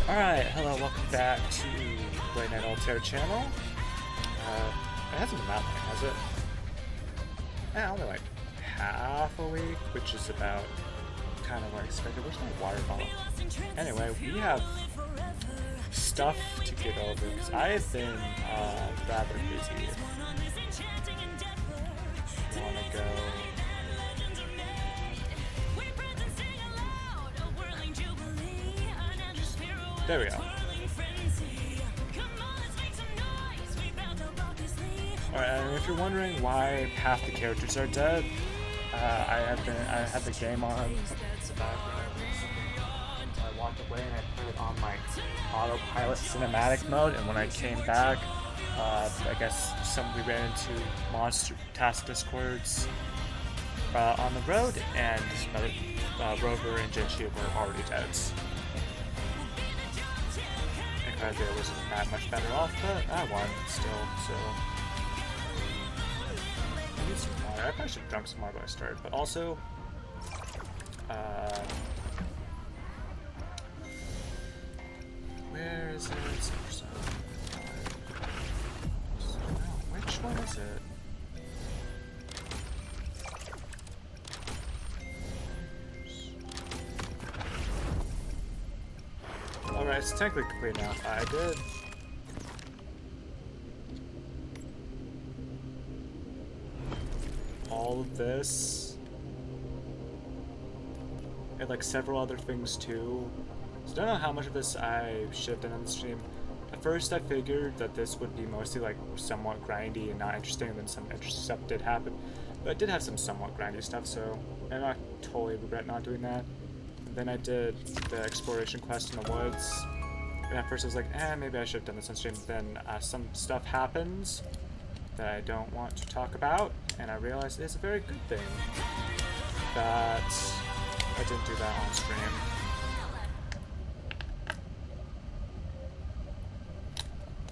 Alright, hello, welcome back to Play Night Altair channel. It hasn't been that long, has it? Yeah, only like half a week, which is about kind of like expected. Where's my water bottle? Anyway, we have stuff to get over because I have been rather busy. Wanna go? There we go. Alright, and if you're wondering why half the characters are dead, I had the game on in the background. I walked away and I put it on like autopilot cinematic mode, and when I came back, I guess we ran into monster task discords on the road, and Rover and Jinchi were already dead. There wasn't that much better off, but I won still, so I need some water. I probably should have drunk some more before I started, but also where is it? Which one is it? Alright, it's technically complete now. I did all of this and like several other things too. So I don't know how much of this I should have done on the stream. At first I figured that this would be mostly like somewhat grindy and not interesting, and then some interesting stuff did happen. But it did have some somewhat grindy stuff, so I don't totally regret not doing that. Then I did the exploration quest in the woods, and at first I was like, maybe I should have done this on stream. Then some stuff happens that I don't want to talk about, and I realized it's a very good thing that I didn't do that on stream.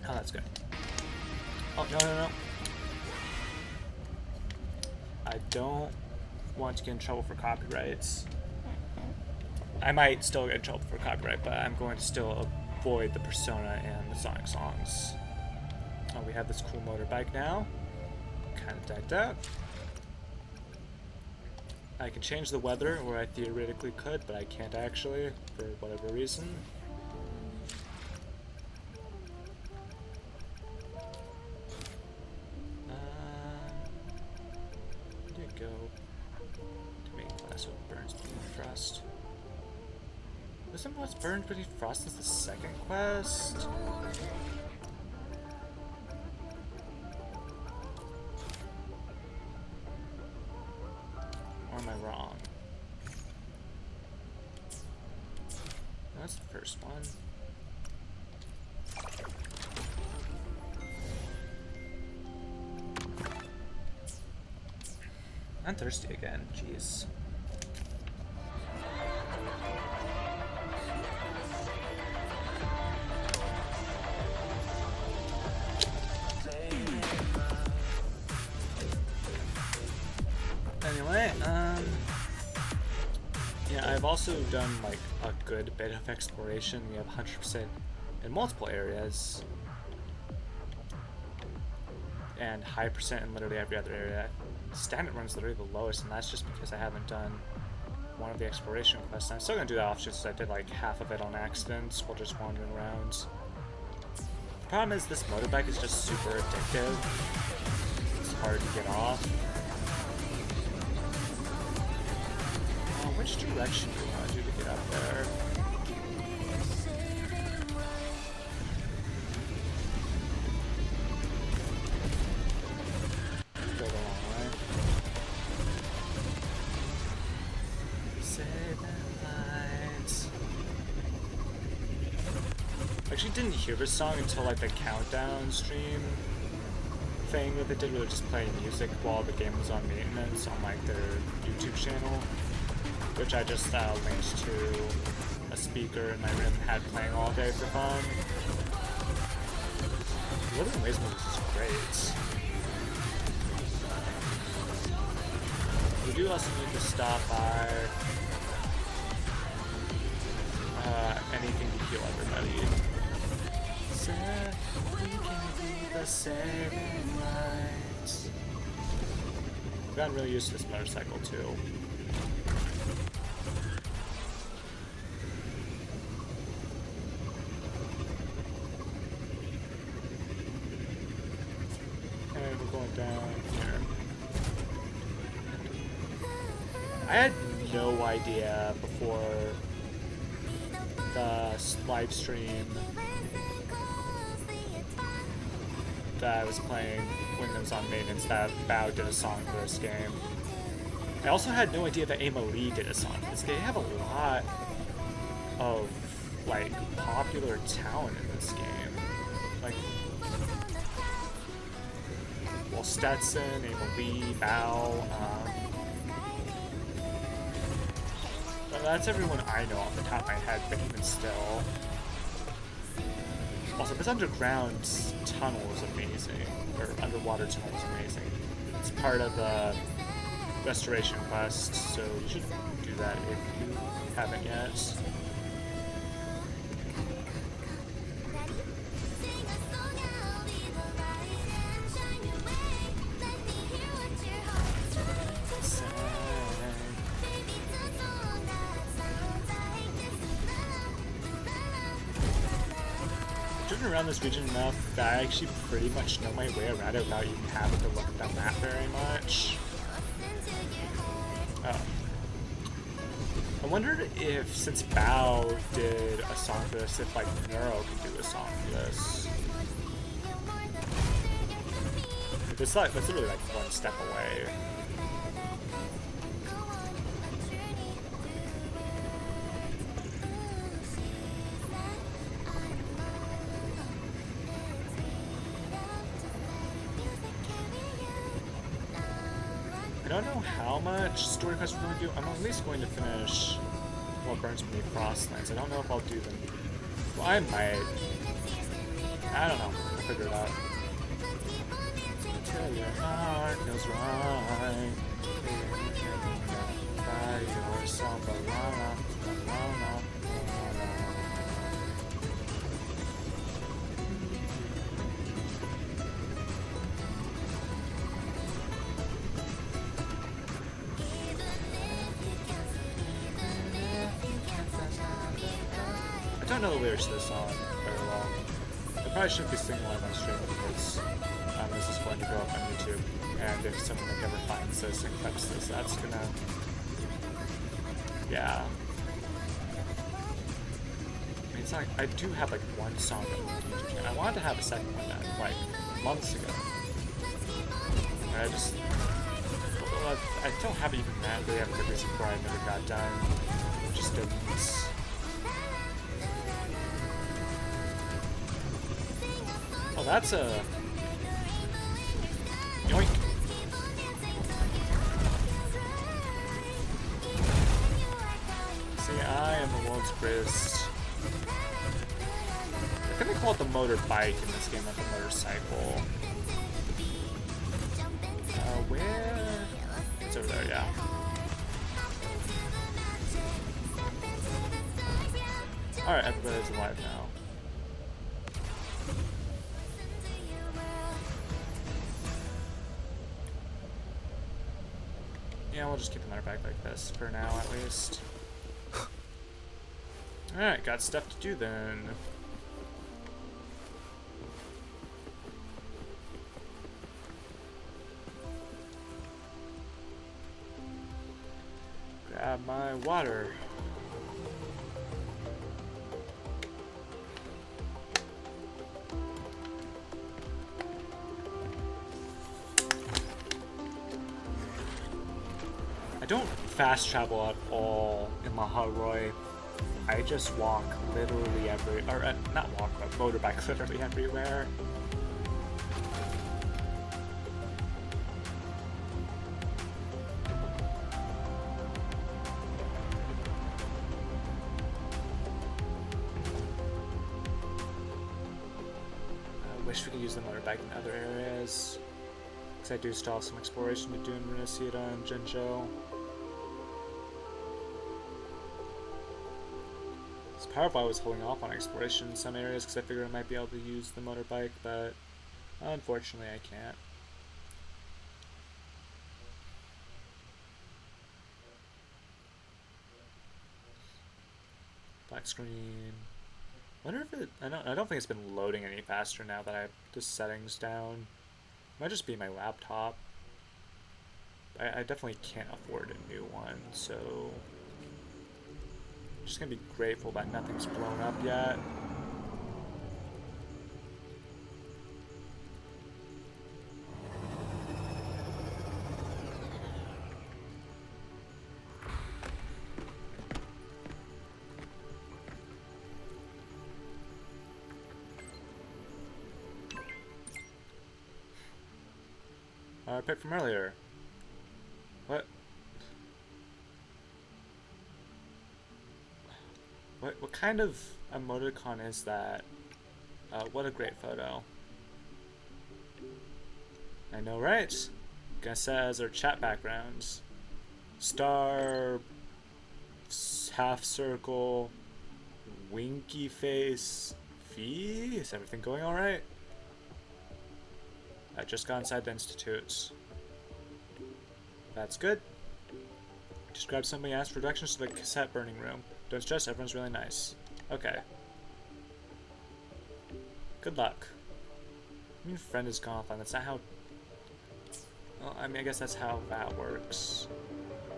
Oh, that's good. Oh, no. I don't want to get in trouble for copyrights. I might still get in trouble for copyright, but I'm going to still avoid the Persona and the Sonic songs. Oh, we have this cool motorbike now. Kind of decked out. I can change the weather, or I theoretically could, but I can't actually, for whatever reason. Where did it go? To make glass what burns beneath frost. Wasn't what's burned beneath frost is the second quest? Or am I wrong? That's the first one. I'm thirsty again, jeez. Anyway, yeah, I've also done like a good bit of exploration. We have 100% in multiple areas, and high percent in literally every other area. Standard run's literally the lowest, and that's just because I haven't done one of the exploration quests. And I'm still gonna do that off just because I did like half of it on accident while just wandering around. The problem is this motorbike is just super addictive. It's hard to get off. Which direction do you want to do to get up there? Go the long way. Saving lights. I actually didn't hear this song until like the countdown stream thing that they did, where they're just playing music while the game was on maintenance on like their YouTube channel, which I just linked to a speaker in my room and had playing all day for fun. Wuthering Ways music is great. We do also need to stop by anything to heal everybody. Said we can be the saving light. I've gotten really used to this motorcycle too. Okay, we're going down here. I had no idea before the live stream that I was playing when it was on maintenance that Bao did a song for this game. I also had no idea that Emily did a song for this game. They have a lot of like popular talent in this game. Like, well, Stetson, Emily, Bao. That's everyone I know off the top of my head, but even still. Also, this underground tunnel is amazing, or underwater tunnel is amazing. It's part of the restoration quest, so you should do that if you haven't yet. Around this region enough that I actually pretty much know my way around it without even having to look at the map very much. Oh. I wondered if, since Bao did a song for this, if like Neuro could do a song for this. It's like, that's literally like one step away. I don't know how much story quests we're going to do. I'm at least going to finish What Burns Beneath Frostlands. I don't know if I'll do them. Well, I might. I don't know. I'll figure it out. Till your heart feels right. By yourself alone. I don't know the lyrics to this song very well. I probably shouldn't be singing live on stream because this is going to go up on YouTube, and if someone like ever finds this and clips this, that's gonna, yeah. I mean, it's not, I do have like one song on the YouTube channel. I wanted to have a second one that like months ago. And I don't have even that really have a good reason for I never got done. Just didn't. Oh, that's a yoink. See, I am the world's greatest. I think they call it the motorbike in this game, not the motorcycle. Where? It's over there, yeah. Alright, everybody's alive now. Yeah, we'll just keep the motorbike like this for now, at least. Alright, got stuff to do then. Grab my water. I don't fast travel at all in Maharoi. I just walk literally not walk, but motorbike literally everywhere. I wish we could use the motorbike in other areas, because I do still have some exploration to do in Runesita and Jinzhou. part of why I was holding off on exploration in some areas, because I figured I might be able to use the motorbike, but unfortunately I can't. Black screen. Wonder if it. I don't think it's been loading any faster now that I have the settings down. Might just be my laptop. I definitely can't afford a new one, so I'm just gonna be grateful that nothing's blown up yet. Pick from earlier. What? What kind of emoticon is that? What a great photo. I know, right? Gonna set as our chat backgrounds. Star, half circle, winky face, V. Is everything going all right? I just got inside the Institute. That's good. Just grab somebody and ask for directions to the cassette burning room. Don't stress, everyone's really nice. Okay. Good luck. I mean, friend is gone offline. That's not how... Well, I mean, I guess that's how that works.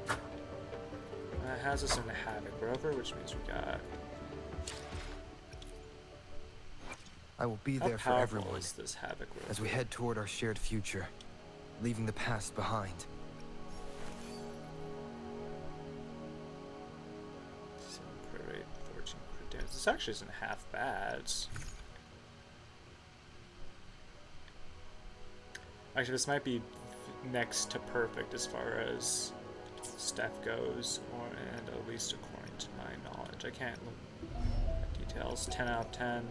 It has us in the Havoc Rover, which means we got... I will be there for everyone is this Havoc Rover? as we head toward our shared future, leaving the past behind. Rate 14 crit damage. This actually isn't half bad. Actually, this might be next to perfect as far as stuff goes, and at least according to my knowledge. I can't look at details. 10 out of 10.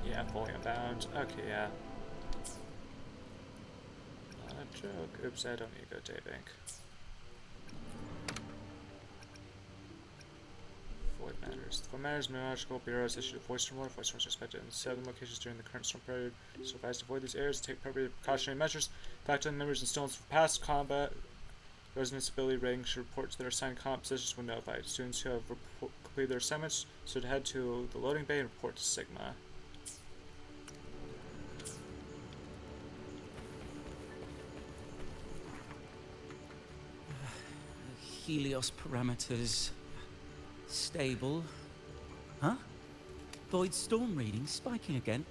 Yeah, fully unbound. Okay, yeah. Not a joke. Oops, I don't need to go to Bank. Void Matters. Void Matters, Meteorological Bureau has issued a voice alert. Voice storms are expected in 7 locations during the current storm period. So advised to avoid these areas, take appropriate precautionary measures. Factor in members and stones for past combat. Residents' ability rating should report to their assigned combat positions when notified. Students who have completed their assignments should head to the loading bay and report to Sigma. Helios parameters stable. Huh? Void storm reading spiking again.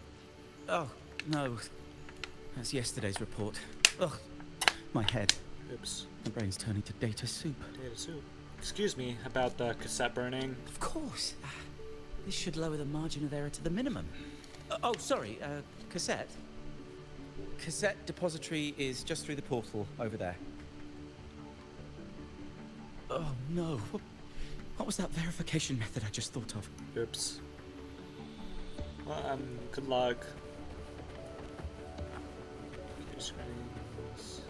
Oh, no. That's yesterday's report. Ugh, my head. Oops. My brain's turning to data soup. Data soup. Excuse me about the cassette burning. Of course. This should lower the margin of error to the minimum. Oh, sorry. Cassette. Cassette depository is just through the portal over there. Oh no, what was that verification method I just thought of? Oops. Well, good luck. Two screens.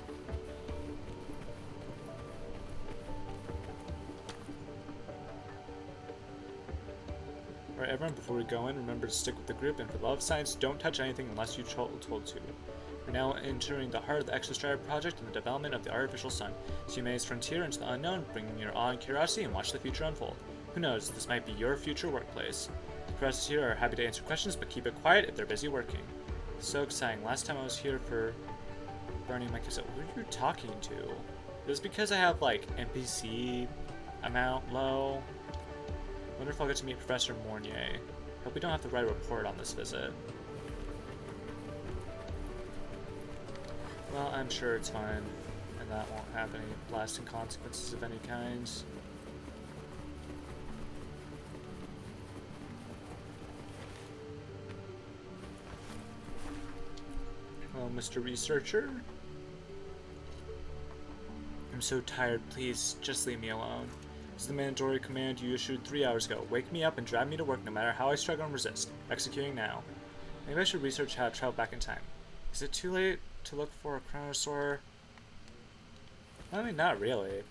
Alright, everyone, before we go in, remember to stick with the group, and for the love of science, don't touch anything unless you're told to. We're now entering the heart of the Exostrider project and the development of the artificial sun. So you may frontier into the unknown, bringing your awe and curiosity, and watch the future unfold. Who knows, this might be your future workplace. The professors here are happy to answer questions, but keep it quiet if they're busy working. So exciting. Last time I was here for burning my cassette. Who are you talking to? Is it because I have, like, NPC amount low? Wonder if I'll get to meet Professor Mornier. Hope we don't have to write a report on this visit. Well, I'm sure it's fine, and that won't have any lasting consequences of any kind. Well, Mr. Researcher? I'm so tired, please, just leave me alone. This is the mandatory command you issued 3 hours ago. Wake me up and drive me to work no matter how I struggle and resist. Executing now. Maybe I should research how to travel back in time. Is it too late to look for a chronosaur? I mean, not really.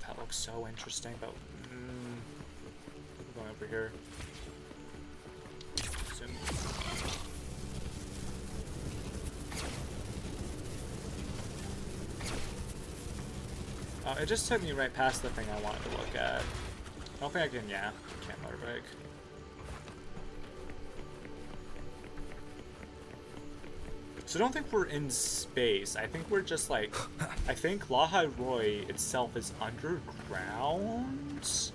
That looks so interesting, but going over here. Zoom. It just took me right past the thing I wanted to look at. I don't think I can, yeah, can't motorbike. So I don't think we're in space. I think we're just like, I think Lahai Roy itself is underground?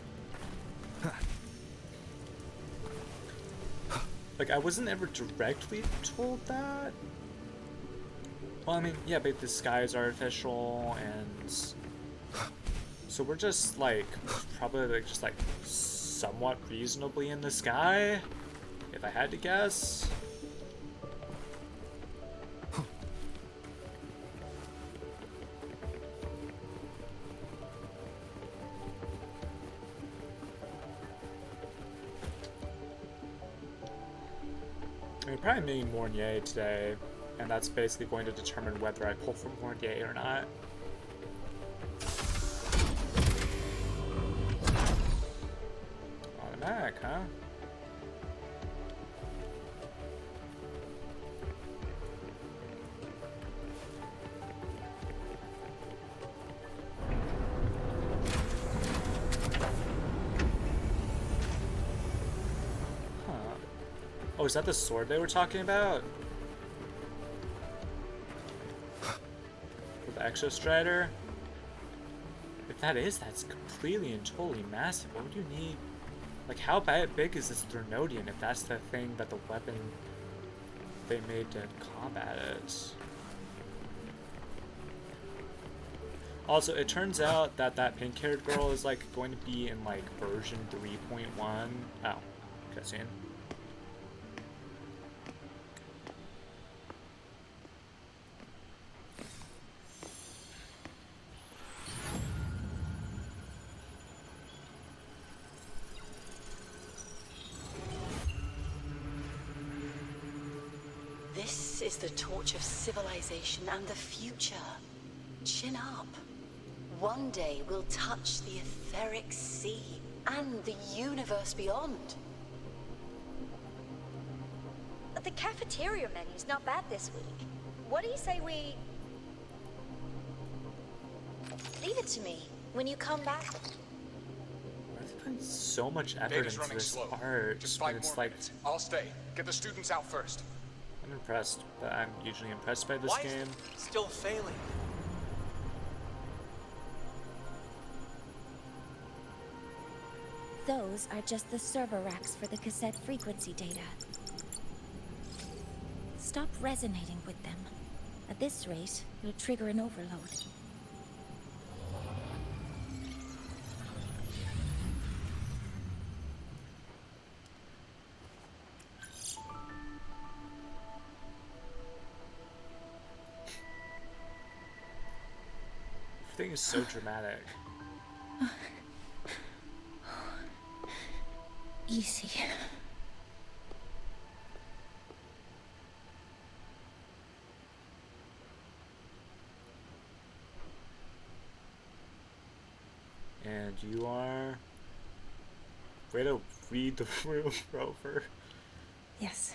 Like, I wasn't ever directly told that. Well, I mean, yeah, but the sky is artificial, and so we're just like, probably like just like somewhat reasonably in the sky, if I had to guess. We're probably meeting Mornier today, and that's basically going to determine whether I pull from Mornier or not. Automatic, huh? Oh, is that the sword they were talking about? For the Exostrider? If that is, that's completely and totally massive. What would you need? Like, how big is this Threnodian if that's the thing that the weapon they made to combat it? Also, it turns out that that pink-haired girl is, like, going to be in, like, version 3.1. Oh, cutscene. This is the torch of civilization and the future. Chin up. One day we'll touch the etheric sea and the universe beyond. The cafeteria menu's not bad this week. What do you say we... Leave it to me when you come back. Why they put so much effort Data's into running this slow. art? Just But 5 it's more like, minutes. I'll stay. Get the students out first. I'm impressed, but I'm usually impressed by this Why game. is it still failing? Those are just the server racks for the cassette frequency data. Stop resonating with them. At this rate, you'll trigger an overload. Everything is so dramatic. Easy. And you are... Way to read the room, Rover. Yes.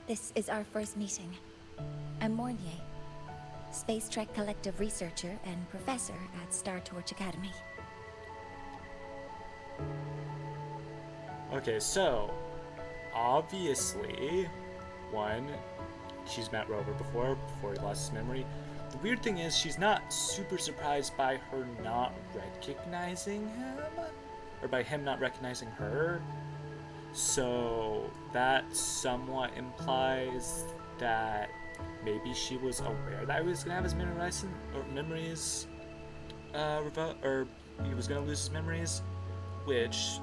This is our first meeting. I'm Mornier, Space Trek Collective researcher and professor at Star Torch Academy. Okay, so... Obviously... One, she's met Rover before he lost his memory. The weird thing is, she's not super surprised by her not recognizing him, or by him not recognizing her. So that somewhat implies that maybe she was aware that he was gonna have his memories, or he was gonna lose his memories, which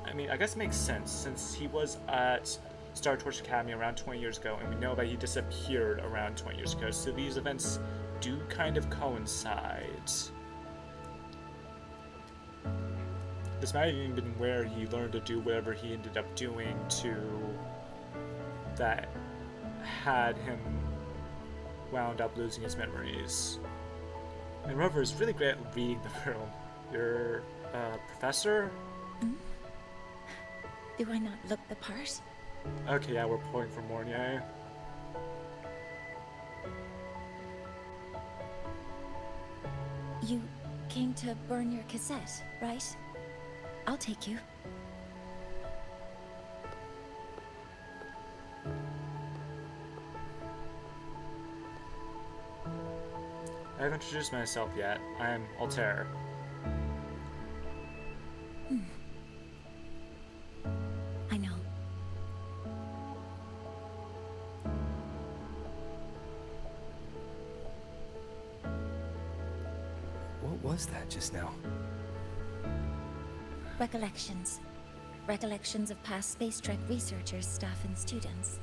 I mean, I guess makes sense since he was at Star Torch Academy around 20 years ago, and we know that he disappeared around 20 years ago, so these events do kind of coincide. This might have even been where he learned to do whatever he ended up doing that had him wound up losing his memories. And Rover is really great at reading the room. You're a professor? Do I not look the part? Okay, yeah, we're pulling for Mornier. You came to burn your cassette, right? I'll take you. I haven't introduced myself yet. I'm Altair. I know. What was that just now? Recollections. Recollections of past Space Trek researchers, staff, and students.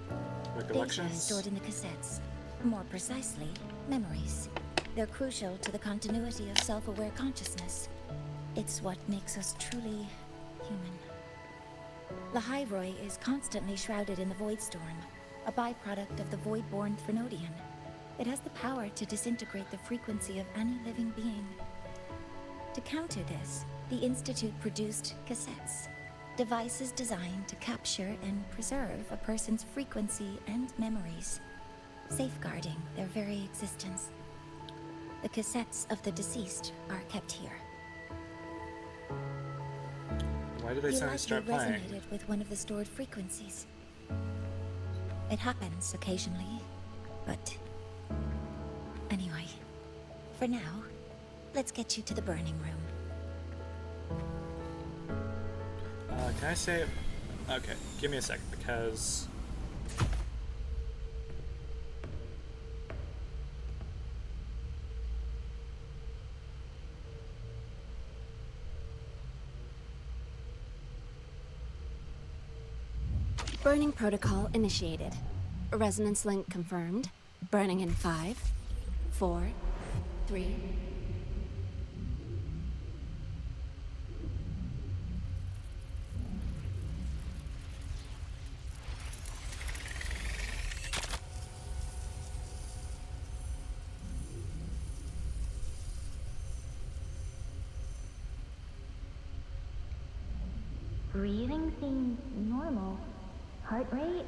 Data Recollections? stored in the cassettes. More precisely, memories. They're crucial to the continuity of self-aware consciousness. It's what makes us truly human. Lahairoi is constantly shrouded in the Void Storm, a byproduct of the Void-born Threnodian. It has the power to disintegrate the frequency of any living being. To counter this, the Institute produced cassettes, devices designed to capture and preserve a person's frequency and memories, safeguarding their very existence. The cassettes of the deceased are kept here. Why did they You suddenly likely start playing? resonated with one of the stored frequencies. It happens occasionally, but anyway, for now, let's get you to the burning room. Can I say... Okay, give me a second, because... Burning protocol initiated. Resonance link confirmed. Burning in 5, 4, 3. Breathing seems normal. Heart rate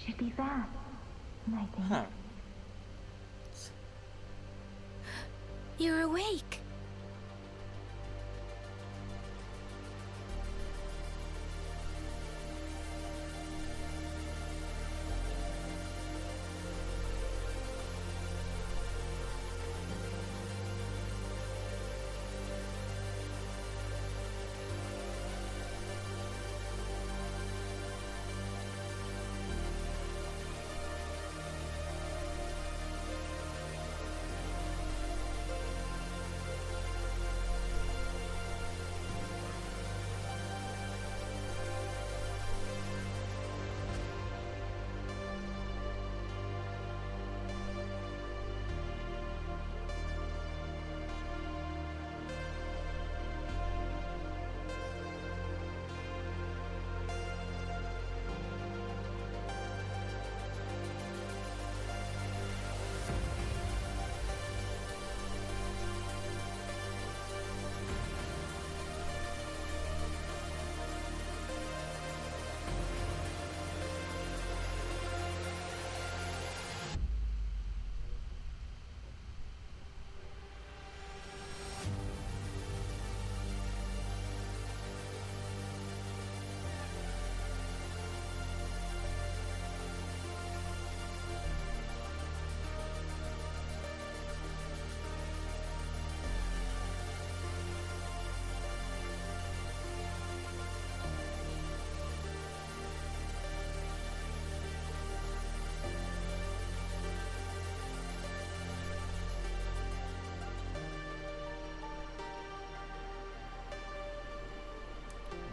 should be fast, I think. Huh. You're awake.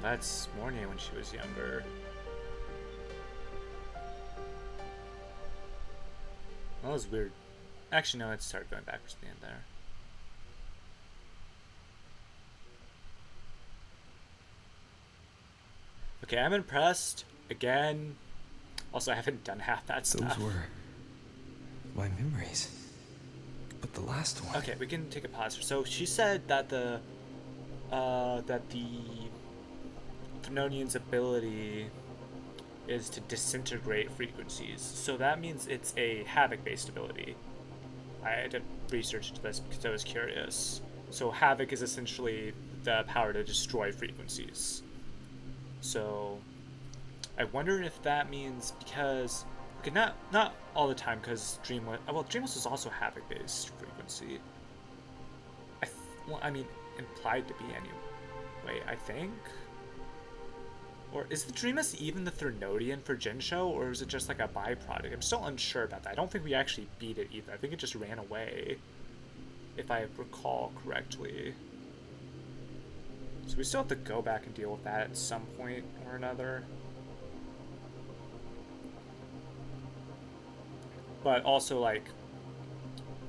That's Mornier when she was younger. That was weird. Actually, no, let's start going backwards to the end there. Okay, I'm impressed. Again. Also, I haven't done half that stuff. Those were my memories. But the last one... Okay, we can take a pause. So she said that the Thronian's ability is to disintegrate frequencies. So that means it's a Havoc-based ability. I did research into this because I was curious. So Havoc is essentially the power to destroy frequencies. So I wonder if that means because... Okay, not all the time, because Dreamless is also Havoc-based frequency. I mean, implied to be anyway, I think? Or is the Dreamless even the Thronian for Jinsho, or is it just like a byproduct? I'm still unsure about that. I don't think we actually beat it either. I think it just ran away, if I recall correctly. So we still have to go back and deal with that at some point or another. But also, like,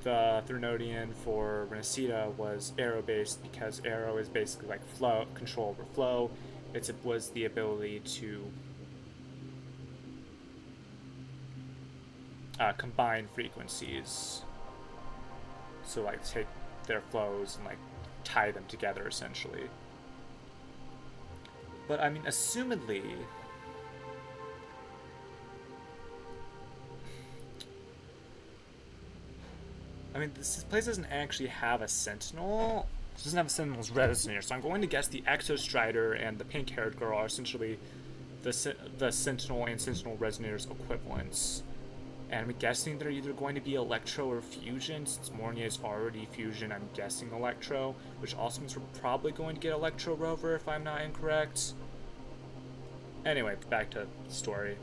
the Thronian for Renacita was arrow-based because arrow is basically like flow, control over flow. It was the ability to combine frequencies. So, like, take their flows and, like, tie them together, essentially. But, I mean, assumedly... I mean, this place doesn't actually have a Sentinel. It doesn't have a Sentinel's Resonator, so I'm going to guess the Exostrider and the pink-haired girl are essentially the Sentinel and Sentinel Resonator's equivalents. And I'm guessing they're either going to be Electro or Fusion. Since Mornier is already Fusion, I'm guessing Electro, which also means we're probably going to get Electro Rover if I'm not incorrect. Anyway, back to the story.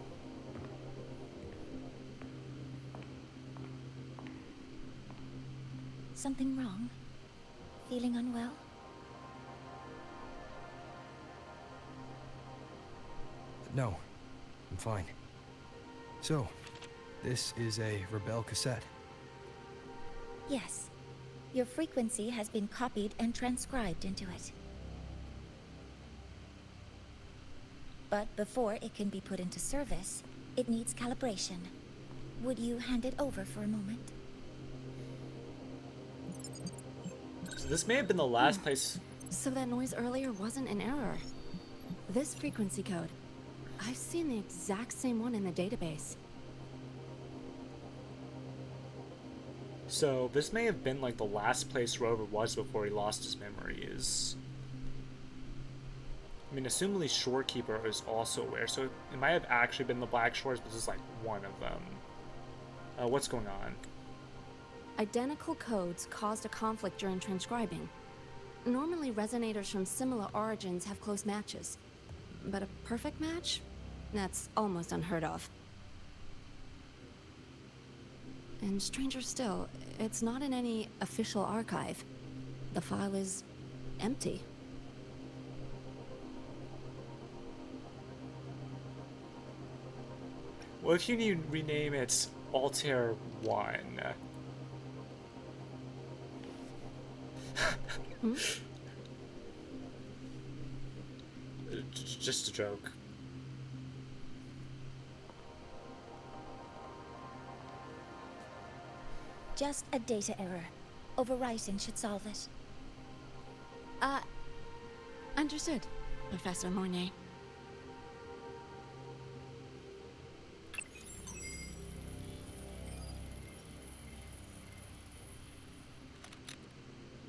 Something wrong? Feeling unwell? No, I'm fine. So, this is a Rebel cassette. Yes. Your frequency has been copied and transcribed into it. But before it can be put into service, it needs calibration. Would you hand it over for a moment? So this may have been the last place... So that noise earlier wasn't an error. This frequency code, I've seen the exact same one in the database. So this may have been like the last place Rover was before he lost his memories. I mean, assumably Shorekeeper is also aware, so it might have actually been the Black Shores, but this is like one of them. What's going on? Identical codes caused a conflict during transcribing. Normally, resonators from similar origins have close matches. But a perfect match? That's almost unheard of. And stranger still, it's not in any official archive. The file is empty. Well, if you need to rename it Altair 1. Hmm? Just a joke. Just a data error. Overwriting should solve it. Understood, Professor Mornier.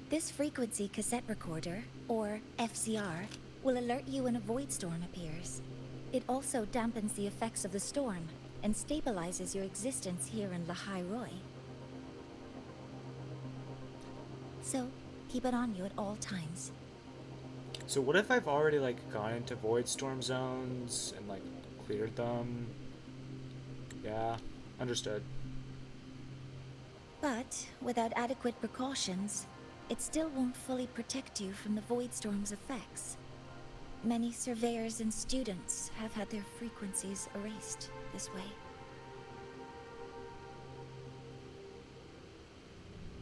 This frequency cassette recorder, or FCR, will alert you when a void storm appears. It also dampens the effects of the storm and stabilizes your existence here in Lahai Roy. So, keep it on you at all times. So what if I've already like gone into void storm zones and like cleared them? Yeah, understood. But without adequate precautions, it still won't fully protect you from the void storm's effects. Many surveyors and students have had their frequencies erased this way.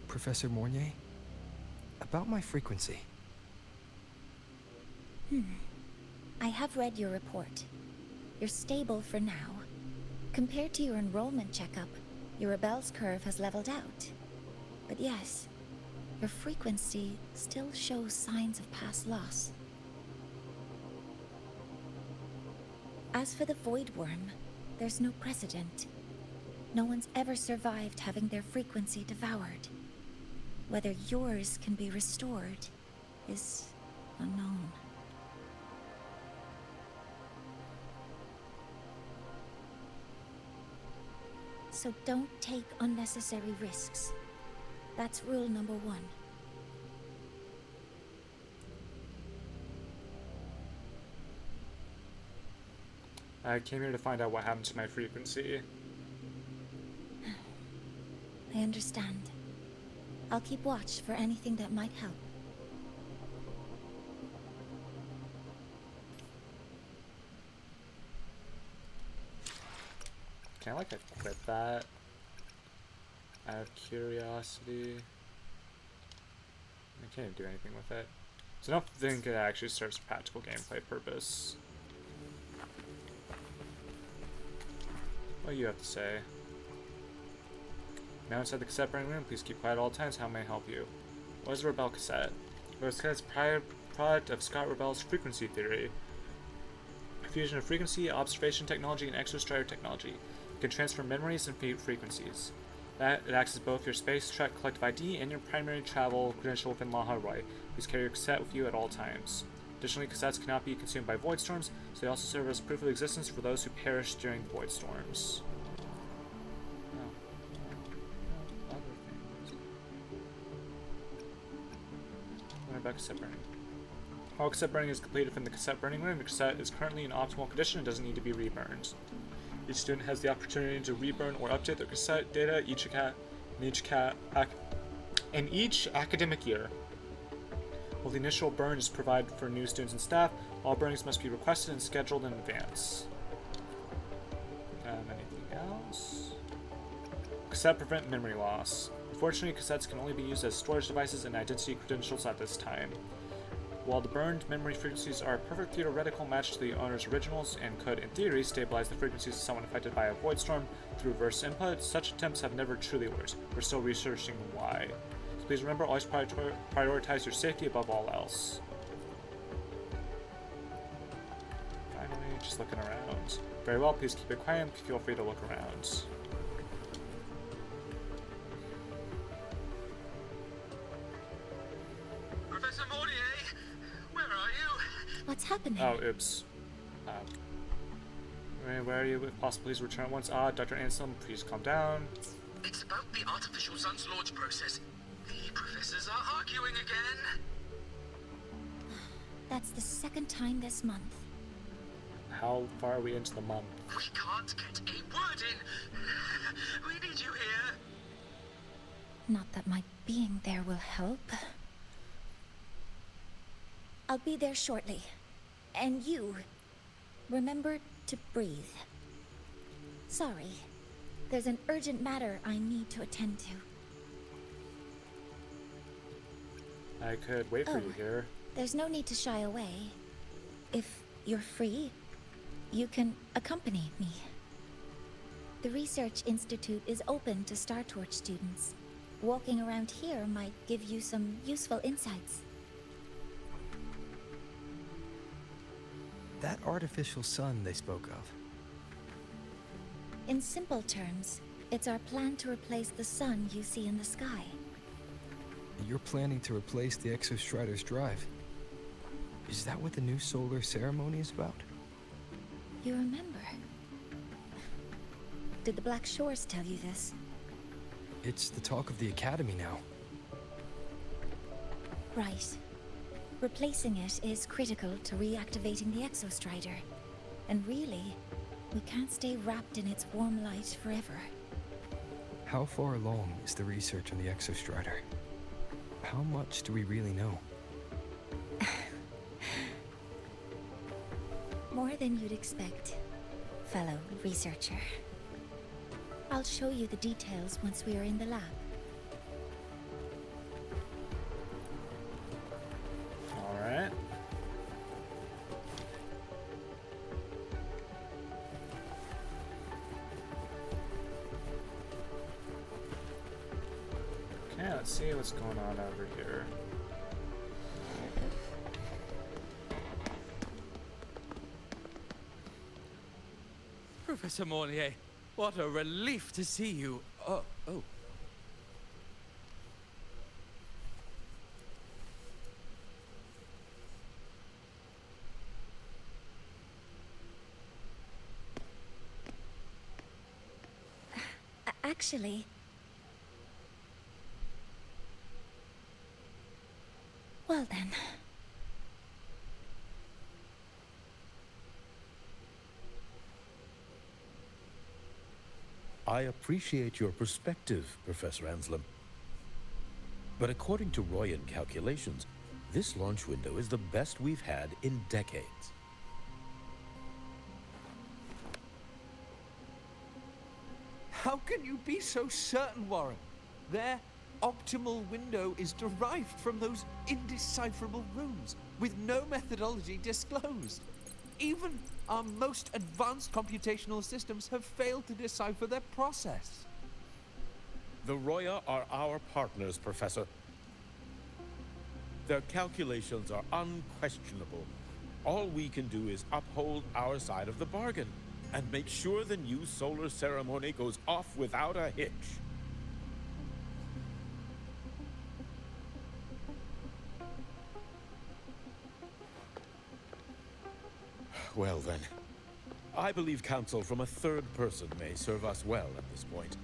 Professor Mornier? About my frequency. I have read your report. You're stable for now. Compared to your enrollment checkup, your rebel's curve has leveled out. But yes, your frequency still shows signs of past loss. As for the Void Worm, there's no precedent. No one's ever survived having their frequency devoured. Whether yours can be restored is unknown. So don't take unnecessary risks. That's rule number 1. I came here to find out what happened to my frequency. I understand. I'll keep watch for anything that might help. Can I like equip that? I have curiosity. I can't even do anything with it. So I don't think it actually serves a practical gameplay purpose. What do you have to say? Now inside the cassette burning room, please keep quiet at all times. How may I help you? What is a Rebel cassette? Rebel cassette is a product of Scott Rebel's frequency theory. A fusion of frequency, observation technology, and exostrider technology. It can transfer memories and frequencies. It acts as both your Space Trek collective ID and your primary travel credential within La Hawaii. Please carry your cassette with you at all times. Additionally, cassettes cannot be consumed by void storms, so they also serve as proof of existence for those who perish during void storms. About cassette burning. While cassette burning is completed from the cassette burning room, the cassette is currently in optimal condition and doesn't need to be reburned. Each student has the opportunity to reburn or update their cassette data in each academic year. While the initial burn is provided for new students and staff, all burnings must be requested and scheduled in advance. Anything else? Cassette prevent memory loss. Unfortunately, cassettes can only be used as storage devices and identity credentials at this time. While the burned memory frequencies are a perfect theoretical match to the owner's originals and could, in theory, stabilize the frequencies of someone affected by a void storm through reverse input, such attempts have never truly worked. We're still researching why. So please remember, always prioritize your safety above all else. Finally, just looking around. Very well, please keep it quiet and feel free to look around. What's happening? Oh, oops. Where are you? If possible, please return at once. Dr. Anselm, please calm down. It's about the artificial sun's launch process. The professors are arguing again. That's the 2nd time this month. How far are we into the month? We can't get a word in. We need you here. Not that my being there will help. I'll be there shortly. And you, remember to breathe. Sorry, there's an urgent matter I need to attend to. I could wait for you here. There's no need to shy away. If you're free, you can accompany me. The Research Institute is open to Star Torch students. Walking around here might give you some useful insights. That artificial sun they spoke of. In simple terms, it's our plan to replace the sun you see in the sky. You're planning to replace the Exostrider's drive. Is that what the new solar ceremony is about? You remember? Did the Black Shores tell you this? It's the talk of the Academy now. Right. Replacing it is critical to reactivating the Exostrider. And really, we can't stay wrapped in its warm light forever. How far along is the research on the Exostrider? How much do we really know? More than you'd expect, fellow researcher. I'll show you the details once we are in the lab. Alright. Okay, let's see what's going on over here. Professor Mornier, what a relief to see you. Oh. Actually... Well then... I appreciate your perspective, Professor Anselm. But according to Royan calculations, this launch window is the best we've had in decades. How can you be so certain, Warren? Their optimal window is derived from those indecipherable runes, with no methodology disclosed. Even our most advanced computational systems have failed to decipher their process. The Roya are our partners, Professor. Their calculations are unquestionable. All we can do is uphold our side of the bargain and make sure the new solar ceremony goes off without a hitch. Well then, I believe counsel from a third person may serve us well at this point.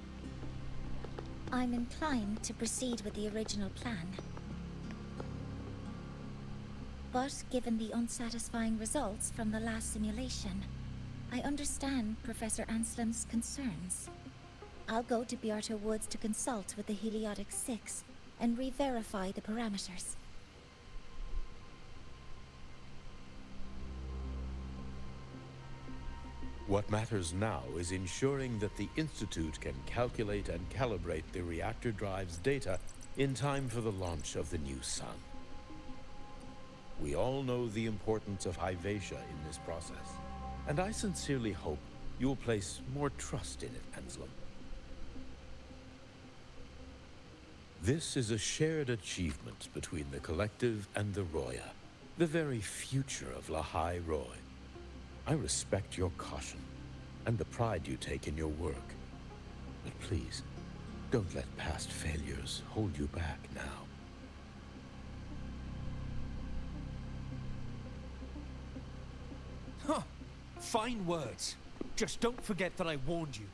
I'm inclined to proceed with the original plan. But given the unsatisfying results from the last simulation, I understand Professor Anselm's concerns. I'll go to Beata Woods to consult with the Heliotic Six and re-verify the parameters. What matters now is ensuring that the Institute can calculate and calibrate the reactor drive's data in time for the launch of the new sun. We all know the importance of Hyvatia in this process, and I sincerely hope you'll place more trust in it, Anselm. This is a shared achievement between the Collective and the Roya, the very future of Lahai Roy. I respect your caution and the pride you take in your work. But please, don't let past failures hold you back now. Huh. Fine words. Just don't forget that I warned you.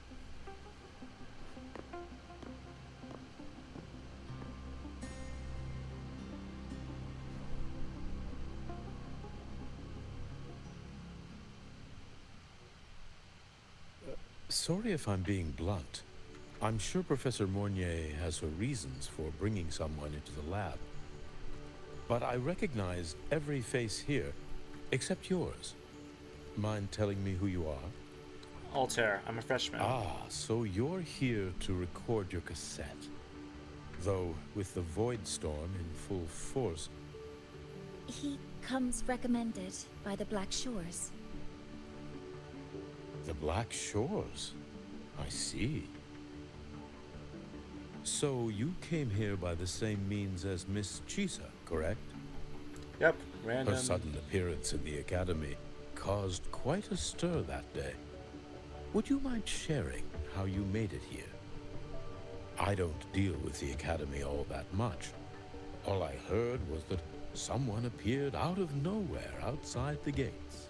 Sorry if I'm being blunt. I'm sure Professor Mornier has her reasons for bringing someone into the lab. But I recognize every face here, except yours. Mind telling me who you are? Altair, I'm a freshman. Ah, so you're here to record your cassette. Though, with the Void Storm in full force... He comes recommended by the Black Shores. The Black Shores? I see. So you came here by the same means as Miss Chisa, correct? Yep, random. Her sudden appearance in the Academy caused quite a stir that day. Would you mind sharing how you made it here? I don't deal with the Academy all that much. All I heard was that someone appeared out of nowhere outside the gates.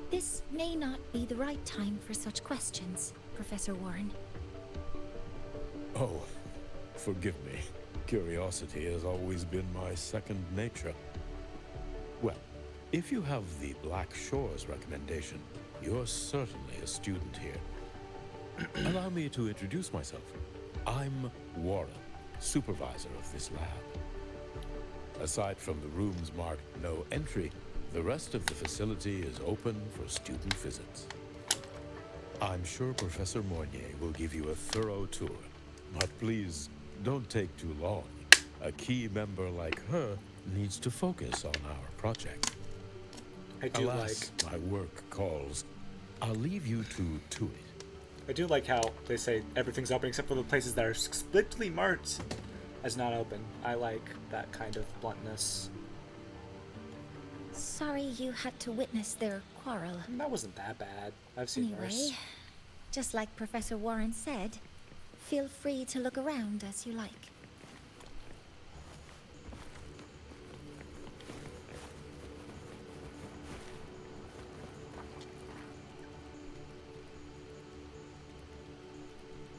This may not be the right time for such questions, Professor Warren. Oh, forgive me. Curiosity has always been my second nature. Well, if you have the Black Shores recommendation, you're certainly a student here. Allow me to introduce myself. I'm Warren, supervisor of this lab. Aside from the rooms marked no entry, the rest of the facility is open for student visits. I'm sure Professor Mornier will give you a thorough tour, but please don't take too long. A key member like her needs to focus on our project. I do Alas, my work calls. I'll leave you to it. I do like how they say everything's open except for the places that are explicitly marked as not open. I like that kind of bluntness. Sorry you had to witness their quarrel. That wasn't that bad. I've seen Anyway, worse. just like Professor Warren said, feel free to look around as you like.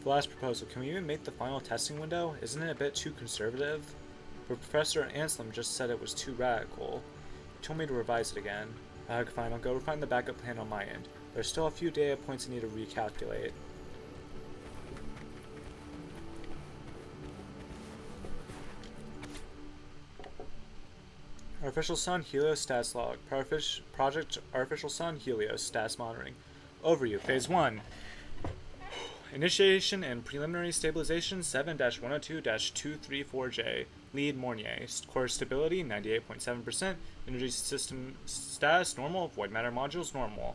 The last proposal, can we even make the final testing window? Isn't it a bit too conservative? But Professor Anselm just said it was too radical. He told me to revise it again. Fine, I'll go refine the backup plan on my end. There's still a few data points I need to recalculate. Artificial Sun Helios stats log. Project Artificial Sun Helios stats monitoring. Overview. Phase 1. Initiation and preliminary stabilization 7-102-234J. Lead Mornier. Core stability 98.7%. Energy system status normal. Void matter modules normal.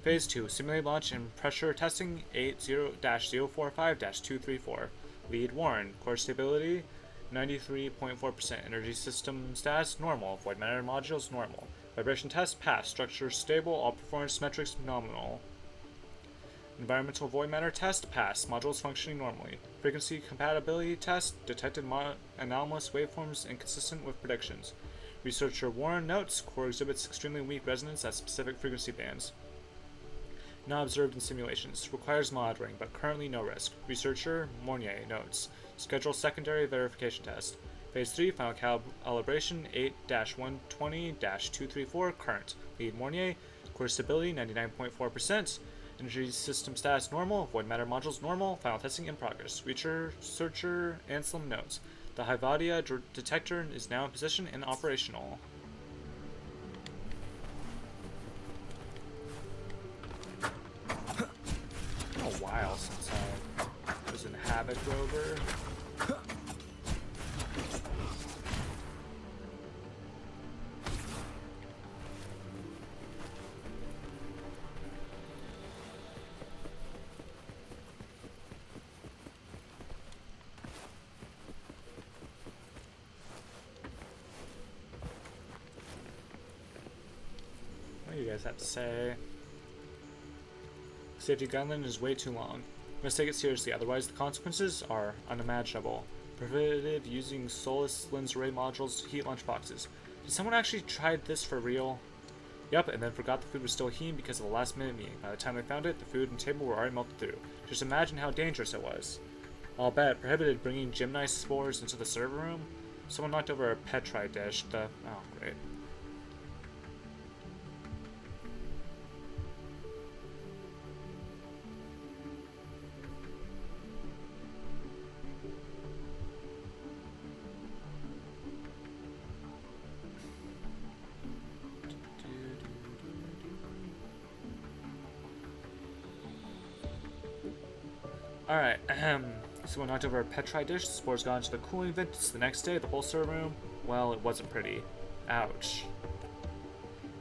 Phase 2. Simulated launch and pressure testing 80-045-234. Lead Warren. Core stability 93.4%. Energy system status normal. Void matter modules normal. Vibration test pass. Structure stable. All performance metrics nominal. Environmental void matter test pass. Modules functioning normally. Frequency compatibility test detected anomalous waveforms inconsistent with predictions. Researcher Warren notes core exhibits extremely weak resonance at specific frequency bands. Not observed in simulations. Requires monitoring, but currently no risk. Researcher Mornier notes. Schedule secondary verification test. Phase 3 final calibration 8-120-234 current. Lead Mornier. Core stability 99.4%. Energy system status normal. Void matter modules normal. Final testing in progress. Researcher Anselm notes. The Hyvadia detector is now in position and operational. It's been a while since I was in Havoc Rover. What do you guys have to say? Safety guideline is way too long. We must take it seriously, otherwise the consequences are unimaginable. Prohibitive using soulless lens array modules, heat lunchboxes. Did someone actually try this for real? Yep, and then forgot the food was still heating because of the last minute meeting. By the time they found it, the food and table were already melted through. Just imagine how dangerous it was. I'll bet prohibited bringing gymnite spores into the server room. Someone knocked over a petri dish. Oh, great. Alright, someone knocked over a petri dish, the spores got into the cooling vent. The next day, the whole server room, well, it wasn't pretty. Ouch.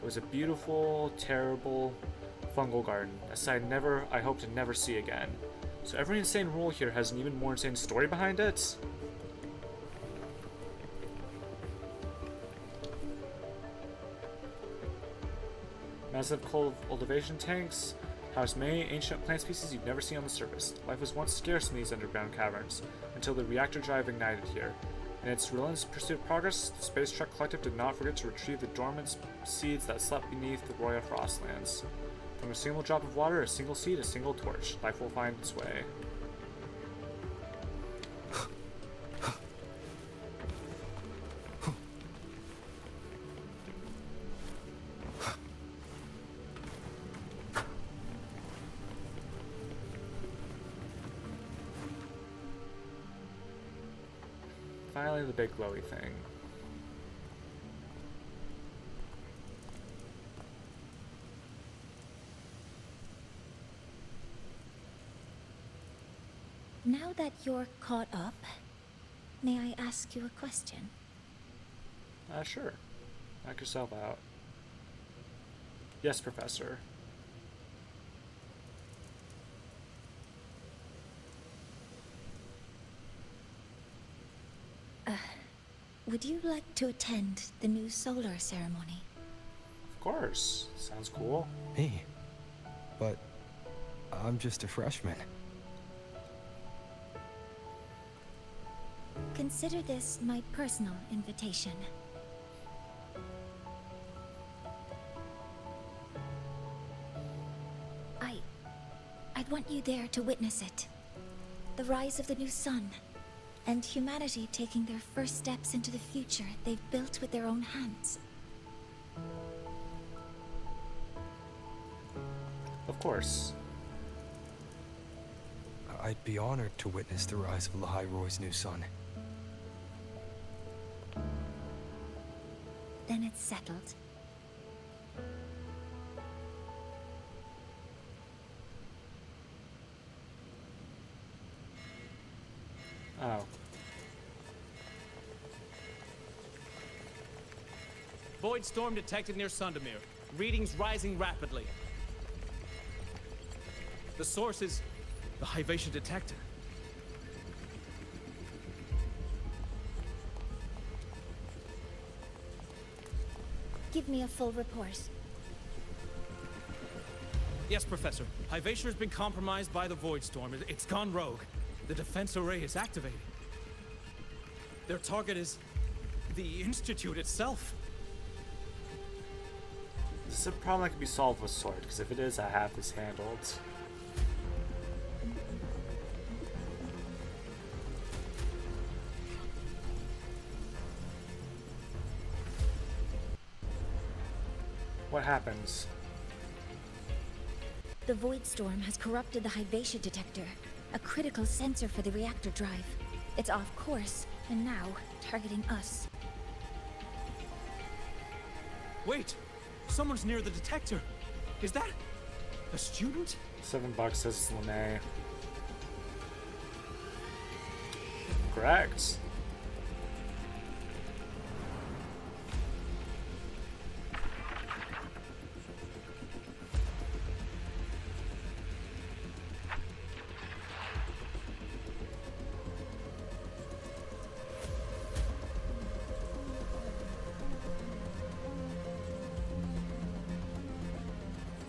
It was a beautiful, terrible fungal garden, a sight I hope to never see again. So every insane rule here has an even more insane story behind it? Massive cultivation tanks house many ancient plant species you've never seen on the surface. Life was once scarce in these underground caverns, until the reactor drive ignited here. In its relentless pursuit of progress, the Space Trek Collective did not forget to retrieve the dormant seeds that slept beneath the royal frostlands. From a single drop of water, a single seed, a single torch, life will find its way. Finally, the big glowy thing. Now that you're caught up, may I ask you a question? Sure. Knock yourself out. Yes, Professor. would you like to attend the new solar ceremony? Of course. Sounds cool. Me? But I'm just a freshman. Consider this my personal invitation. I'd want you there to witness it. The rise of the new sun, and humanity taking their first steps into the future they've built with their own hands. Of course. I'd be honored to witness the rise of Lahai-Roy's new sun. Then it's settled. Oh. Void storm detected near Sundermere. Readings rising rapidly. The source is the Hyvatia detector. Give me a full report. Yes, Professor. Hyvatia has been compromised by the Void Storm. It's gone rogue. The defense array is activated. Their target is the Institute itself. This is a problem that can be solved with Sword, because if it is, I have this handled. What happens? The Void Storm has corrupted the Hyvatia detector, a critical sensor for the reactor drive. It's off course, and now targeting us. Wait! Someone's near the detector. Is that a student? $7 says it's Lene. Correct.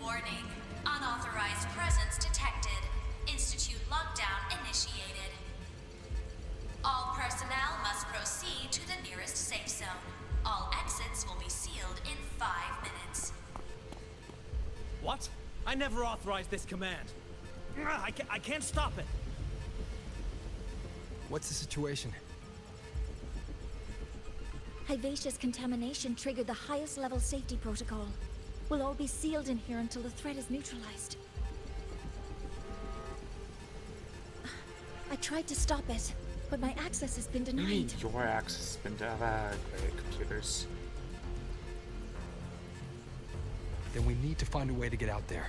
Warning. Unauthorized presence detected. Institute lockdown initiated. All personnel must proceed to the nearest safe zone. All exits will be sealed in 5 minutes. What? I never authorized this command. I can't stop it. What's the situation? Hyvatia's contamination triggered the highest level safety protocol. We'll all be sealed in here until the threat is neutralized. I tried to stop it, but my access has been denied. You mean your access has been denied? Great computers. Then we need to find a way to get out there.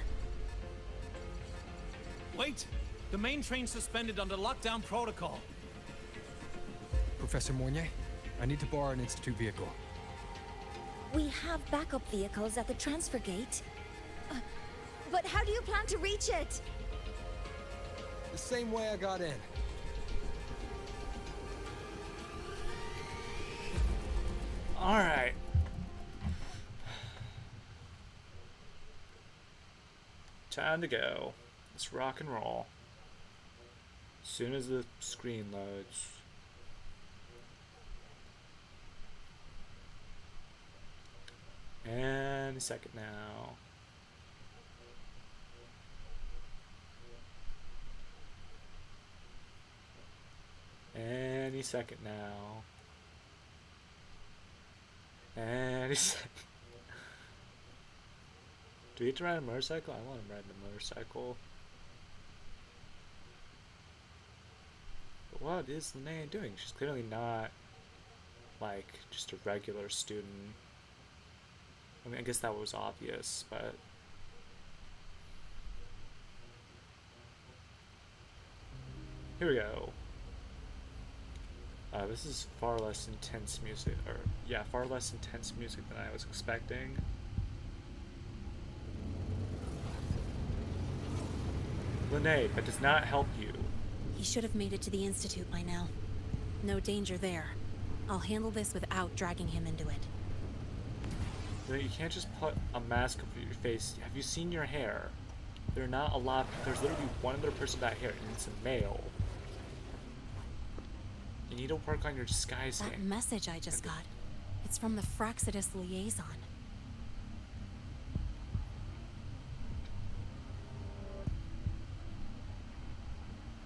Wait! The main train's suspended under lockdown protocol. Professor Mornier, I need to borrow an Institute vehicle. We have backup vehicles at the transfer gate. But how do you plan to reach it? The same way I got in. Alright. Time to go. Let's rock and roll. As soon as the screen loads. And a second now. Any second now. Any second. Do we get to ride a motorcycle? I want to ride a motorcycle. But what is Linnea doing? She's clearly not, like, just a regular student. I mean, I guess that was obvious, but... Here we go. This is far less intense music, or, yeah, far less intense music than I was expecting. Linnea, that does not help you. He should have made it to the Institute by now. No danger there. I'll handle this without dragging him into it. You can't just put a mask over your face. Have you seen your hair? There are not a lot. There's literally one other person with that hair, and it's a male. You need to work on your disguising. That message I just got. It's from the Fraxidus liaison.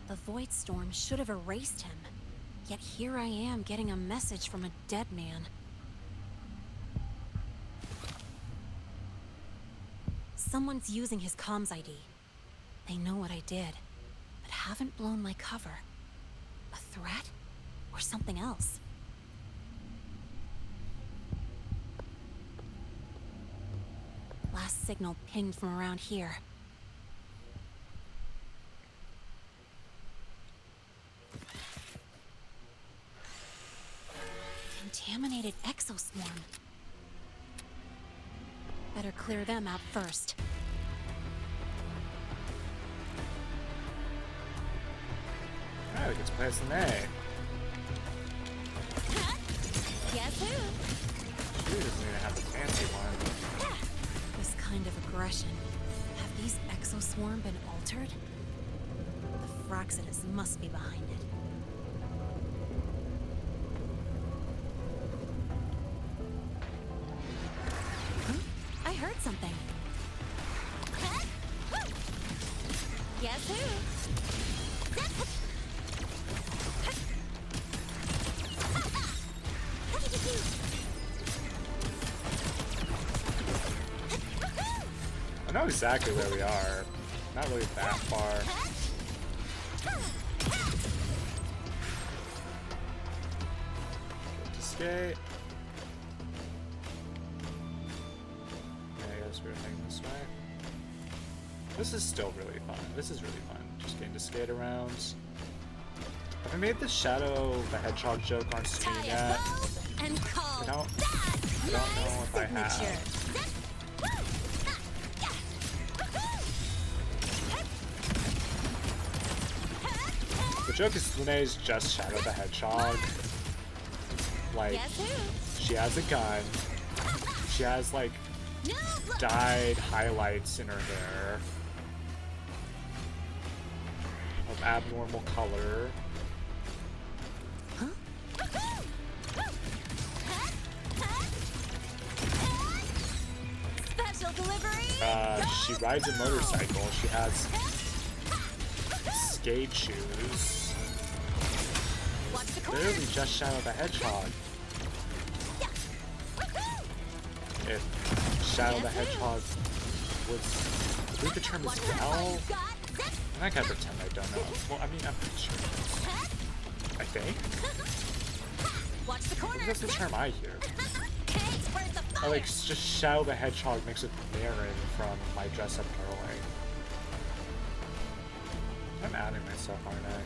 The Void Storm should have erased him. Yet here I am getting a message from a dead man. Someone's using his comms ID. They know what I did, but haven't blown my cover. A threat? Or something else? Last signal pinged from around here. Contaminated exoswarm. Better clear them out first. Alright, we get to play as an A. Guess who? She doesn't even have the fancy one. This kind of aggression. Have these exoswarm been altered? The Fraxidus must be behind it. I heard something. Guess who? I know exactly where we are. Not really that far. Get to skate. I guess we're heading this way. This is still really fun. This is really fun. Just getting to skate around. Have I made the Shadow the Hedgehog joke on stream yet? I don't know if I have. The joke is Lune's just Shadow the Hedgehog. Like, she has a gun. She has, like, dyed highlights in her hair of abnormal color. Special delivery. She rides a motorcycle. She has skate shoes. Literally just Shadow the Hedgehog. If Shadow the Hedgehog was... I believe the term is well. I'm not gonna pretend I don't know. Well, I mean, I'm pretty sure it is. I think. Watch the corner. That's the term I hear. I like just Shadow the Hedgehog mixed with Marin from My Dress Up Darling. I'm adding myself, aren't I?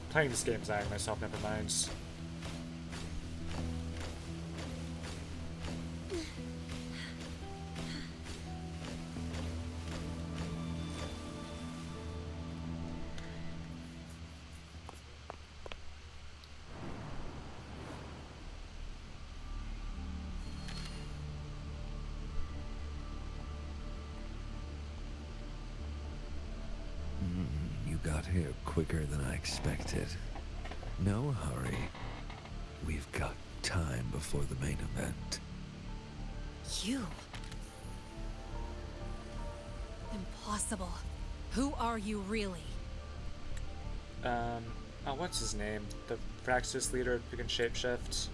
Playing this game is adding myself, never mind. Got here quicker than I expected. No hurry. We've got time before the main event. You? Impossible. Who are you really? Oh, what's his name? The Praxis leader who can shapeshift?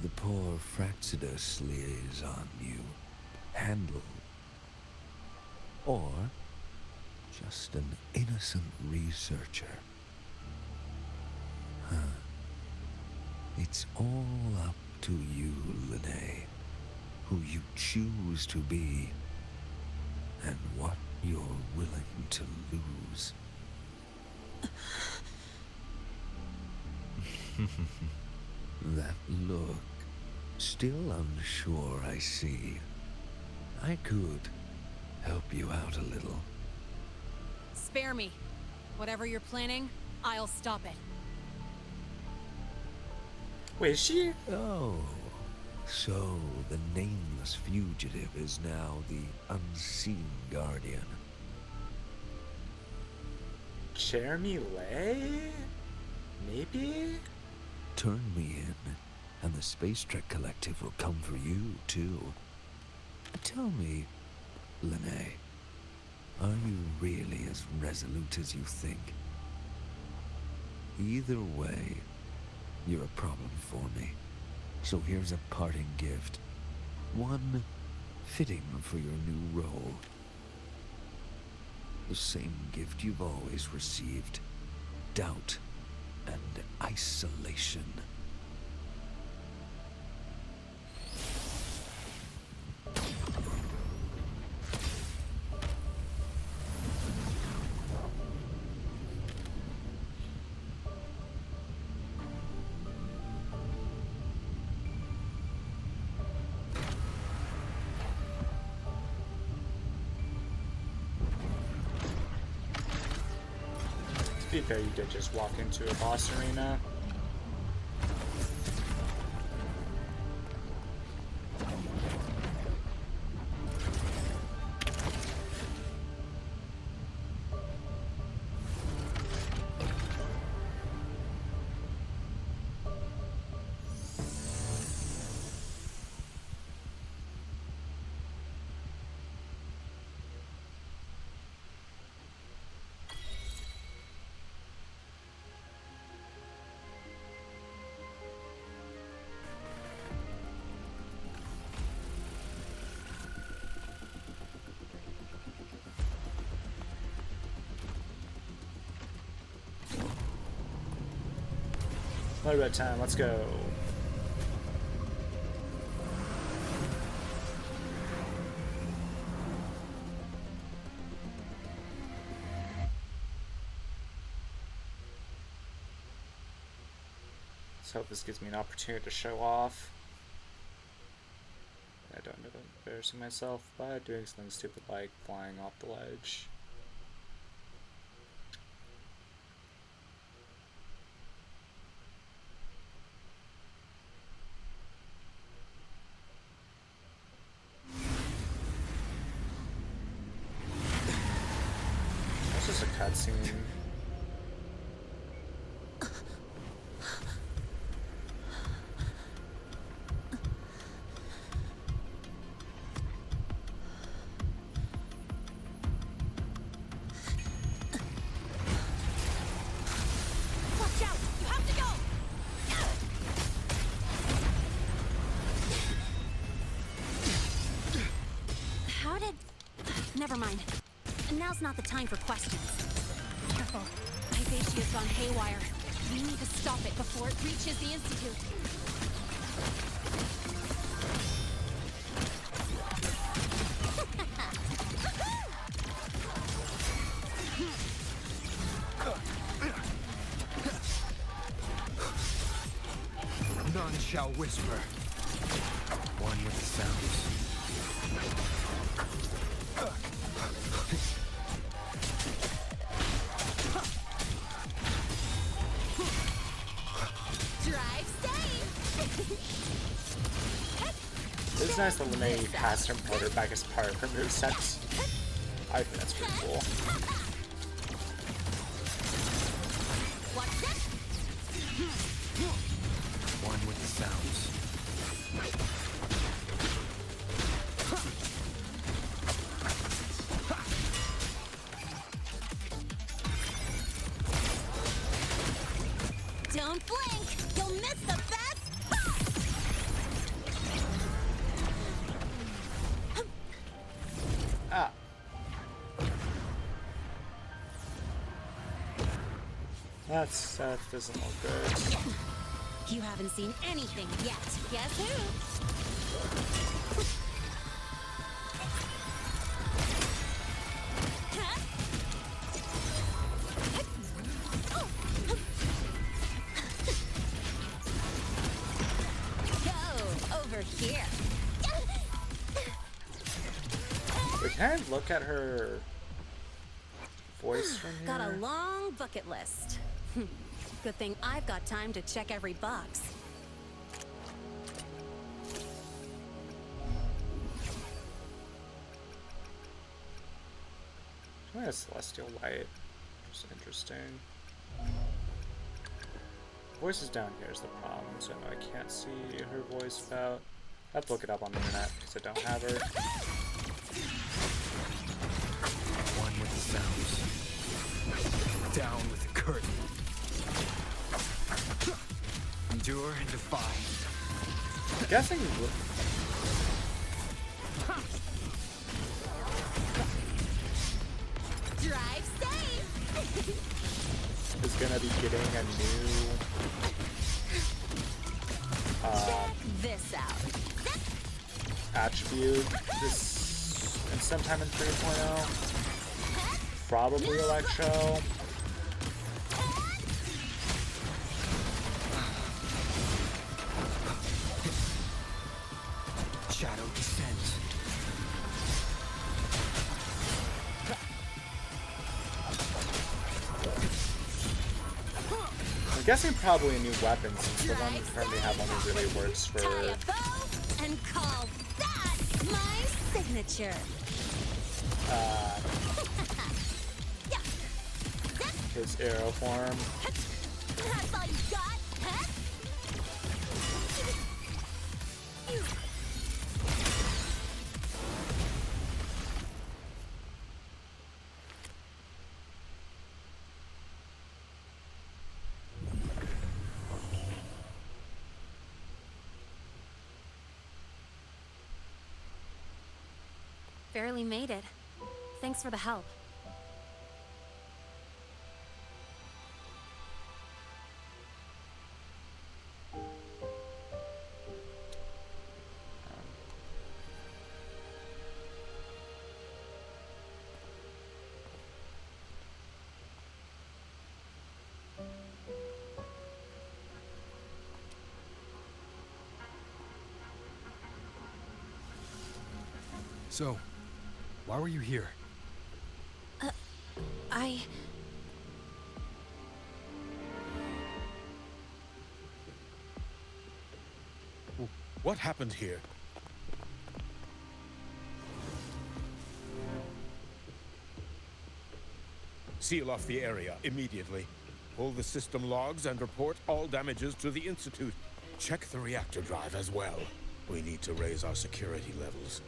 The poor Fraxidus liaison you handle. Or just an innocent researcher. Huh. It's all up to you, Lene. Who you choose to be, and what you're willing to lose. That look. Still unsure, I see. I could help you out a little. Spare me. Whatever you're planning, I'll stop it. Wait, is she? Oh, so the nameless fugitive is now the unseen guardian. Jeremy Lay? Maybe? Turn me in, and the Space Trek Collective will come for you, too. Tell me, Lene, are you really as resolute as you think? Either way, you're a problem for me. So here's a parting gift. One fitting for your new role. The same gift you've always received. Doubt and isolation. To be fair, you did just walk into a boss arena. Not about time, let's go. Let's hope this gives me an opportunity to show off. I don't know if I'm embarrassing myself by doing something stupid like flying off the ledge. That's just a cutscene. Never mind. Now's not the time for questions. Careful. Ivatia's gone haywire. We need to stop it before it reaches the Institute. None shall whisper. One with the sounds. It's nice that Lene passed her brother back as part of her moveset. I think that's pretty cool. One with the sounds. Don't blink! You'll miss the best! Ah. That doesn't look good. You haven't seen anything yet. Guess who? Go over here. Wait, can I look at her voice from here? Got a long bucket list. Good thing I've got time to check every box. a celestial light, which is interesting. Voice is down here is the problem, so no, I can't see her voice about. I have to look it up on the internet because I don't have her. One with the sounds. Down with the curtain. Endure and defy. I'm guessing. Drive safe! Is gonna be getting a new. Check this out. Attribute this and sometime in 3.0. Probably Electro. Shadow descends. I'm guessing probably a new weapon since the one we currently have only really works for. Tie a bow and call that my signature. His arrow form. That's all you got, huh? Barely made it. Thanks for the help. So, why were you here? What happened here? Seal off the area immediately. Pull the system logs and report all damages to the Institute. Check the reactor drive as well. We need to raise our security levels.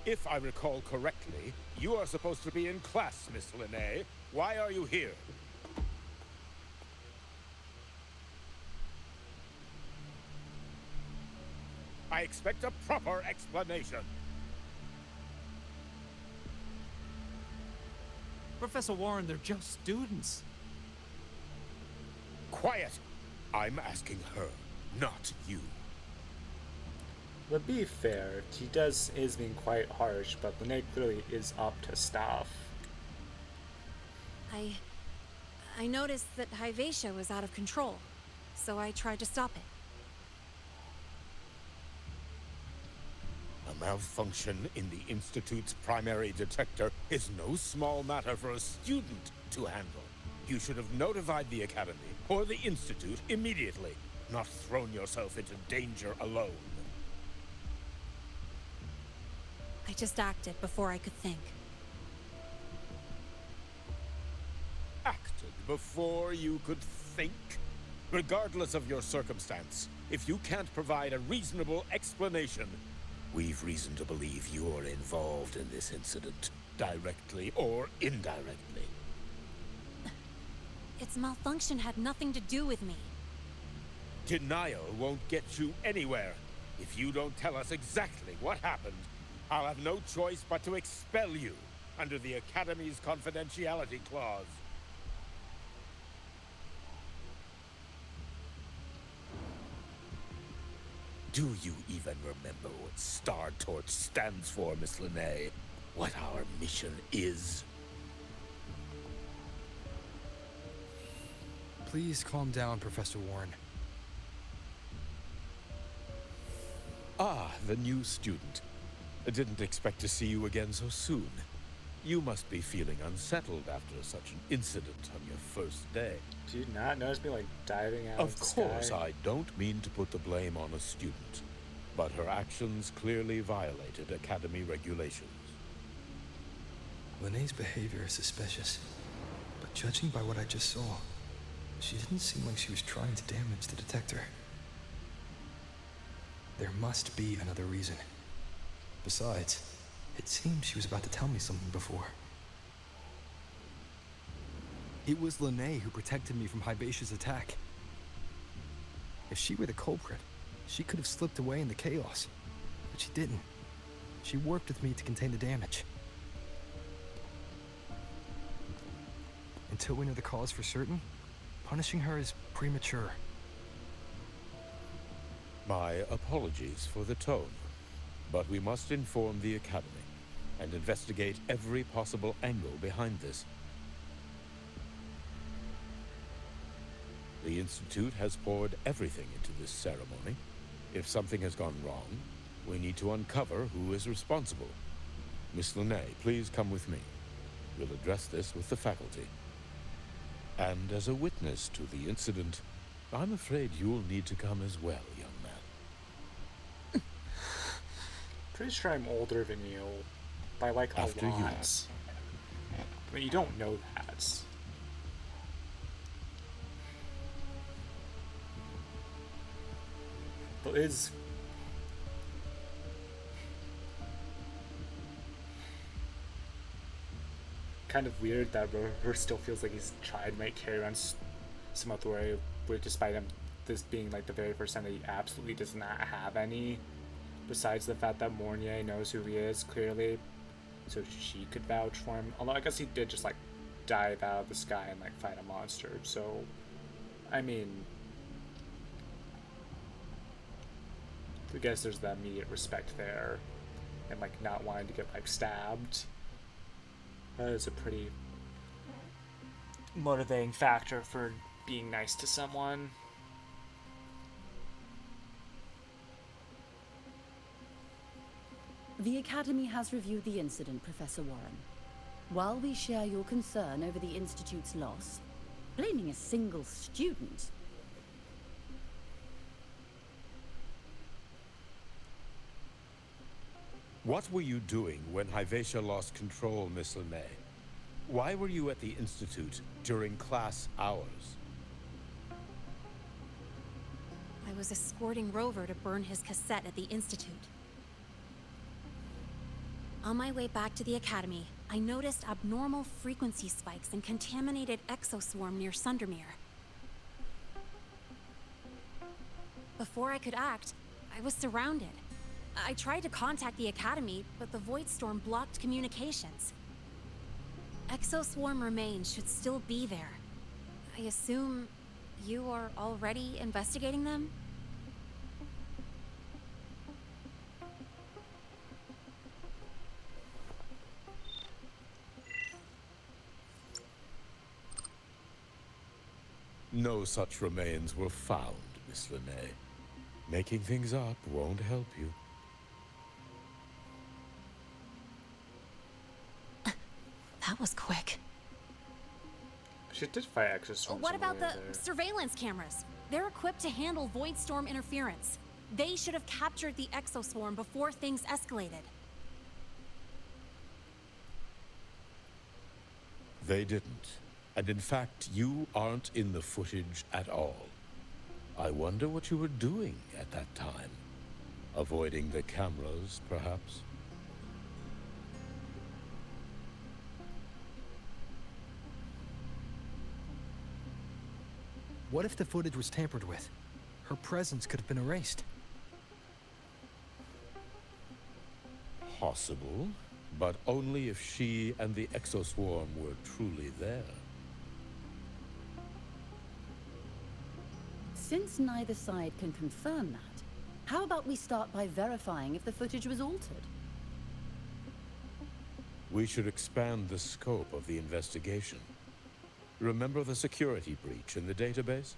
If I recall correctly, you are supposed to be in class, Miss Linnae. Why are you here? I expect a proper explanation. Professor Warren, they're just students. Quiet! I'm asking her, not you. To be fair, he is being quite harsh, but Linnae clearly is up to stuff. I noticed that Hyvatia was out of control, so I tried to stop it. A malfunction in the Institute's primary detector is no small matter for a student to handle. You should have notified the Academy or the Institute immediately, not thrown yourself into danger alone. I just acted before I could think. Acted before you could think? Regardless of your circumstance, if you can't provide a reasonable explanation, we've reason to believe you're involved in this incident, directly or indirectly. Its malfunction had nothing to do with me. Denial won't get you anywhere. If you don't tell us exactly what happened, I'll have no choice but to expel you under the Academy's confidentiality clause. Do you even remember what Star Torch stands for, Miss Linnae? What our mission is? Please calm down, Professor Warren. Ah, the new student. I didn't expect to see you again so soon. You must be feeling unsettled after such an incident on your first day. Do you not notice me, like, diving out Of the course, sky? I don't mean to put the blame on a student, but her actions clearly violated Academy regulations. Lene's behavior is suspicious, but judging by what I just saw, she didn't seem like she was trying to damage the detector. There must be another reason. Besides, it seemed she was about to tell me something before. It was Lene who protected me from Hibacia's attack. If she were the culprit, she could have slipped away in the chaos. But she didn't. She worked with me to contain the damage. Until we know the cause for certain, punishing her is premature. My apologies for the tone, but we must inform the Academy and investigate every possible angle behind this. The Institute has poured everything into this ceremony. If something has gone wrong, we need to uncover who is responsible. Miss Lene, please come with me. We'll address this with the faculty. And as a witness to the incident, I'm afraid you'll need to come as well, young man. Pretty sure I'm older than you by like a After lot. you. I mean, you don't know that. But it's kind of weird that Rover still feels like he's trying to make carry on some authority, despite him this being like the very first time that he absolutely does not have any. Besides the fact that Mornier knows who he is clearly, so she could vouch for him. Although I guess he did just like dive out of the sky and like fight a monster. So, I mean, I guess there's that immediate respect there, and like not wanting to get like stabbed. That is a pretty motivating factor for being nice to someone. The Academy has reviewed the incident, Professor Warren. While we share your concern over the Institute's loss, blaming a single student... What were you doing when Hibacia lost control, Miss Lene? Why were you at the Institute during class hours? I was escorting Rover to burn his cassette at the Institute. On my way back to the Academy, I noticed abnormal frequency spikes and contaminated exoswarm near Sundermere. Before I could act, I was surrounded. I tried to contact the Academy, but the Void Storm blocked communications. Exoswarm remains should still be there. I assume you are already investigating them? No such remains were found, Miss Lene. Making things up won't help you. That was quick. She did fight exoswarms. What about the there. surveillance cameras? They're equipped to handle Void Storm interference. They should have captured the exoswarm before things escalated. They didn't. And in fact, you aren't in the footage at all. I wonder what you were doing at that time. Avoiding the cameras, perhaps? What if the footage was tampered with? Her presence could have been erased. Possible, but only if she and the exoswarm were truly there. Since neither side can confirm that, how about we start by verifying if the footage was altered? We should expand the scope of the investigation. Remember the security breach in the database?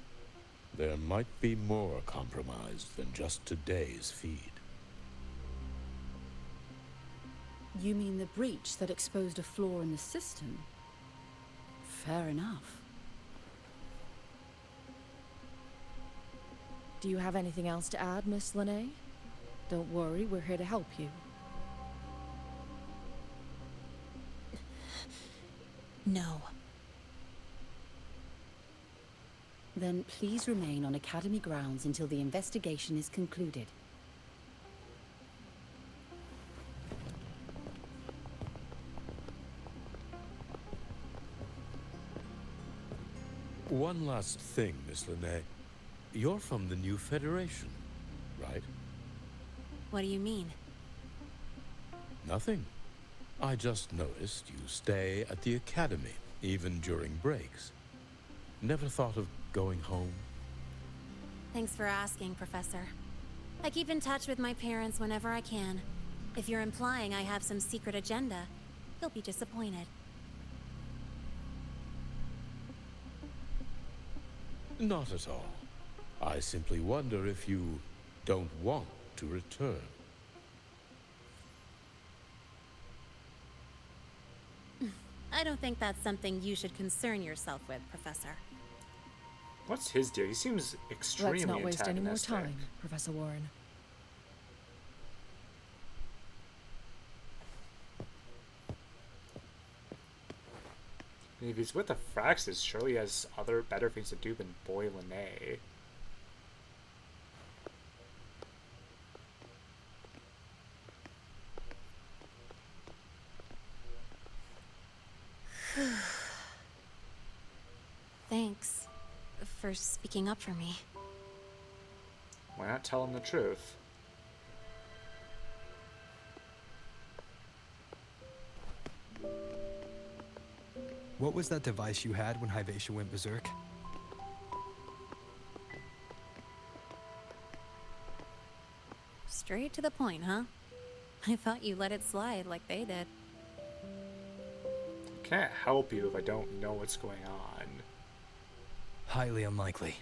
There might be more compromised than just today's feed. You mean the breach that exposed a flaw in the system? Fair enough. Do you have anything else to add, Miss Lene? Don't worry, we're here to help you. No. Then please remain on Academy grounds until the investigation is concluded. One last thing, Miss Lene. You're from the new Federation, right? What do you mean? Nothing. I just noticed you stay at the Academy, even during breaks. Never thought of going home? Thanks for asking, Professor. I keep in touch with my parents whenever I can. If you're implying I have some secret agenda, you'll be disappointed. Not at all. I simply wonder if you don't want to return. I don't think that's something you should concern yourself with, Professor. What's his deal? He seems extremely Let's not waste any more antagonistic. time, Professor Warren. If he's with the Fraxes, surely he has other better things to do than boy Lene. Thanks for speaking up for me. Why not tell him the truth? What was that device you had when Hyvatia went berserk? Straight to the point, huh? I thought you let it slide like they did. I can't help you if I don't know what's going on. Highly unlikely.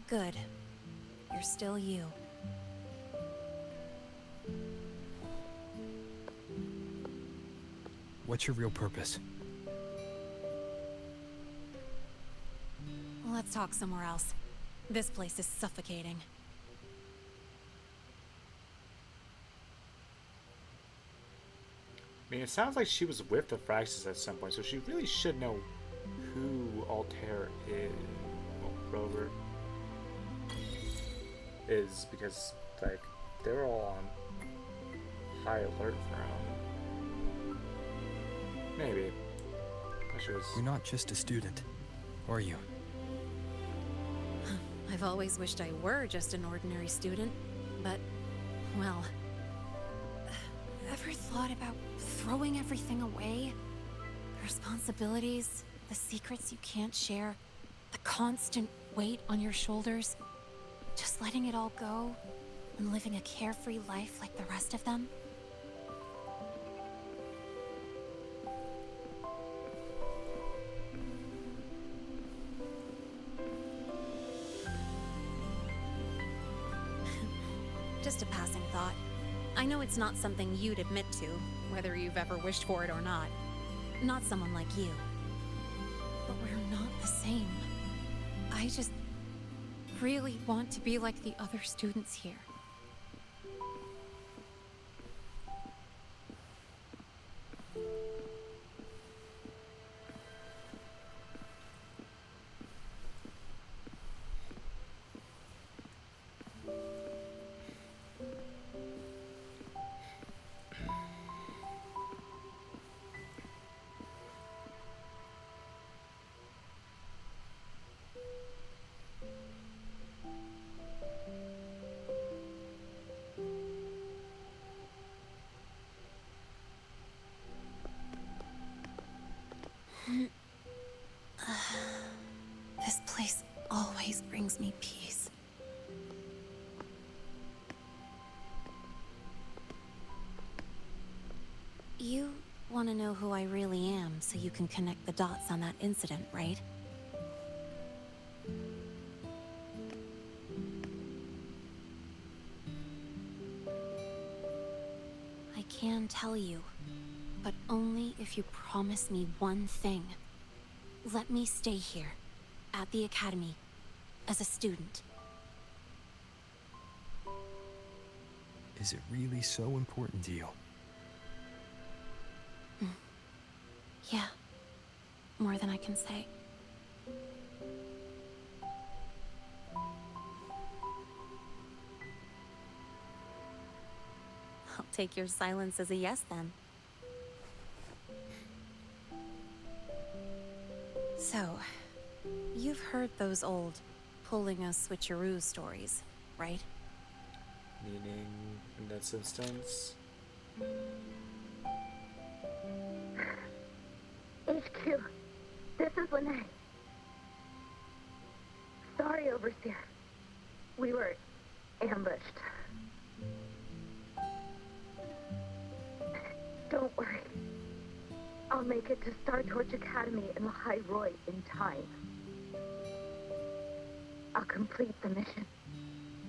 Good. You're still you. What's your real purpose? Let's talk somewhere else. This place is suffocating. I mean, it sounds like she was with the Fraxes at some point, so she really should know who Altair is. Well, Rover is, because, like, they're all on high alert for him. Maybe. She was... You're not just a student, are you? I've always wished I were just an ordinary student, but, well... Ever thought about throwing everything away? The responsibilities, the secrets you can't share, the constant weight on your shoulders? Just letting it all go and living a carefree life like the rest of them? Just a passing thought. I know it's not something you'd admit to, whether you've ever wished for it or not. Not someone like you. But we're not the same. I just really want to be like the other students here. This place always brings me peace. You want to know who I really am so you can connect the dots on that incident, right? I can tell you, but only if you promise me one thing. Let me stay here, at the Academy, as a student. Is it really so important to you? Yeah, more than I can say. I'll take your silence as a yes then. So, you've heard those old pulling a switcheroo stories, right? Meaning, in this instance? HQ, this is Lene. Sorry, Overseer. We were ambushed. Don't worry. I'll make it to Star Torch Academy in Lahai Roy in time. I'll complete the mission,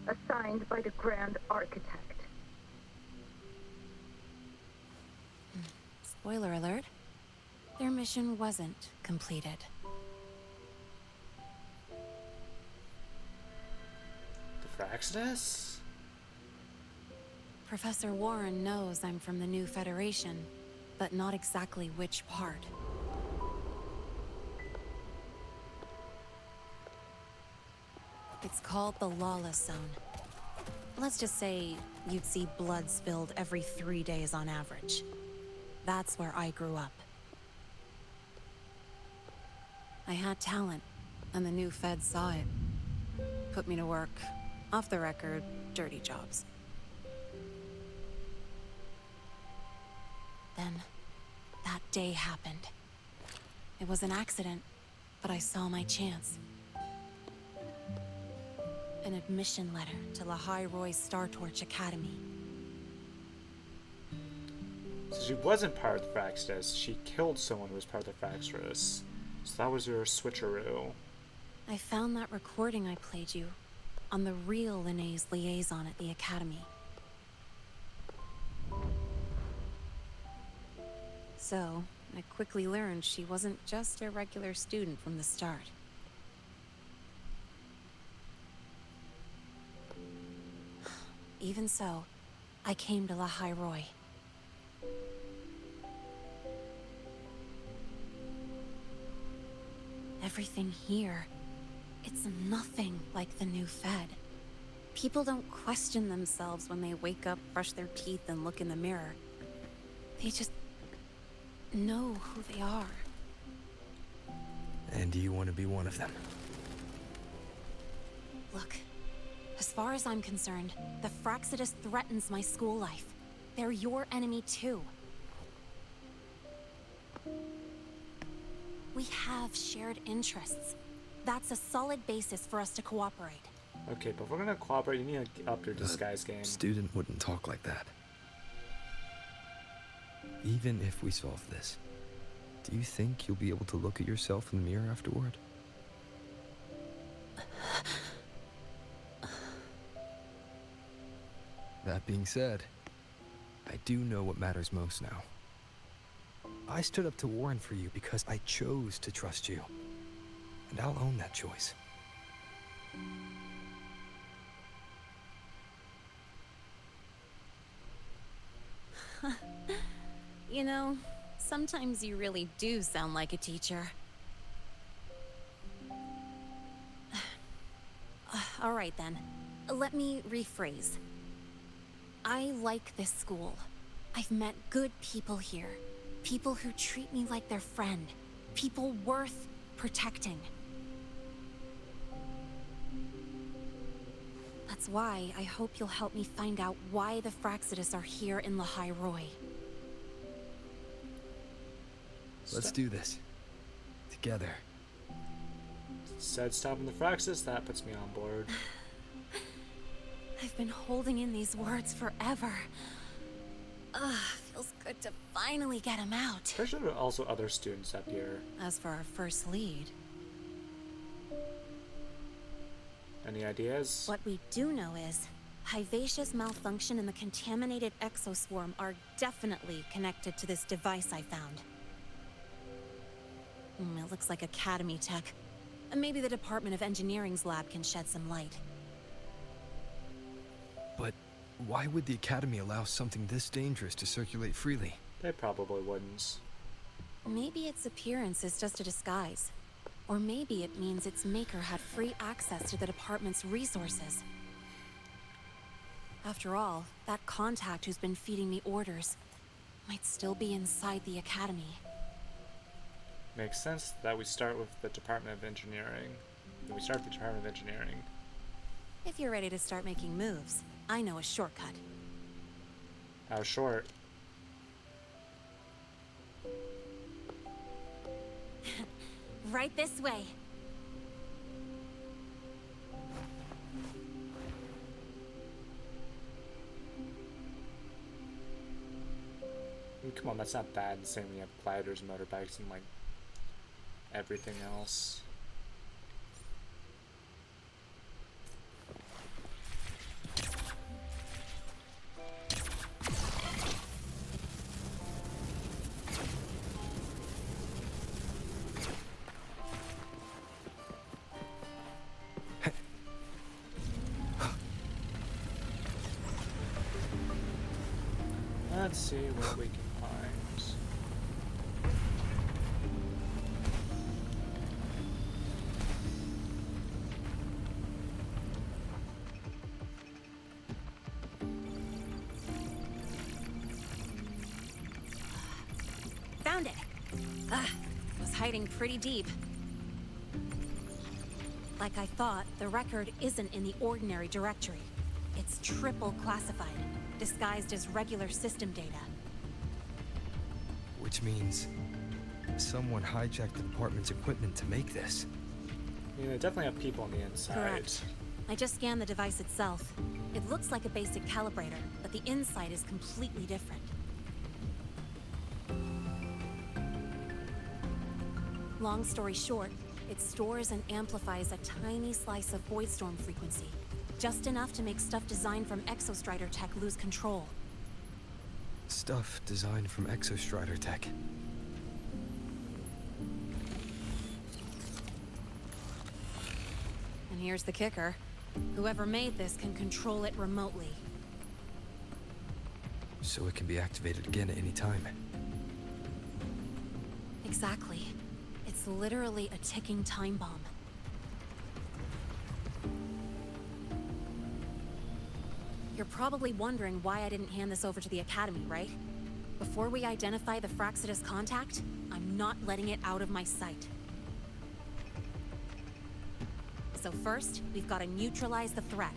assigned by the Grand Architect. Spoiler alert. Their mission wasn't completed. The Fraxidus? Professor Warren knows I'm from the new Federation, but not exactly which part. It's called the Lawless Zone. Let's just say you'd see blood spilled every 3 days on average. That's where I grew up. I had talent, and the new Fed saw it. Put me to work, off the record, dirty jobs. Then, that day happened. It was an accident, but I saw my chance. An admission letter to Lahai Roy's Star Torch Academy. So she wasn't part of the Fraxidus, she killed someone who was part of the Fraxidus. So that was your switcheroo. I found that recording I played you on the real Lene's liaison at the Academy. So, I quickly learned she wasn't just a regular student from the start. Even so, I came to Lahai Roy. Everything here, it's nothing like the new Fed. People don't question themselves when they wake up, brush their teeth, and look in the mirror. They just know who they are. And do you want to be one of them? Look, as far as I'm concerned, the Fraxidus threatens my school life. They're your enemy too. We have shared interests. That's a solid basis for us to cooperate. Okay, but if we're gonna cooperate, you need to up your disguise game. Student wouldn't talk like that. Even if we solve this, do you think you'll be able to look at yourself in the mirror afterward? That being said, I do know what matters most now. I stood up to Warren for you because I chose to trust you. And I'll own that choice. You know, sometimes you really do sound like a teacher. All right then, let me rephrase. I like this school. I've met good people here. People who treat me like their friend. People worth protecting. That's why I hope you'll help me find out why the Fraxidus are here in Lahai Roy. Let's do this. Together. Said stopping the Fraxidus, that puts me on board. I've been holding in these words forever. Feels Feels good to finally get him out. Pretty sure there are also other students up here. As for our first lead, Any ideas? what we do know is Hivacia's malfunction and the contaminated exoswarm are definitely connected to this device I found. It looks like Academy tech. And maybe the Department of Engineering's lab can shed some light. But why would the Academy allow something this dangerous to circulate freely? They probably wouldn't. Maybe its appearance is just a disguise. Or maybe it means its maker had free access to the department's resources. After all, that contact who's been feeding me orders might still be inside the Academy. Makes sense that we start with the Department of Engineering. Then we start with the Department of Engineering. If you're ready to start making moves, I know a shortcut. How short? Right this way. I mean, come on, that's not that insane. We have gliders, motorbikes, and like everything else. Let's see what we can find. Found it! Was hiding pretty deep. Like I thought, the record isn't in the ordinary directory. It's triple classified, disguised as regular system data. Which means someone hijacked the department's equipment to make this. I mean, they definitely have people on the inside. Correct. I just scanned the device itself. It looks like a basic calibrator, but the inside is completely different. Long story short, it stores and amplifies a tiny slice of voidstorm frequency. Just enough to make stuff designed from Exostrider tech lose control. Stuff designed from Exostrider tech. And here's the kicker. Whoever made this can control it remotely. So it can be activated again at any time. Exactly. It's literally a ticking time bomb. You're probably wondering why I didn't hand this over to the Academy, right? Before we identify the Fraxidus contact, I'm not letting it out of my sight. So first, we've got to neutralize the threat.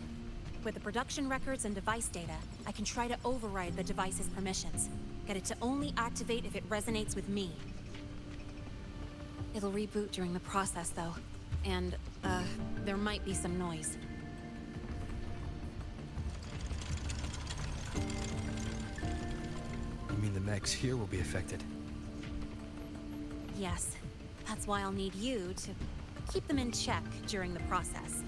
With the production records and device data, I can try to override the device's permissions. Get it to only activate if it resonates with me. It'll reboot during the process, though. And, there might be some noise. You mean the mechs here will be affected? Yes. That's why I'll need you to keep them in check during the process.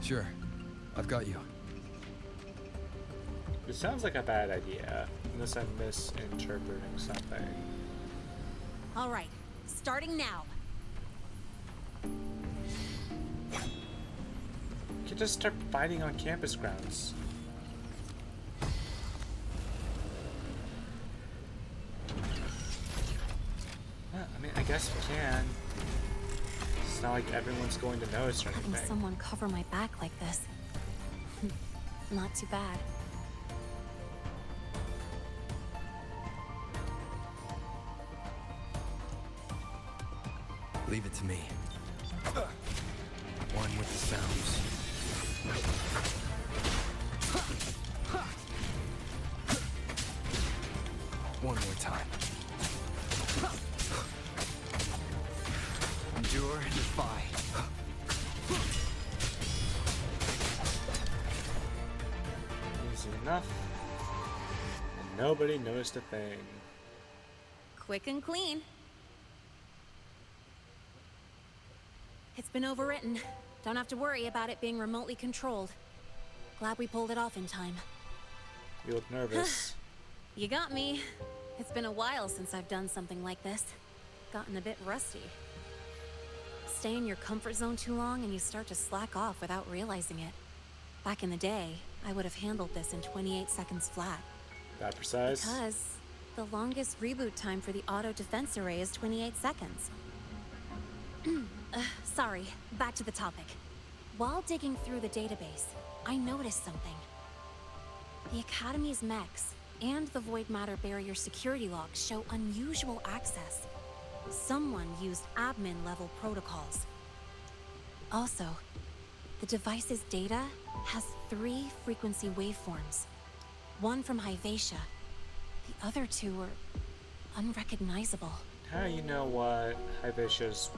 Sure. I've got you. It sounds like a bad idea, unless I'm misinterpreting something. All right, starting now. You could just start fighting on campus grounds. I mean, I guess we can. It's not like everyone's going to notice or Having anything. someone cover my back like this. Not too bad. Leave it to me. One with the sounds. One more time. Endure and defy. enough. And nobody noticed a thing. Quick and clean. It's been overwritten. Don't have to worry about it being remotely controlled. Glad we pulled it off in time. You look nervous. You got me. It's been a while since I've done something like this. Gotten a bit rusty. Stay in your comfort zone too long and you start to slack off without realizing it. Back in the day, I would have handled this in 28 seconds flat. That precise? Because the longest reboot time for the auto defense array is 28 seconds. Sorry, back to the topic. While digging through the database, I noticed something. The Academy's mechs and the Void Matter Barrier security logs show unusual access. Someone used admin-level protocols. Also, the device's data has 3 frequency waveforms. One from Hyvatia. The other 2 are unrecognizable. How do you know what Hyvatia's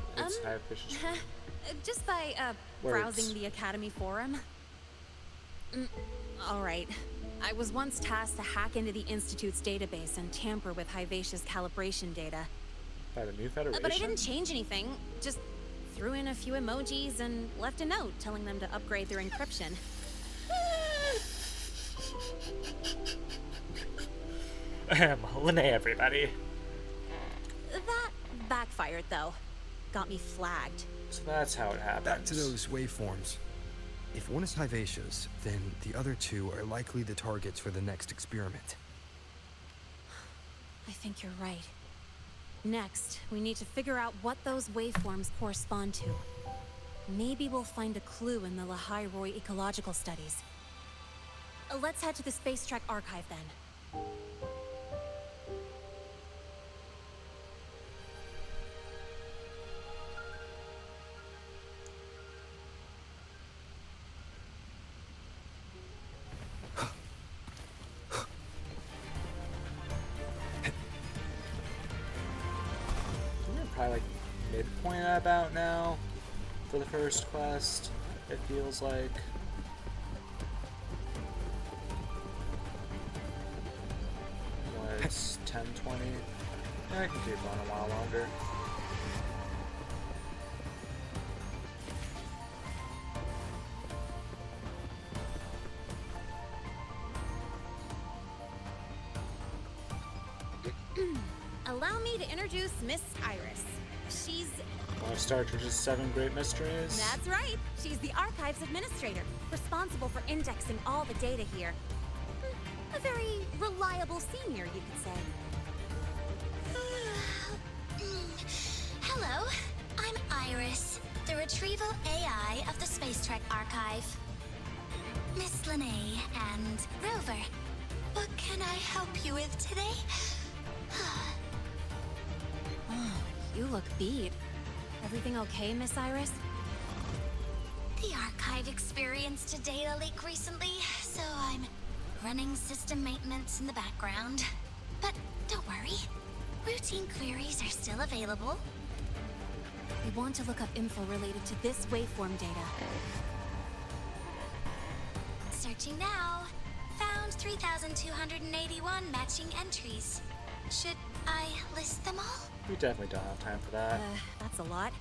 Just by, browsing the Academy forum. Alright. I was once tasked to hack into the Institute's database and tamper with Hyvatia's calibration data. By the new Federation? But I didn't change anything. Just threw in a few emojis and left a note telling them to upgrade their encryption. Lene, everybody. That backfired, though. Got me flagged. So that's how it happens. Back to those waveforms. If one is Hyvatia's, then the other 2 are likely the targets for the next experiment. I think you're right. Next, we need to figure out what those waveforms correspond to. Maybe we'll find a clue in the Lahai Roy ecological studies. Let's head to the Space Trek archive then. Probably like midpoint about now for the first quest, it feels like. What, it's 10:20? Yeah, I can keep going a while longer. Allow me to introduce Miss Iris. She's... Want to start with just 7 great mysteries? That's right. She's the Archives Administrator, responsible for indexing all the data here. A very reliable senior, you could say. Hello, I'm Iris, the retrieval AI of the Space Trek Archive. Miss Lene and Rover, what can I help you with today? You look beat. Everything okay, Miss Iris? The Archive experienced a data leak recently, so I'm running system maintenance in the background. But don't worry, routine queries are still available. We want to look up info related to this waveform data. Searching now. Found 3,281 matching entries. Should I list them all? We definitely don't have time for that. That's a lot.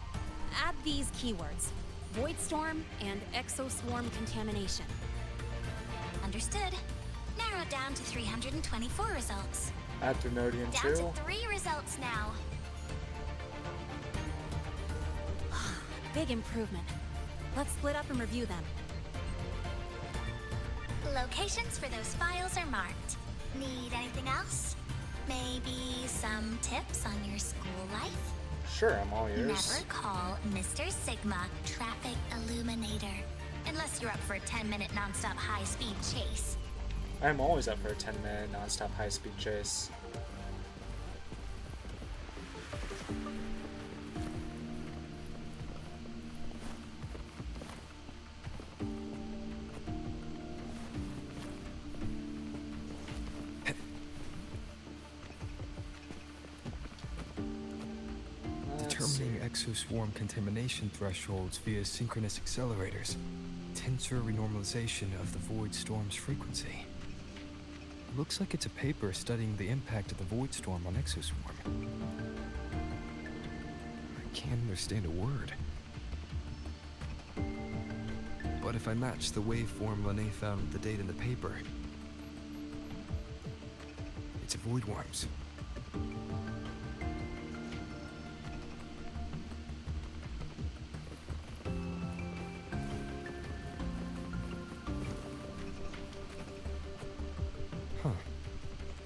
Add these keywords. Void Storm and Exoswarm Contamination. Understood. Narrowed down to 324 results. Add Thermodium Down too? to 3 results now. Big improvement. Let's split up and review them. Locations for those files are marked. Need anything else? Maybe some tips on your school life? Sure, I'm all ears. Never call Mr. Sigma Traffic Illuminator. Unless you're up for a 10-minute non-stop high-speed chase. I'm always up for a 10-minute non-stop high-speed chase. Determining exoswarm contamination thresholds via synchronous accelerators. Tensor renormalization of the void storm's frequency. Looks like it's a paper studying the impact of the void storm on Exoswarm. I can't understand a word. But if I match the waveform Lene found with the date in the paper, it's a void worms. Huh.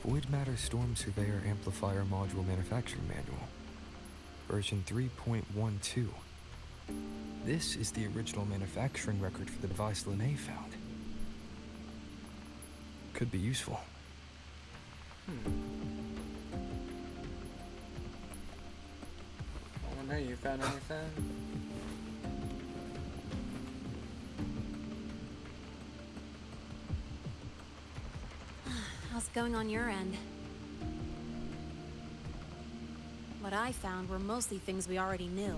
Void Matter Storm Surveyor Amplifier Module Manufacturing Manual. Version 3.12. This is the original manufacturing record for the device Lene found. Could be useful. Oh, you found anything? How's it going on your end? What I found were mostly things we already knew.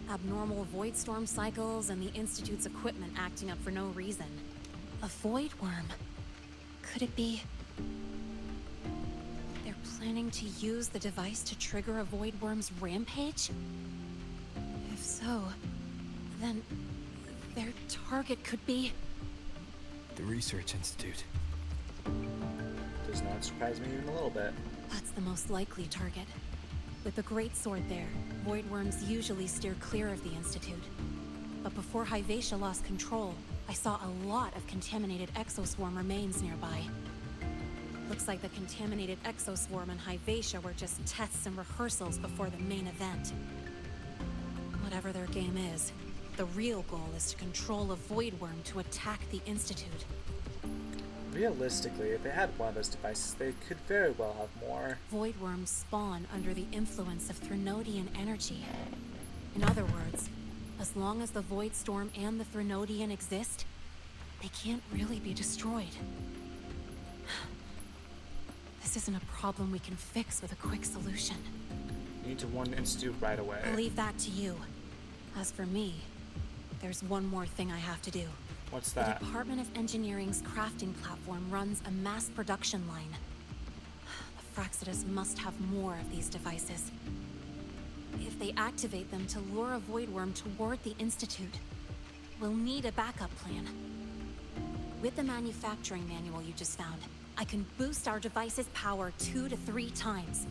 Abnormal void storm cycles and the Institute's equipment acting up for no reason. A void worm? Could it be... they're planning to use the device to trigger a void worm's rampage? If so, then their target could be... the Research Institute. Does not surprise me even a little bit. That's the most likely target. With the Great Sword there, void worms usually steer clear of the Institute. But before Hyvatia lost control, I saw a lot of contaminated exoswarm remains nearby. Looks like the contaminated exoswarm and Hyvatia were just tests and rehearsals before the main event. Whatever their game is, the real goal is to control a void worm to attack the Institute. Realistically, if they had one of those devices, they could very well have more. Void worms spawn under the influence of Threnodian energy. In other words, as long as the Void Storm and the Threnodian exist, they can't really be destroyed. This isn't a problem we can fix with a quick solution. You need to warn the Institute right away. I'll leave that to you. As for me, there's one more thing I have to do. What's that? The Department of Engineering's crafting platform runs a mass production line. The Fraxitus must have more of these devices. If they activate them to lure a void worm toward the Institute, we'll need a backup plan. With the manufacturing manual you just found, I can boost our device's power 2 to 3 times.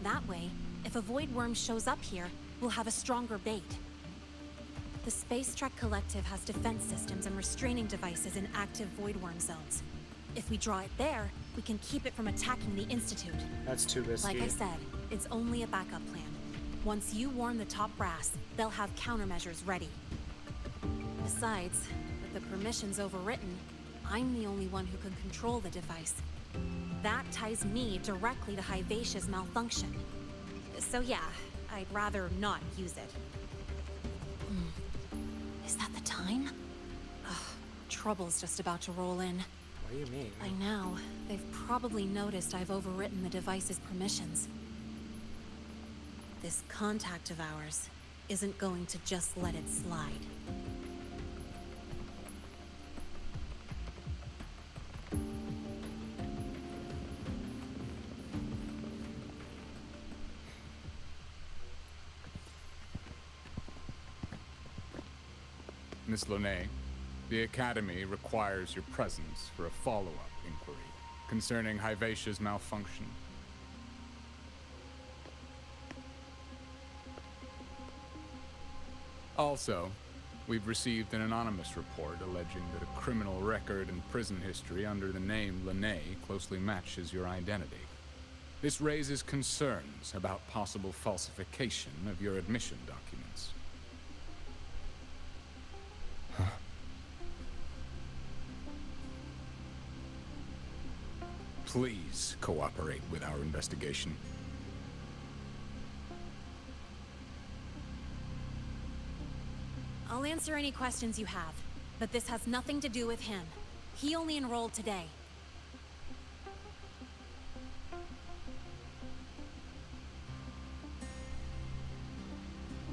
That way, if a void worm shows up here, we'll have a stronger bait. The Space Trek Collective has defense systems and restraining devices in active void worm zones. If we draw it there, we can keep it from attacking the Institute. That's too risky. Like I said, it's only a backup plan. Once you warn the top brass, they'll have countermeasures ready. Besides, with the permissions overwritten, I'm the only one who can control the device. That ties me directly to Hyvatia's malfunction. So yeah, I'd rather not use it. Is that the time? Ugh, trouble's just about to roll in. What do you mean? By now, they've probably noticed I've overwritten the device's permissions. This contact of ours isn't going to just let it slide. Miss Lene, the Academy requires your presence for a follow-up inquiry concerning Hyvatia's malfunction. Also, we've received an anonymous report alleging that a criminal record and prison history under the name Lene closely matches your identity. This raises concerns about possible falsification of your admission documents. Please cooperate with our investigation. I'll answer any questions you have, but this has nothing to do with him. He only enrolled today.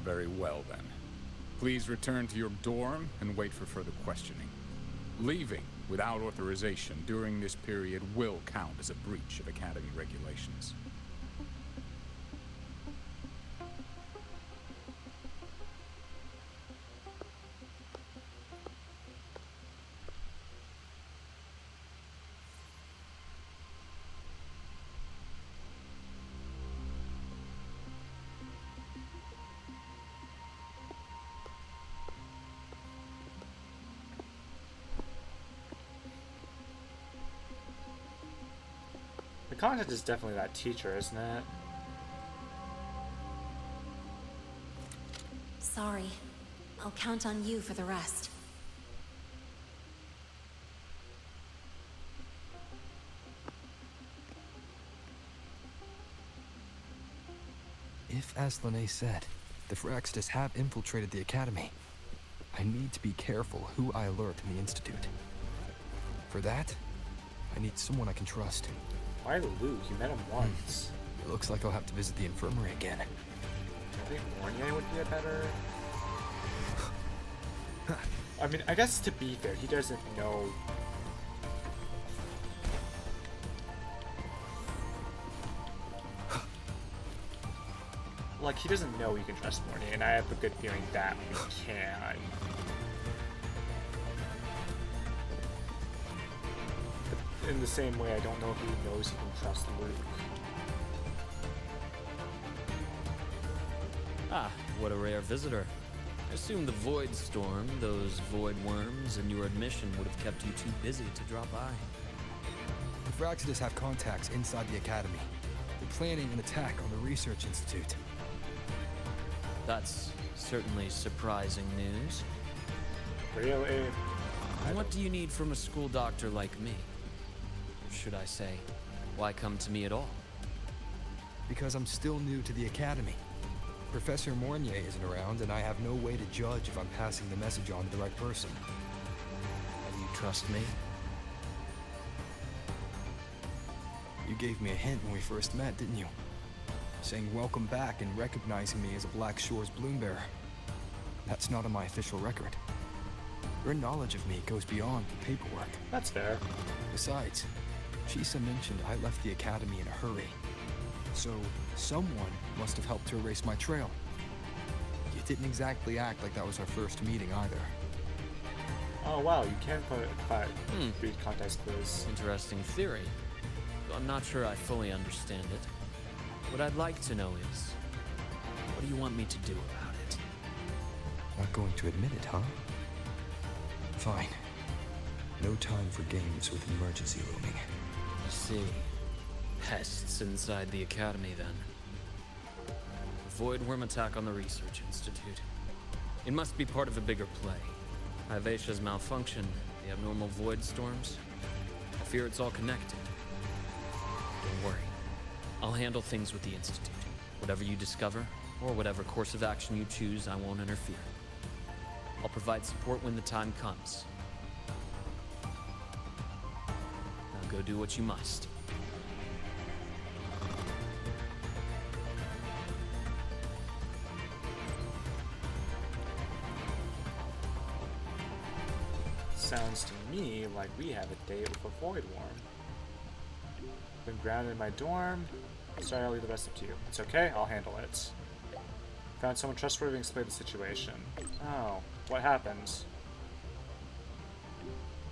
Very well, then. Please return to your dorm and wait for further questioning. Leaving without authorization during this period will count as a breach of Academy regulations. The content is definitely that teacher, isn't it? Sorry. I'll count on you for the rest. If, as Lene said, the Phyrexidus have infiltrated the Academy, I need to be careful who I alert in the Institute. For that, I need someone I can trust. Why Luke? You met him once. It looks like I'll have to visit the infirmary again. I think Mornier would be a better... I mean, I guess to be fair, he doesn't know... Like, he doesn't know you can trust Mornier, and I have a good feeling that we can. In the same way, I don't know if he knows he can trust Luke. Ah, what a rare visitor. I assume the Void Storm, those void worms, and your admission would have kept you too busy to drop by. The Phyrexidus have contacts inside the Academy. They're planning an attack on the Research Institute. That's certainly surprising news. Really? What do you need from a school doctor like me? Should I say, why come to me at all? Because I'm still new to the Academy. Professor Mornier isn't around, and I have no way to judge if I'm passing the message on to the right person. And you trust me? You gave me a hint when we first met, didn't you? Saying welcome back and recognizing me as a Black Shores Bloombearer. That's not on my official record. Your knowledge of me goes beyond the paperwork. That's fair. Besides, Chisa mentioned I left the Academy in a hurry. So, someone must have helped to erase my trail. You didn't exactly act like that was our first meeting either. Oh wow, you can read context clues. Interesting theory. Though I'm not sure I fully understand it. What I'd like to know is, what do you want me to do about it? Not going to admit it, huh? Fine. No time for games with emergency looming. I see. Pests inside the Academy, then. Void worm attack on the Research Institute. It must be part of a bigger play. Vivacia's malfunction, the abnormal void storms. I fear it's all connected. Don't worry. I'll handle things with the Institute. Whatever you discover, or whatever course of action you choose, I won't interfere. I'll provide support when the time comes. Now go do what you must. Sounds to me like we have a date with a void worm. Been grounded in my dorm. Sorry, I'll leave the rest up to you. It's okay, I'll handle it. Found someone trustworthy and explain the situation. Oh, what happens?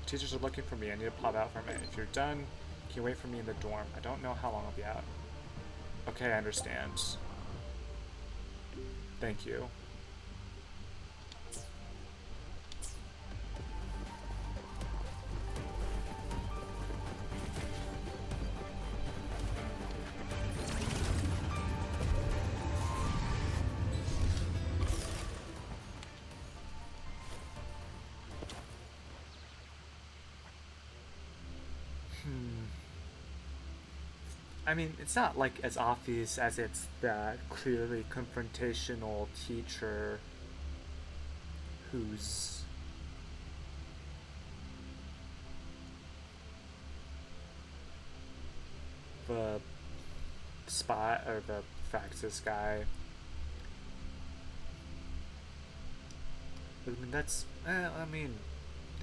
Teachers are looking for me. I need to pop out for a minute. If you're done, can you wait for me in the dorm? I don't know how long I'll be out. Okay, I understand. Thank you. I mean, it's not like as obvious as it's that clearly confrontational teacher who's the spot or the Praxis guy. I mean, that's, I mean,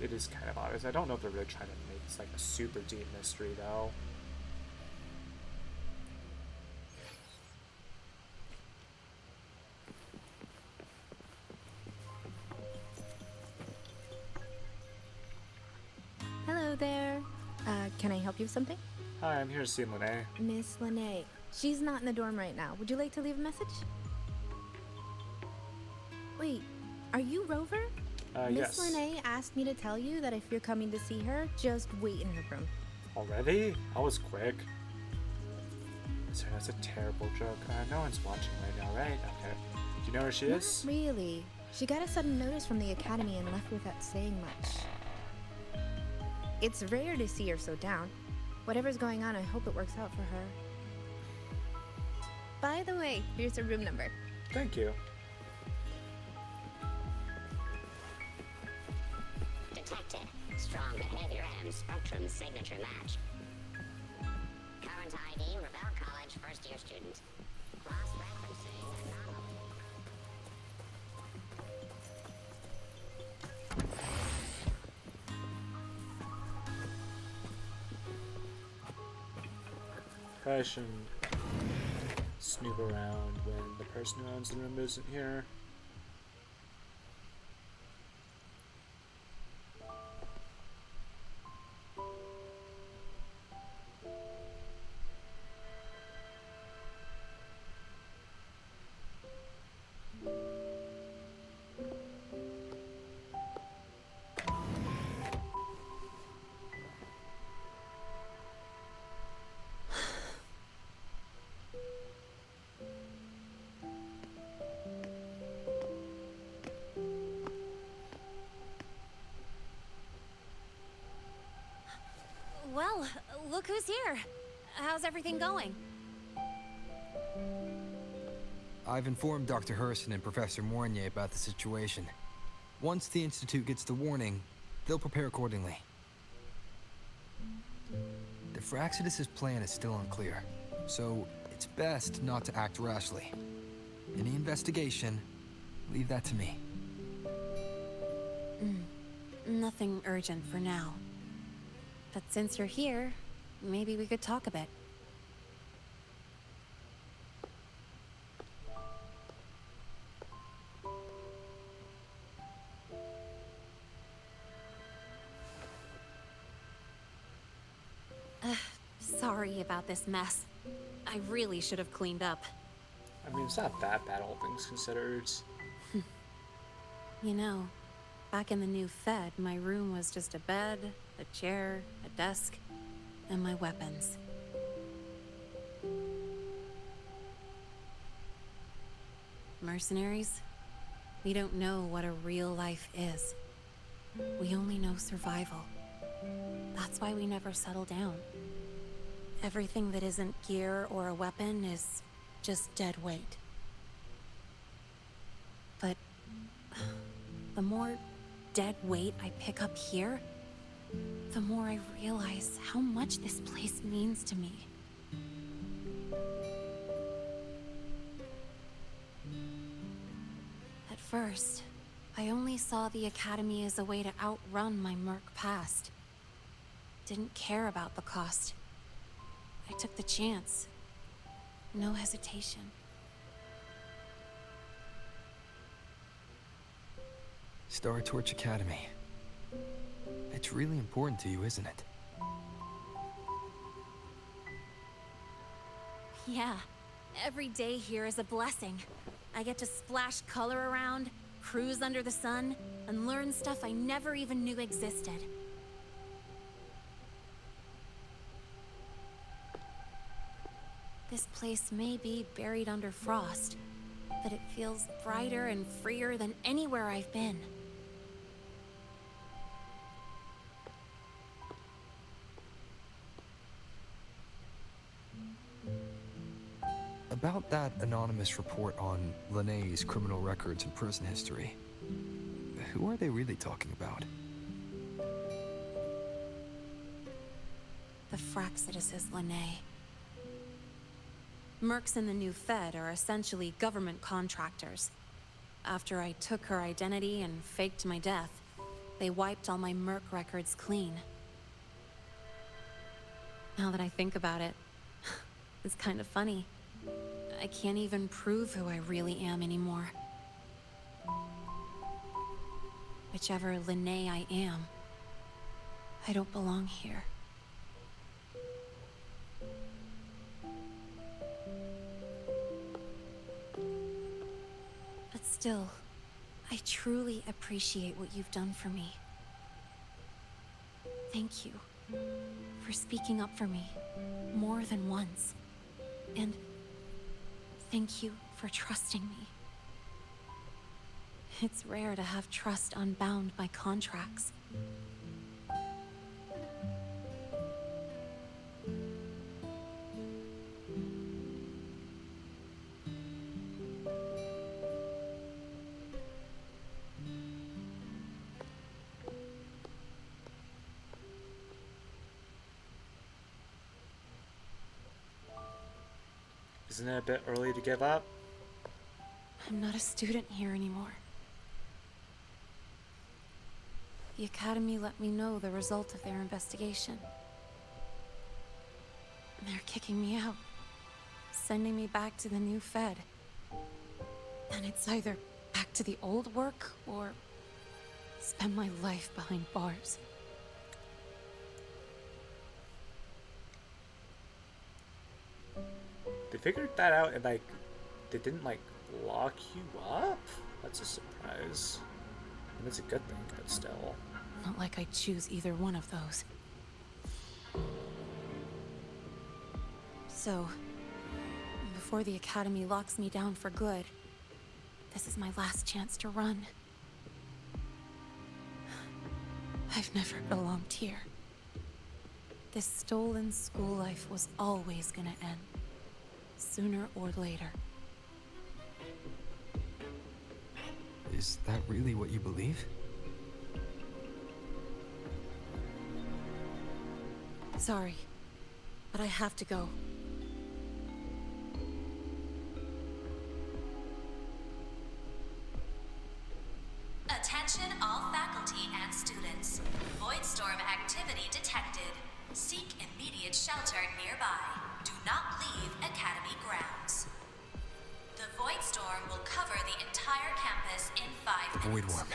it is kind of obvious. I don't know if they're really trying to make this like a super deep mystery though. Hello there. Can I help you with something? Hi, I'm here to see Lene. Miss Lene. She's not in the dorm right now. Would you like to leave a message? Wait, are you Rover? Yes. Miss Lene asked me to tell you that if you're coming to see her, just wait in her room. Already? That was quick. Sorry, that's a terrible joke. No one's watching right now, right? Okay. Do you know where she is? Not really. She got a sudden notice from the academy and left without saying much. It's rare to see her so down. Whatever's going on, I hope it works out for her. By the way, here's her room number. Thank you. Detected. Strong behavior and spectrum signature match. Current ID, Rebel College first-year student. Cross-referencing anomaly. Probably shouldn't snoop around when the person who owns the room isn't here. Well, look who's here. How's everything going? I've informed Dr. Hurston and Professor Mournier about the situation. Once the Institute gets the warning, they'll prepare accordingly. The Fraxidus' plan is still unclear, so it's best not to act rashly. Any investigation, leave that to me. Nothing urgent for now. But since you're here, maybe we could talk a bit. Sorry about this mess. I really should have cleaned up. I mean, it's not that bad, all things considered. You know, back in the new Fed, my room was just a bed, a chair, a desk, and my weapons. Mercenaries? We don't know what a real life is. We only know survival. That's why we never settle down. Everything that isn't gear or a weapon is just dead weight. But the more dead weight I pick up here, the more I realize how much this place means to me. At first, I only saw the Academy as a way to outrun my merc past. Didn't care about the cost. I took the chance. No hesitation. Star Torch Academy. It's really important to you, isn't it? Yeah, every day here is a blessing. I get to splash color around, cruise under the sun, and learn stuff I never even knew existed. This place may be buried under frost, but it feels brighter and freer than anywhere I've been. About that anonymous report on Lene's criminal records and prison history, who are they really talking about? The Fraxidus is Lene. Mercs in the new Fed are essentially government contractors. After I took her identity and faked my death, They wiped all my Merc records clean. Now that I think about it, it's kind of funny. I can't even prove who I really am anymore. Whichever Linnae I am, I don't belong here. But still, I truly appreciate what you've done for me. Thank you for speaking up for me more than once. And thank you for trusting me. It's rare to have trust unbound by contracts. Isn't it a bit early to give up? I'm not a student here anymore. The Academy let me know the result of their investigation. They're kicking me out, sending me back to the new Fed. And it's either back to the old work or spend my life behind bars. They figured that out and, like, they didn't, like, lock you up? That's a surprise. And that's a good thing, but still. Not like I'd choose either one of those. So, before the Academy locks me down for good, this is my last chance to run. I've never belonged here. This stolen school life was always gonna end. Sooner or later. Is that really what you believe? Sorry, but I have to go. Attention all faculty and students. Voidstorm activity detected. Seek immediate shelter nearby. Do not leave Academy grounds. The Voidstorm will cover the entire campus in 5 minutes. Void worm.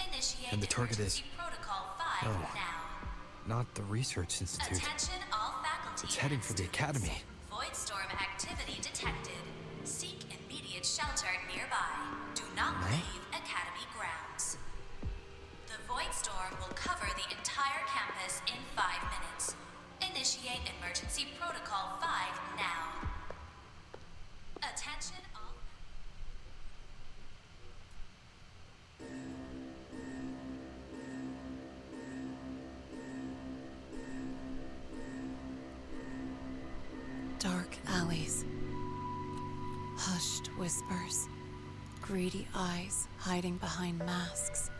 Initiate And the target is... emergency protocol 5 No. now. Not the Research Institute. Attention all faculty It's heading and for the students. Academy. Voidstorm activity detected. Seek immediate shelter nearby. Do not No? leave Academy grounds. The Voidstorm will cover the entire campus in 5 minutes. Initiate emergency protocol 5 now. Attention all... Dark alleys. Hushed whispers. Greedy eyes hiding behind masks.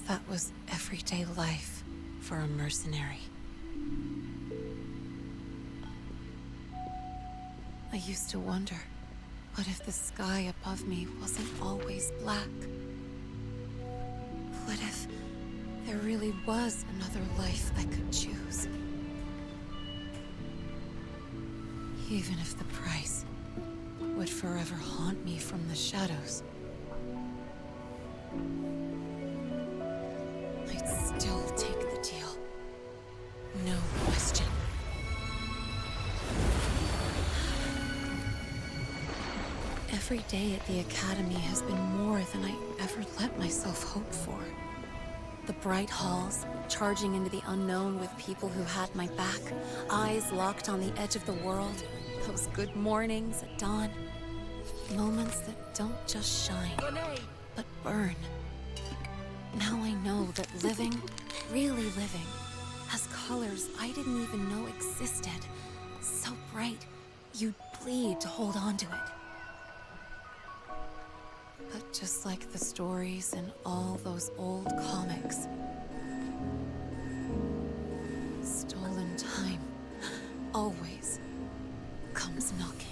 That was everyday life for a mercenary. I used to wonder, what if the sky above me wasn't always black? What if there really was another life I could choose? Even if the price would forever haunt me from the shadows. I'd still take the deal. No question. Every day at the Academy has been more than I ever let myself hope for. The bright halls, charging into the unknown with people who had my back, eyes locked on the edge of the world, those good mornings at dawn, moments that don't just shine, but burn. Now I know that living, really living, has colors I didn't even know existed. So bright, you'd bleed to hold on to it. But just like the stories in all those old comics, stolen time always comes knocking.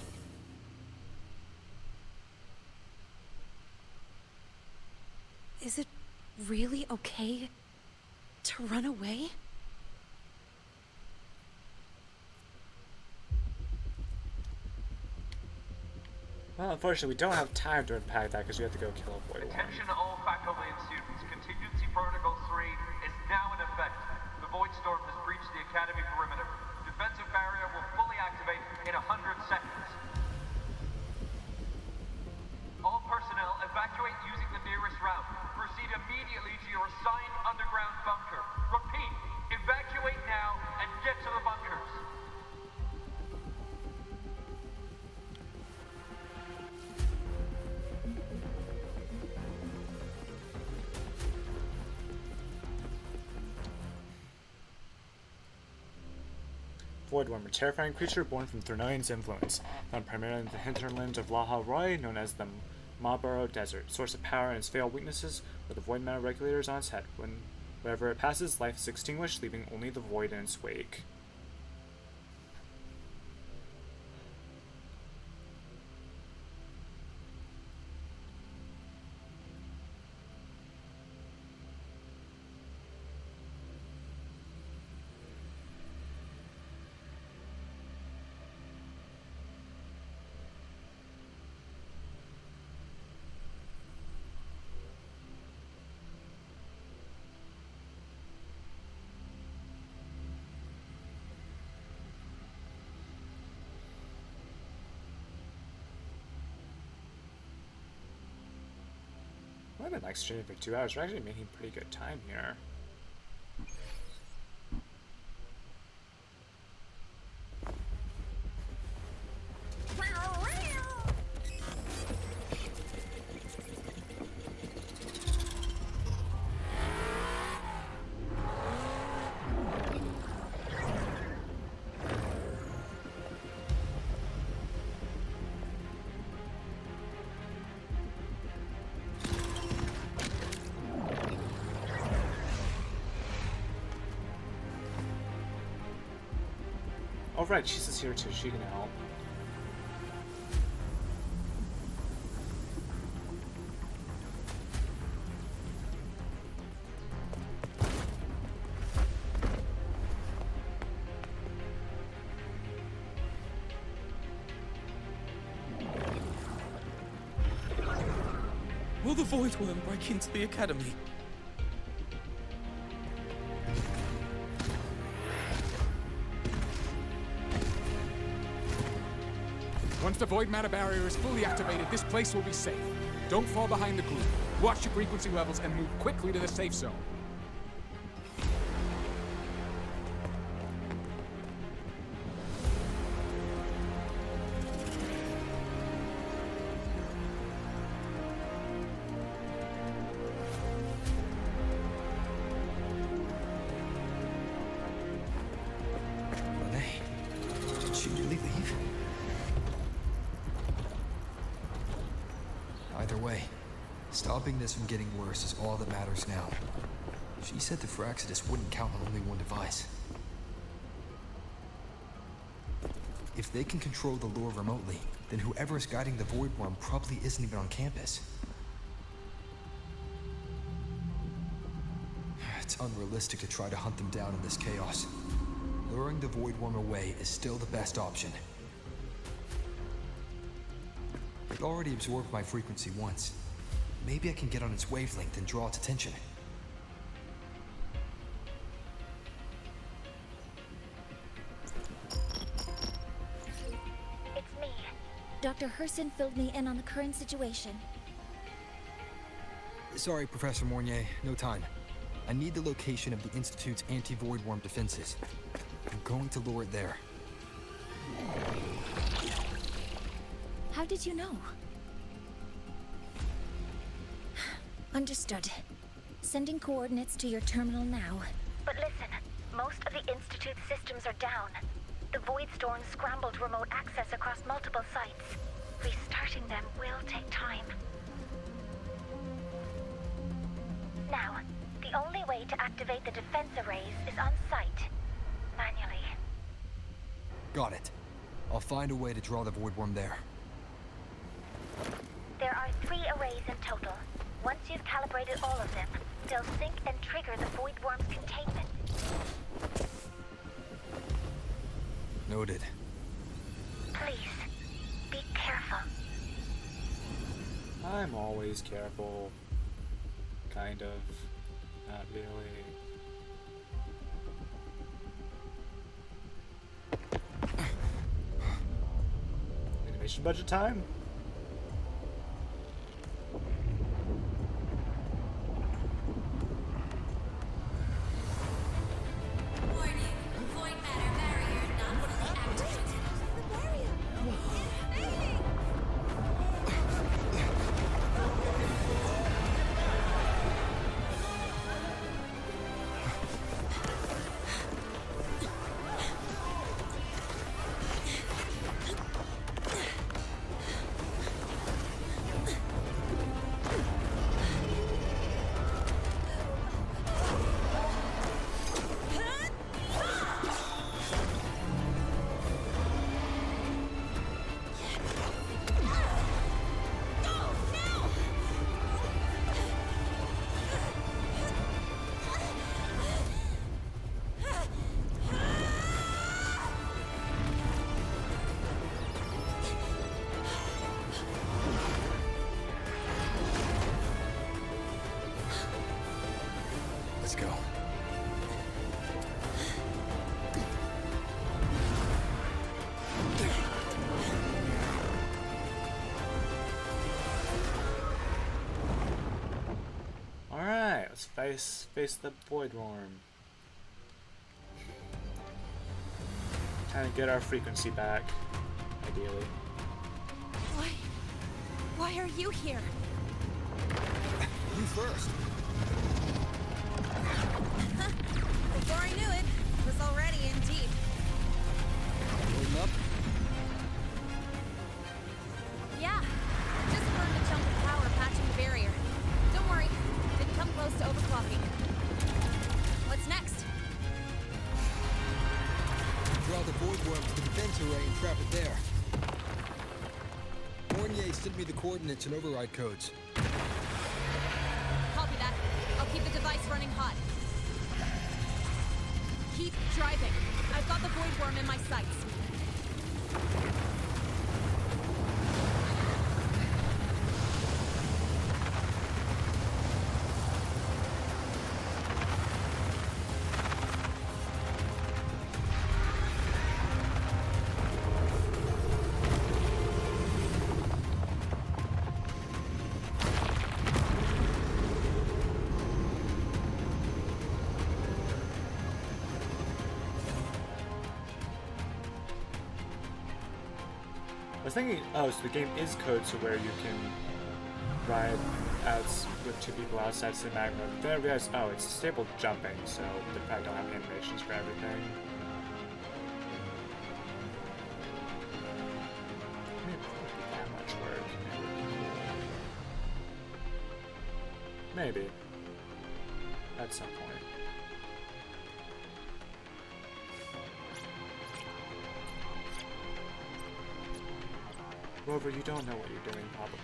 Is it really okay to run away? Well, unfortunately, we don't have time to unpack that because we have to go kill a Void Worm. Attention all faculty and students. Contingency Protocol 3 is now in effect. The Void Storm has breached the Academy perimeter. Defensive barrier will fully activate in 100 seconds. All personnel evacuate using the nearest route. Proceed immediately to your assigned underground bunker. Repeat, evacuate now and get to the bunkers. Void Worm, a terrifying creature born from Threnodian's influence, found primarily in the hinterland of Laha Roy, known as the Marlborough Desert. Source of power and its fatal weaknesses are the void matter regulators on its head. Wherever it passes, life is extinguished, leaving only the void in its wake. I've been like streaming for 2 hours. We're actually making pretty good time here. Oh right, she's here too, she can help. Will the Void Worm break into the Academy? Once the void matter barrier is fully activated, this place will be safe. Don't fall behind the group. Watch your frequency levels and move quickly to the safe zone. Did she really leave? Either way, stopping this from getting worse is all that matters now. She said the Fraxidus wouldn't count on only one device. If they can control the lure remotely, then whoever is guiding the Void Worm probably isn't even on campus. It's unrealistic to try to hunt them down in this chaos. Luring the Void Worm away is still the best option. It already absorbed my frequency once. Maybe I can get on its wavelength and draw its attention. It's me. Dr. Herson filled me in on the current situation. Sorry, Professor Mornier, no time. I need the location of the Institute's anti-Void Worm defenses. I'm going to lure it there. How did you know? Understood. Sending coordinates to your terminal now. But listen, most of the Institute's systems are down. The Void Storm scrambled remote access across multiple sites. Restarting them will take time. Now, the only way to activate the defense arrays is on site. Manually. Got it. I'll find a way to draw the Void Worm there. There are 3 arrays in total. Once you've calibrated all of them, they'll sync and trigger the Void Worm's containment. Noted. Please, be careful. I'm always careful. Kind of. Not really. Animation budget time? Let's go. Alright, let's face the Void Worm. Trying to get our frequency back, ideally. Why are you here? You first. Before I knew it, I was already in deep. Loading up? Yeah, just burned a chunk of power patching the barrier. Don't worry, didn't come close to overclocking. What's next? Draw the Void Worm to the defense array and trap it there. Mornier sent me the coordinates and override codes. Copy that. I'll keep the device running hot. Keep driving. I've got the Void Worm in my sights. I was thinking, oh, so the game is code to where you can ride as with two people outside cinematic mode. Then I realized, oh, it's stable jumping, so they probably don't have animations for everything. Maybe it won't be that much work. Maybe. At some point. Rover, you don't know what you're doing, probably.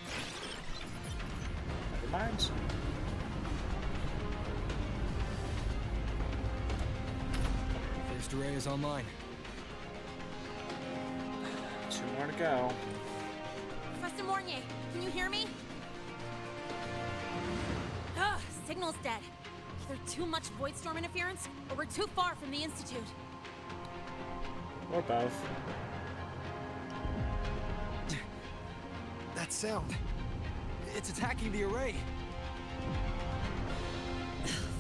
Never mind. First array is online. 2 more to go. Professor Mornier, can you hear me? Ugh, signal's dead. Either too much Voidstorm interference, or we're too far from the Institute. Or both. That sound. It's attacking the array.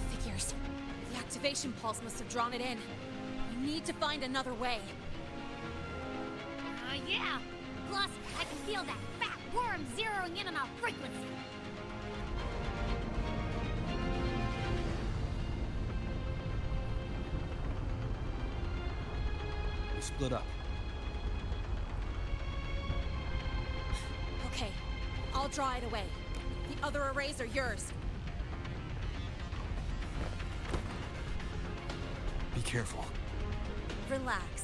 Figures. The activation pulse must have drawn it in. We need to find another way. Yeah. Plus, I can feel that fat worm zeroing in on our frequency. We split up. Okay, I'll draw it away. The other arrays are yours. Be careful. Relax.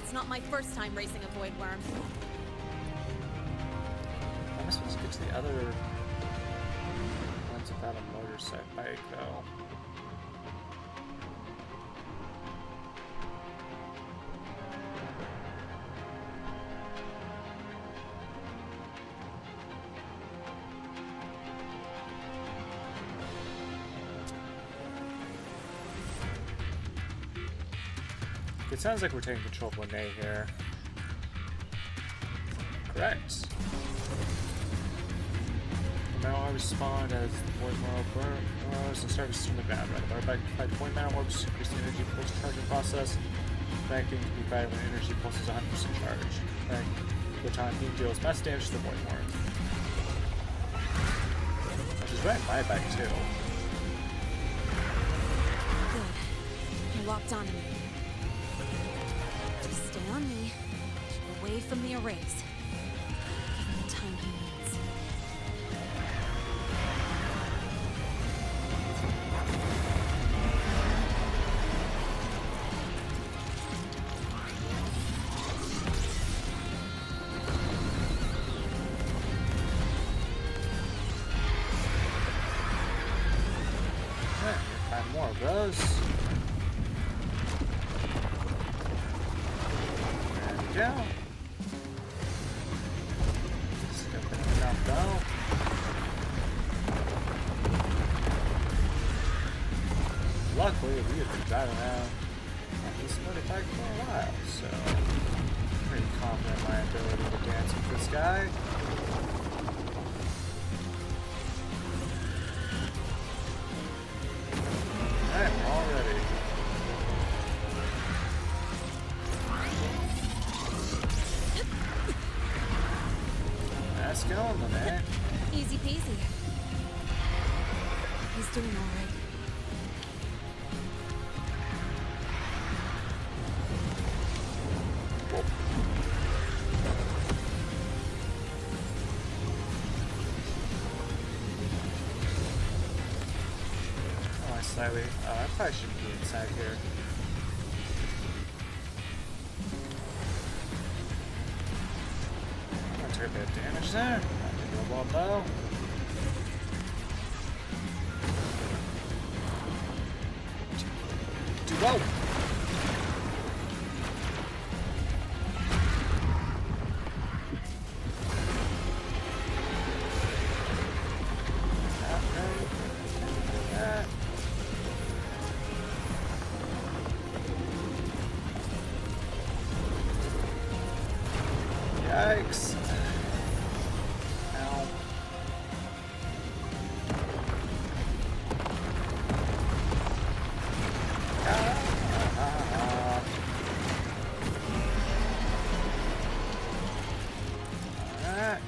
It's not my first time racing a void worm. Let's get to the other ones without a motorcycle bike, though. It sounds like we're taking control of Lene here. Correct. Now I respond as the void moral burrows and starts from the ground. Right about back by point mana orbs, increase the energy pulse charging process. Banking can be fired when energy pulse is 100% charge. Bank Photon beam deals mass damage to the void worm. Which is right in my back too. Good. You're locked onto me. Just stay on me. Keep away from the arrays. Give him the time he needs. More of those. There we go. Step in and jump though. Luckily, we have been driving around on this motorbike for a while, so I'm pretty confident in my ability to dance with this guy. Alright, we're all ready. That's going, man. Easy peasy. He's doing all right. Slightly. Oh, I probably shouldn't be inside here. I'm gonna take a bit of damage there. Not gonna go well though. Do well. Yikes. Ow. Alright,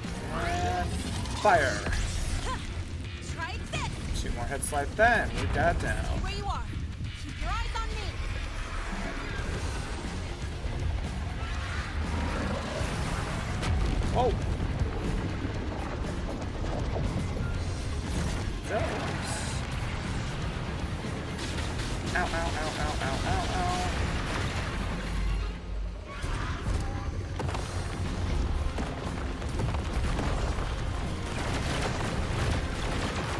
and fire. Try this. 2 more head slide then. We got down. Stay where you are. Keep your eyes on me. Oh! Those. Ow, ow, ow, ow, ow, ow, ow.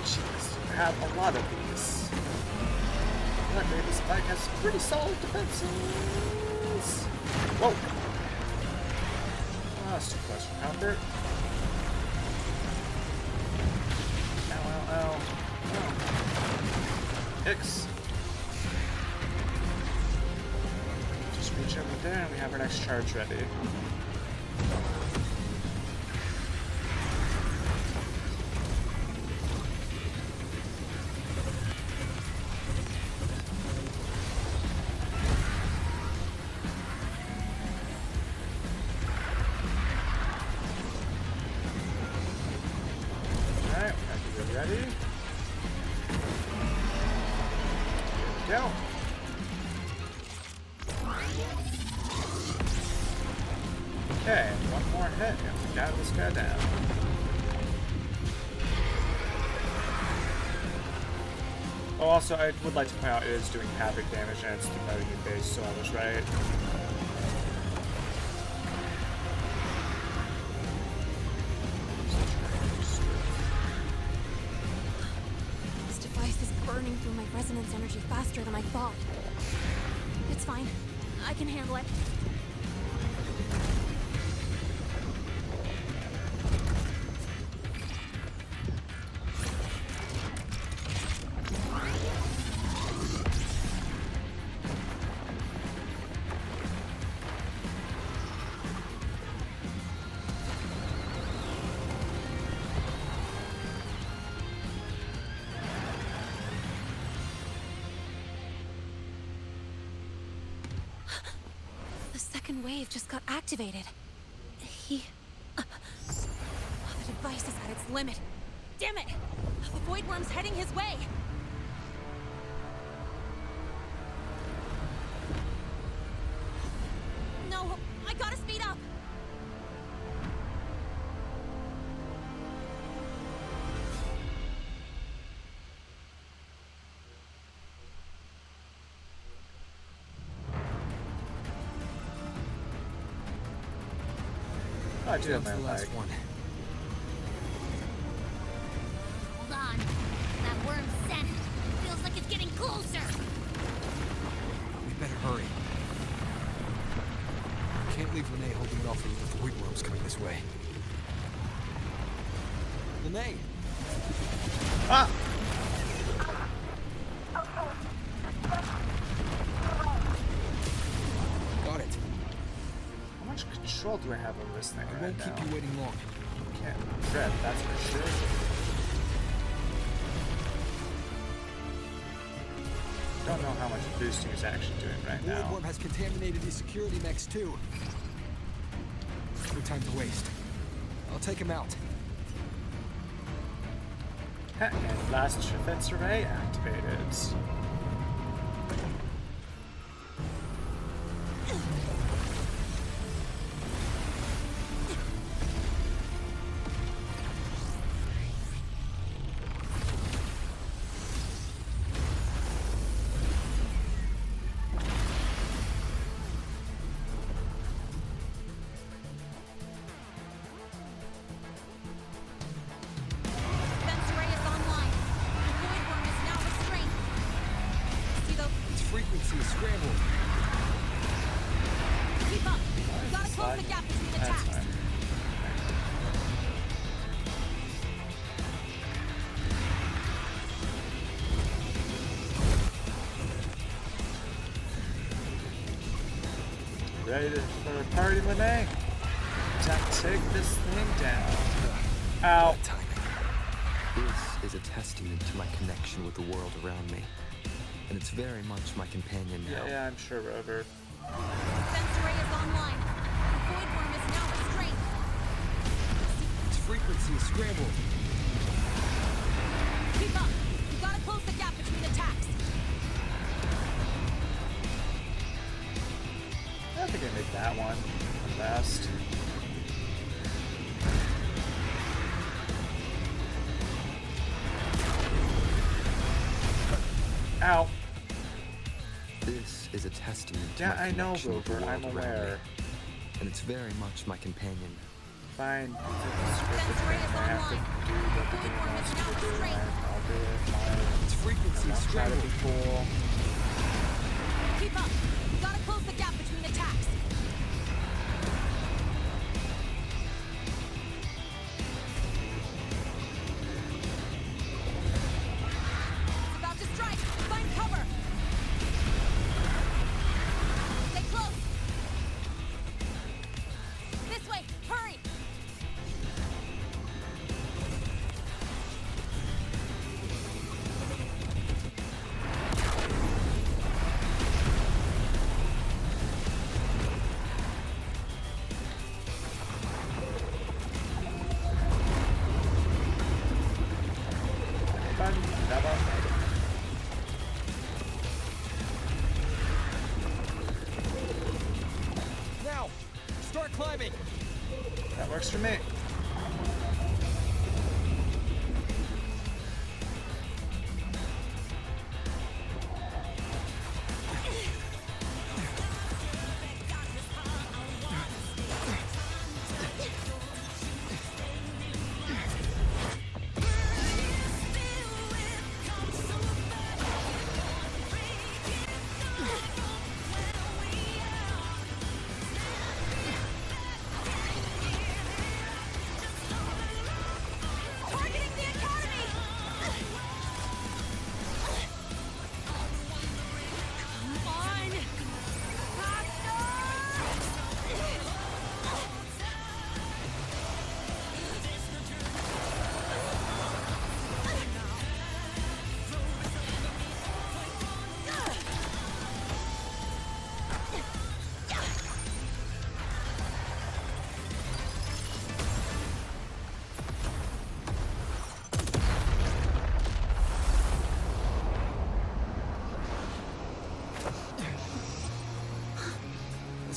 Jeez, I have a lot of these. Luckily, this bike has pretty solid defenses. Whoa! Oh, that's too close for comfort. Ow, ow, ow. Oh. Hicks. Just reach over there and we have our next charge ready. Ready? Here we go. Okay, one more hit and we got this guy down. Oh, also, I would like to point out it is doing havoc damage and it's the new base, so I was right. burning through my resonance energy faster than I thought. It's fine. I can handle it. The wave just got activated. The device is at its limit. Damn it! The Void Worm's heading his way! No! I gotta speed up! I do have my the last leg. one. Hold on. That worm's scent feels like it's getting closer. We better hurry. Can't leave Lene holding it off with the Void Worms coming this way. Lene! Ah! Got it. How much control do I have over this thing I right won't now? keep you waiting long. Can't regret, that's for sure. Don't know how much boosting is actually doing right The Void now. Worm has contaminated these security mechs too. No time to waste. I'll take him out. And last defense array activated. Defense array is online. The Void Worm is now restrained. See the... Its frequency is scrambled. Keep up! We gotta close the gap between That's attacks. fine. Ready for a party, Lene? Time to take this thing down. Ow. This is a testament to my connection with the world around me. And it's very much my companion now. Yeah, I'm sure, Rover. Defense array is online. The Void Worm is now restrained. Its frequency is scrambled. Keep up! We gotta close the gap between attacks. I think I made that one fast. Ow. This is a testament to Yeah, my I know, connection with the Rover. world I'm around aware. me. And it's very much my companion. Fine. I have to do what the game wants me to do. I'll do it. Fine. Its frequency is I'll try to scrambled. be cool. Keep up! We gotta close the gap between attacks. It's about to strike! Find cover! Stay close! This way! Hurry! Now, start climbing. That works for me.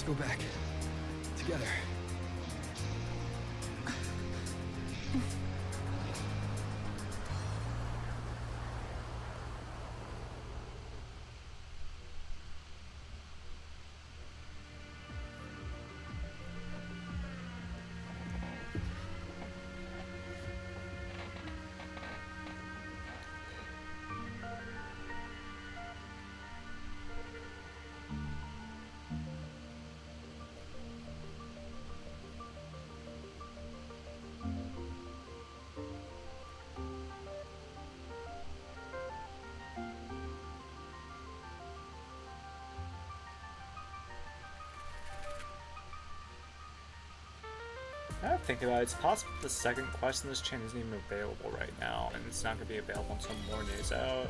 go back. Together. I think about it, it's possible the second quest in this chain isn't even available right now, and it's not going to be available until more news out.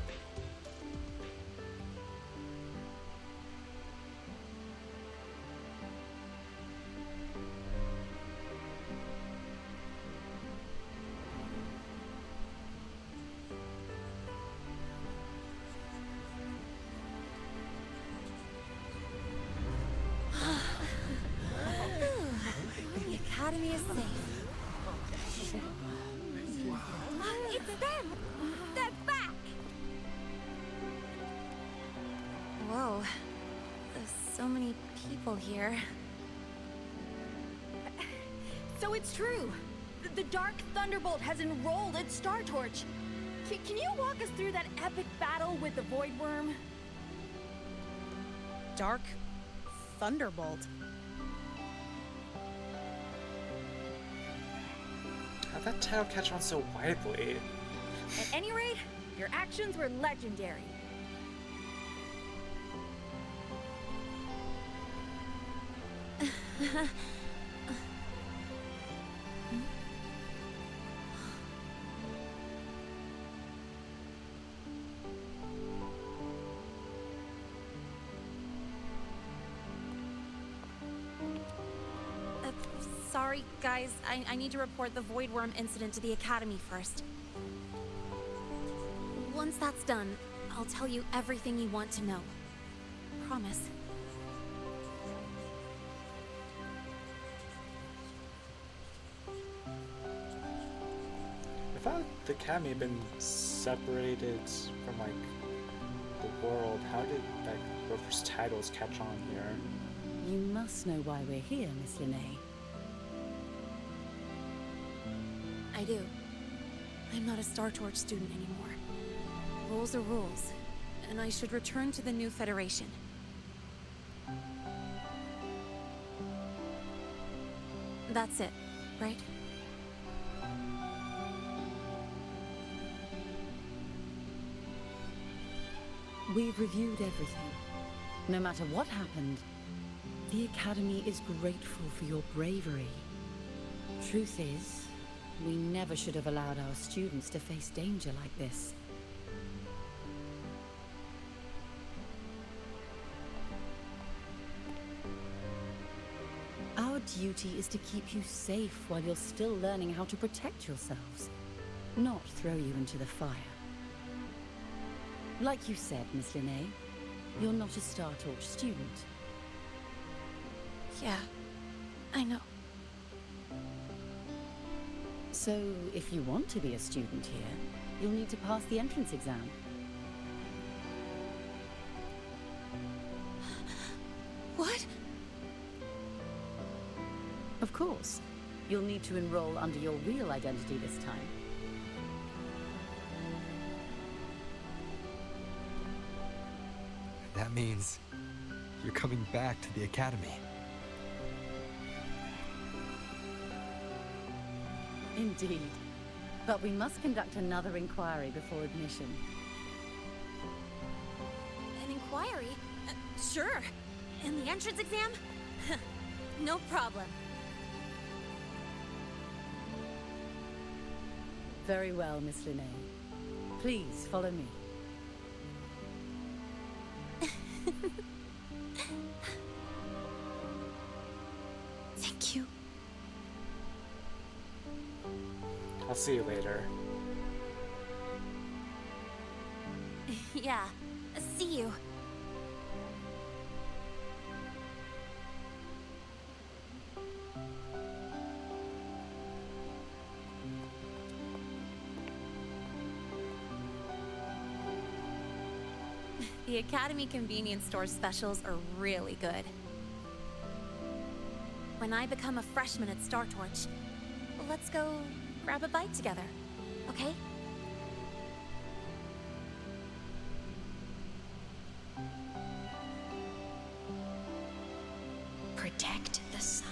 The Academy is safe. It's them! They're back! Whoa. There's so many people here. So it's true. The Dark Thunderbolt has enrolled at Star Torch. Can you walk us through that epic battle with the Void Worm? Dark Thunderbolt. How'd that title catch on so widely? At any rate, your actions were legendary. Sorry, guys. I need to report the Void Worm incident to the Academy first. Once that's done, I'll tell you everything you want to know. Promise. I thought the Academy had been separated from, like, the world. How did, like, Rover's titles catch on here? You must know why we're here, Miss Linnae. I do. I'm not a Star Torch student anymore. Rules are rules, and I should return to the new Federation. That's it, right? We've reviewed everything. No matter what happened, the Academy is grateful for your bravery. Truth is, we never should have allowed our students to face danger like this. Our duty is to keep you safe while you're still learning how to protect yourselves, not throw you into the fire. Like you said, Miss Linnae, you're not a Star Torch student. Yeah, I know. So, if you want to be a student here, you'll need to pass the entrance exam. What? Of course. You'll need to enroll under your real identity this time. That means you're coming back to the Academy. Indeed. But we must conduct another inquiry before admission. An inquiry? Sure. And the entrance exam? No problem. Very well, Miss Linnae. Please, follow me. Thank you. I'll see you later. Yeah. See you. The Academy convenience store specials are really good. When I become a freshman at Star Torch, let's go grab a bite together, okay? Protect the sun.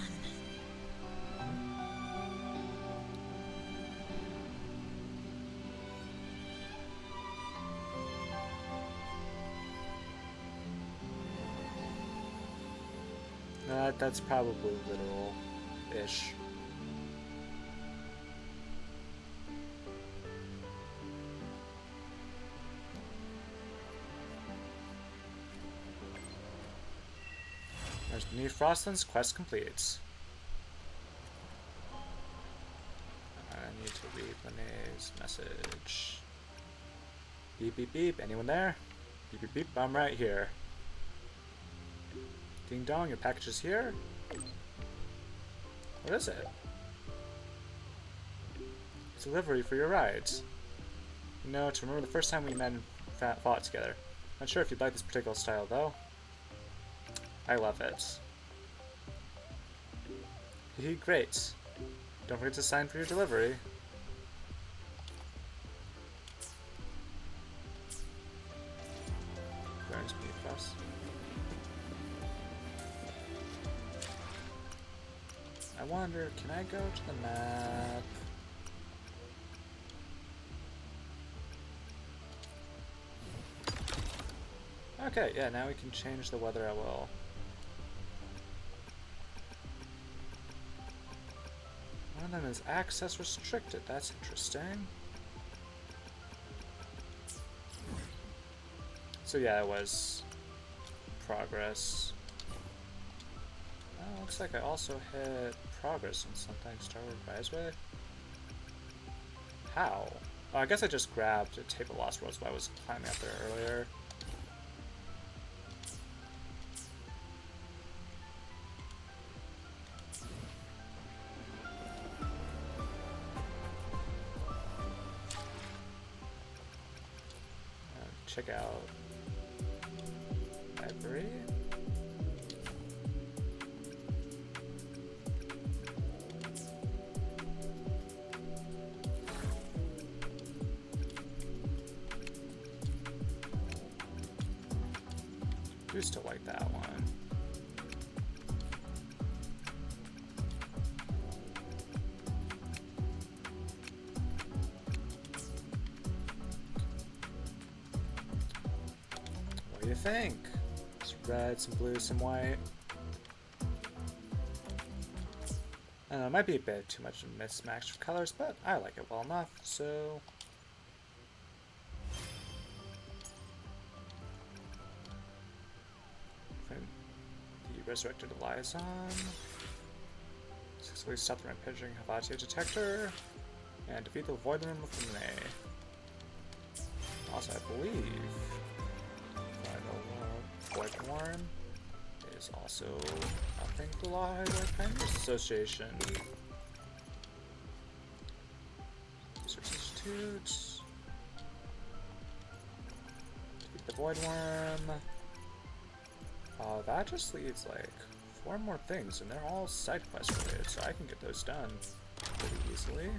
That's probably literal-ish. There's New Frostland's quest complete. I need to read Linnea's message. Beep beep beep, anyone there? Beep beep beep, I'm right here. Ding dong, your package is here? What is it? It's a livery for your rides. You know, to remember the first time we men fought together. Not sure if you'd like this particular style, though. I love it. Hehe, great. Don't forget to sign for your delivery. Burns me across. I wonder, can I go to the map? Okay, yeah, now we can change the weather at will. One of them is access restricted. That's interesting. So yeah, it was progress. Oh, looks like I also hit progress on something Starward Riseway. How? Oh, I guess I just grabbed a Tape of Lost Worlds while I was climbing up there earlier. Check out library. I do still like that one. What do you think? Some red, some blue, some white. I know, it might be a bit too much of a mismatch of colors, but I like it well enough, so... The Resurrected Liaison. Successfully stop the rampaging Havatia detector. And defeat the Void Room with Linnae. Also, I believe... Void Worm is also, I think, the Law Hydropenders Association. Research Institute. Defeat the Void Worm. That just leaves like 4 more things, and they're all side quest related, so I can get those done pretty easily.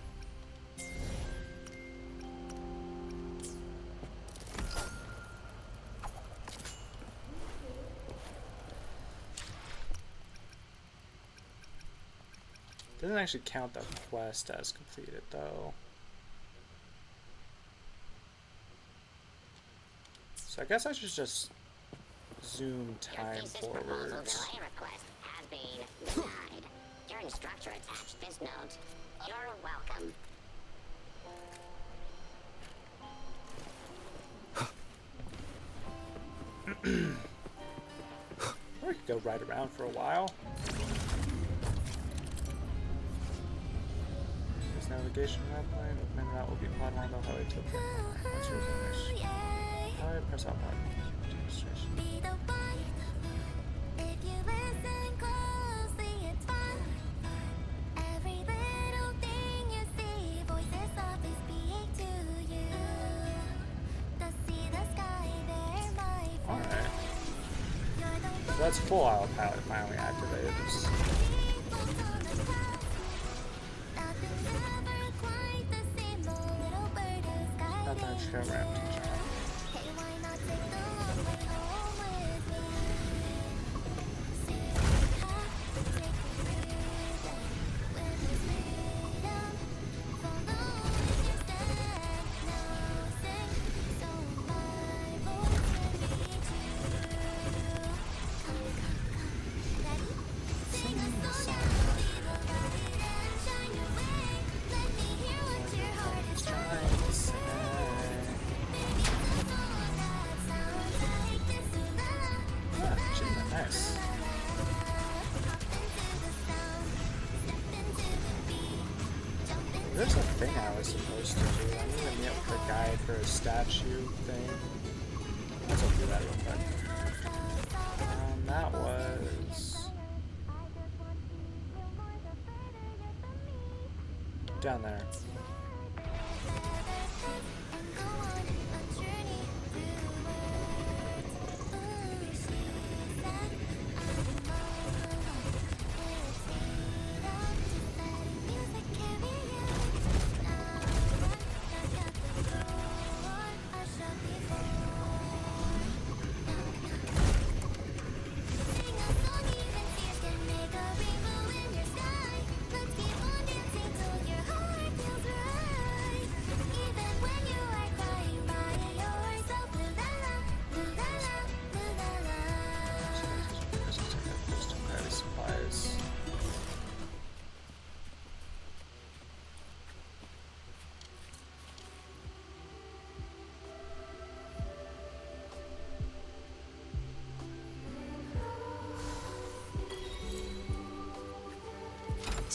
Doesn't actually count the quest as completed, though. So I guess I should just zoom time forwards. Delay request has been denied. Your instructor attached this note. You're welcome. Or we could go ride around for a while. This navigation route plan, the main route will be plotted along the highway to the point. Once you're finished. Alright, press out button. Demonstration. that's full autopilot finally activates. Nothing to show ramp to jump. Nice. There's a thing I was supposed to do. I need to meet with the guy for a statue thing. Let's go do that real quick. That was down there.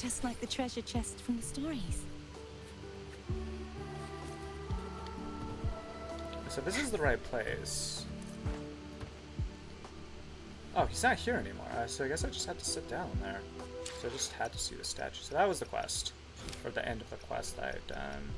Just like the treasure chest from the stories. So this is the right place. Oh, he's not here anymore. So I guess I just had to sit down there. So I just had to see the statue. So that was the quest. Or the end of the quest that I had done.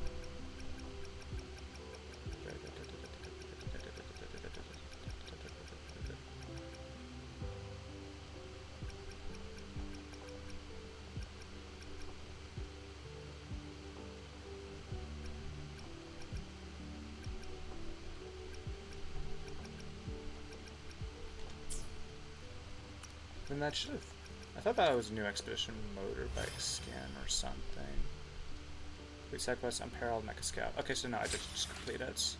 And that should have... I thought that was a new expedition motorbike skin or something. Complete side quest, Unparalleled Mecha Scout. Okay, so no, I did just complete it.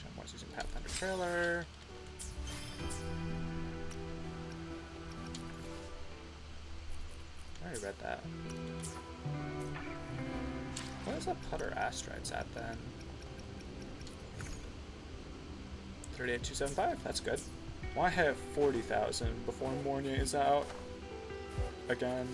Jump was using Pathfinder trailer. I already read that. What is that putter asteroids at then? 38275, that's good. Well, I have 40,000 before morning is out. Again.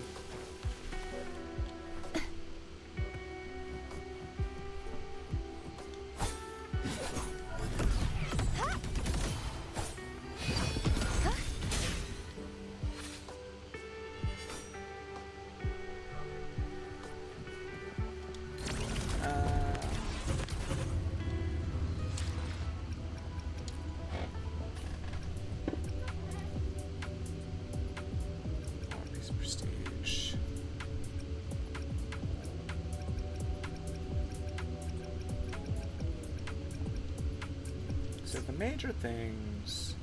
Major things.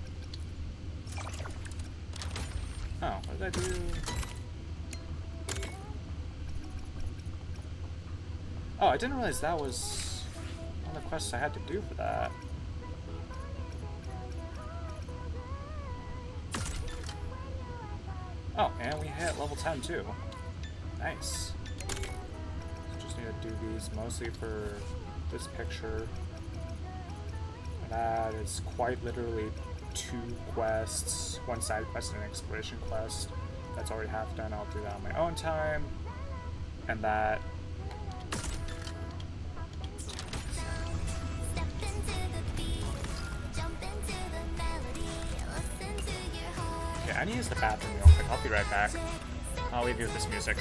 Oh, what did I do? Oh, I didn't realize that was one of the quests I had to do for that. Oh, and we hit level 10 too. Nice. Just need to do these mostly for this picture. That is quite literally 2 quests, 1 side quest and an exploration quest. That's already half done. I'll do that on my own time. And that... Okay, I need to use the bathroom real quick. I'll be right back. I'll leave you with this music.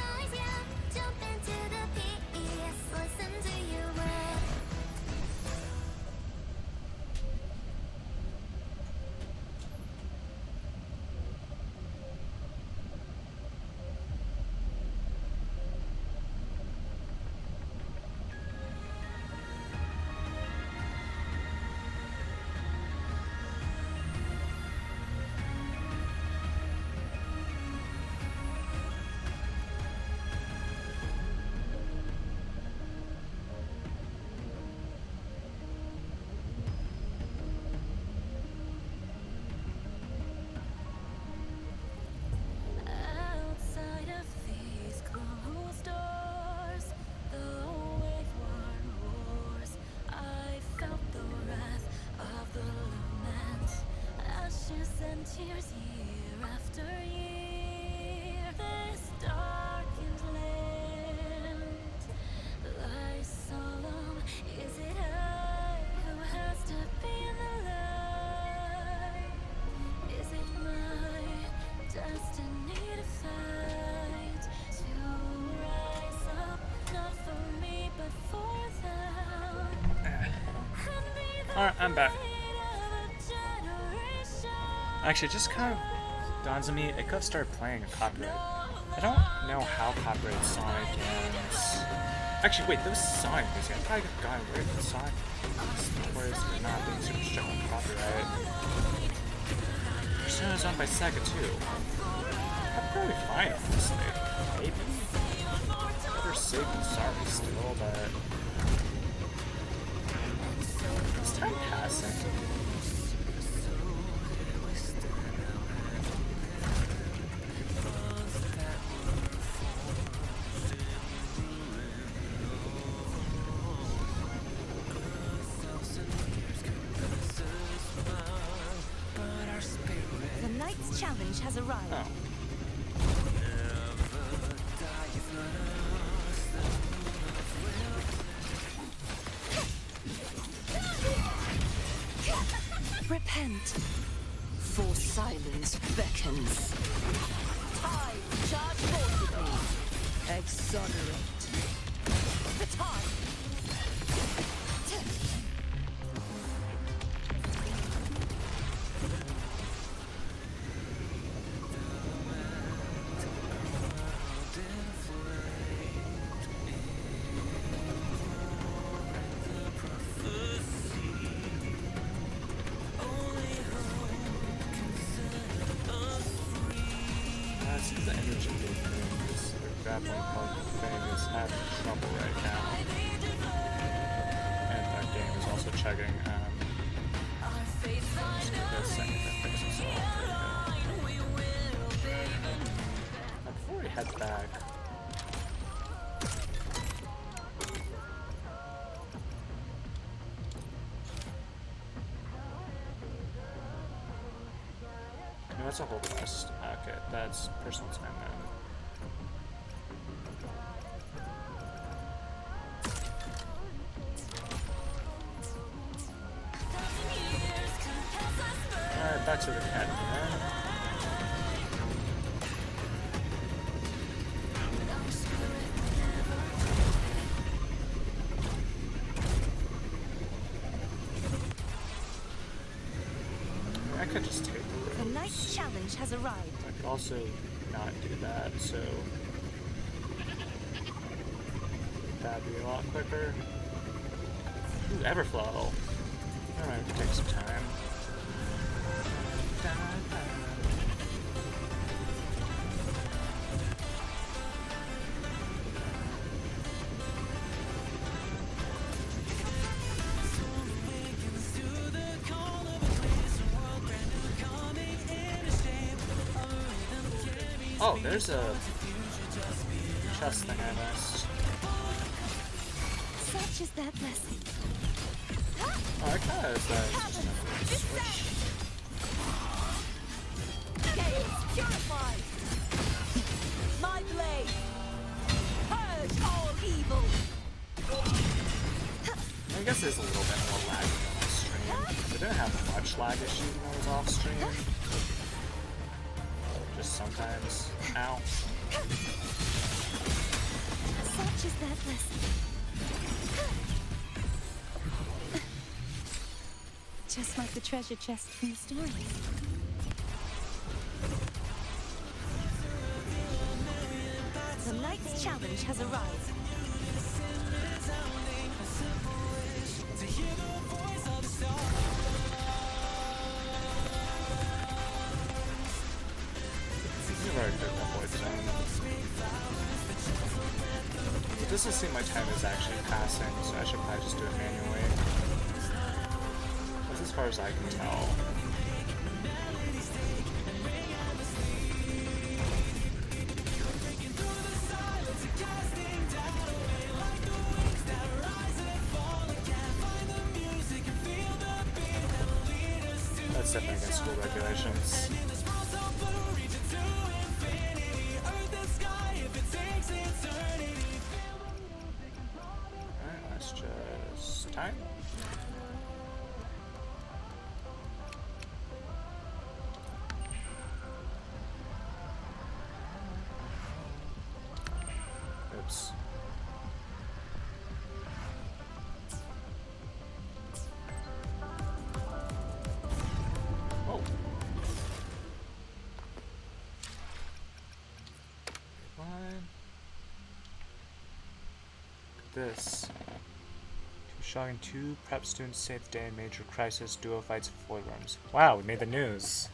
Alright, I'm back. Actually, it just kind of dawns on me, it could have started playing a copyright. I don't know how copyright Sonic games... Actually, wait, those Sonic music, I probably could have gotten away with Sonic whereas they're not being super strict on copyright. Persona's owned by Sega too. I'm probably fine, honestly. Maybe. Better safe than sorry still, but... Is time passing? The Knight's challenge has arrived. Oh. Repent, for silence beckons. Time, charge forcibly. Exonerate. The time. The energy things, the grappling hook thing is having trouble right now. And that game is also chugging. Let's do this and that fixes it all. There we go. Now before we head back, no, that's a whole quest. Okay, that's personal time then. Alright, back to the academy then. I could just take The Knight's challenge has arrived. I could also not do that, so that'd be a lot quicker. Ooh, Everflow. Alright, it could take some time. Oh, there's a chest thing I missed. Such is that blessing. Oh, I kinda is that switch. Gales purified. My blade. Purge all evil. I guess there's a little bit more lag on my stream. I didn't have much lag issue when I was off stream. Just sometimes. Ow. Such is that blessing. Just like the treasure chest from the stories. The Knight's challenge has arrived. You've already picked up Void Zone. It doesn't seem my time is actually passing, so I should probably just do it manually. That's as far as I can tell. That's definitely against school regulations. Alright, let's just time. Oops. on. Look at this. Shocking, 2 prep students saved the day in major crisis, duo fights with voidworms. Wow, we made the news.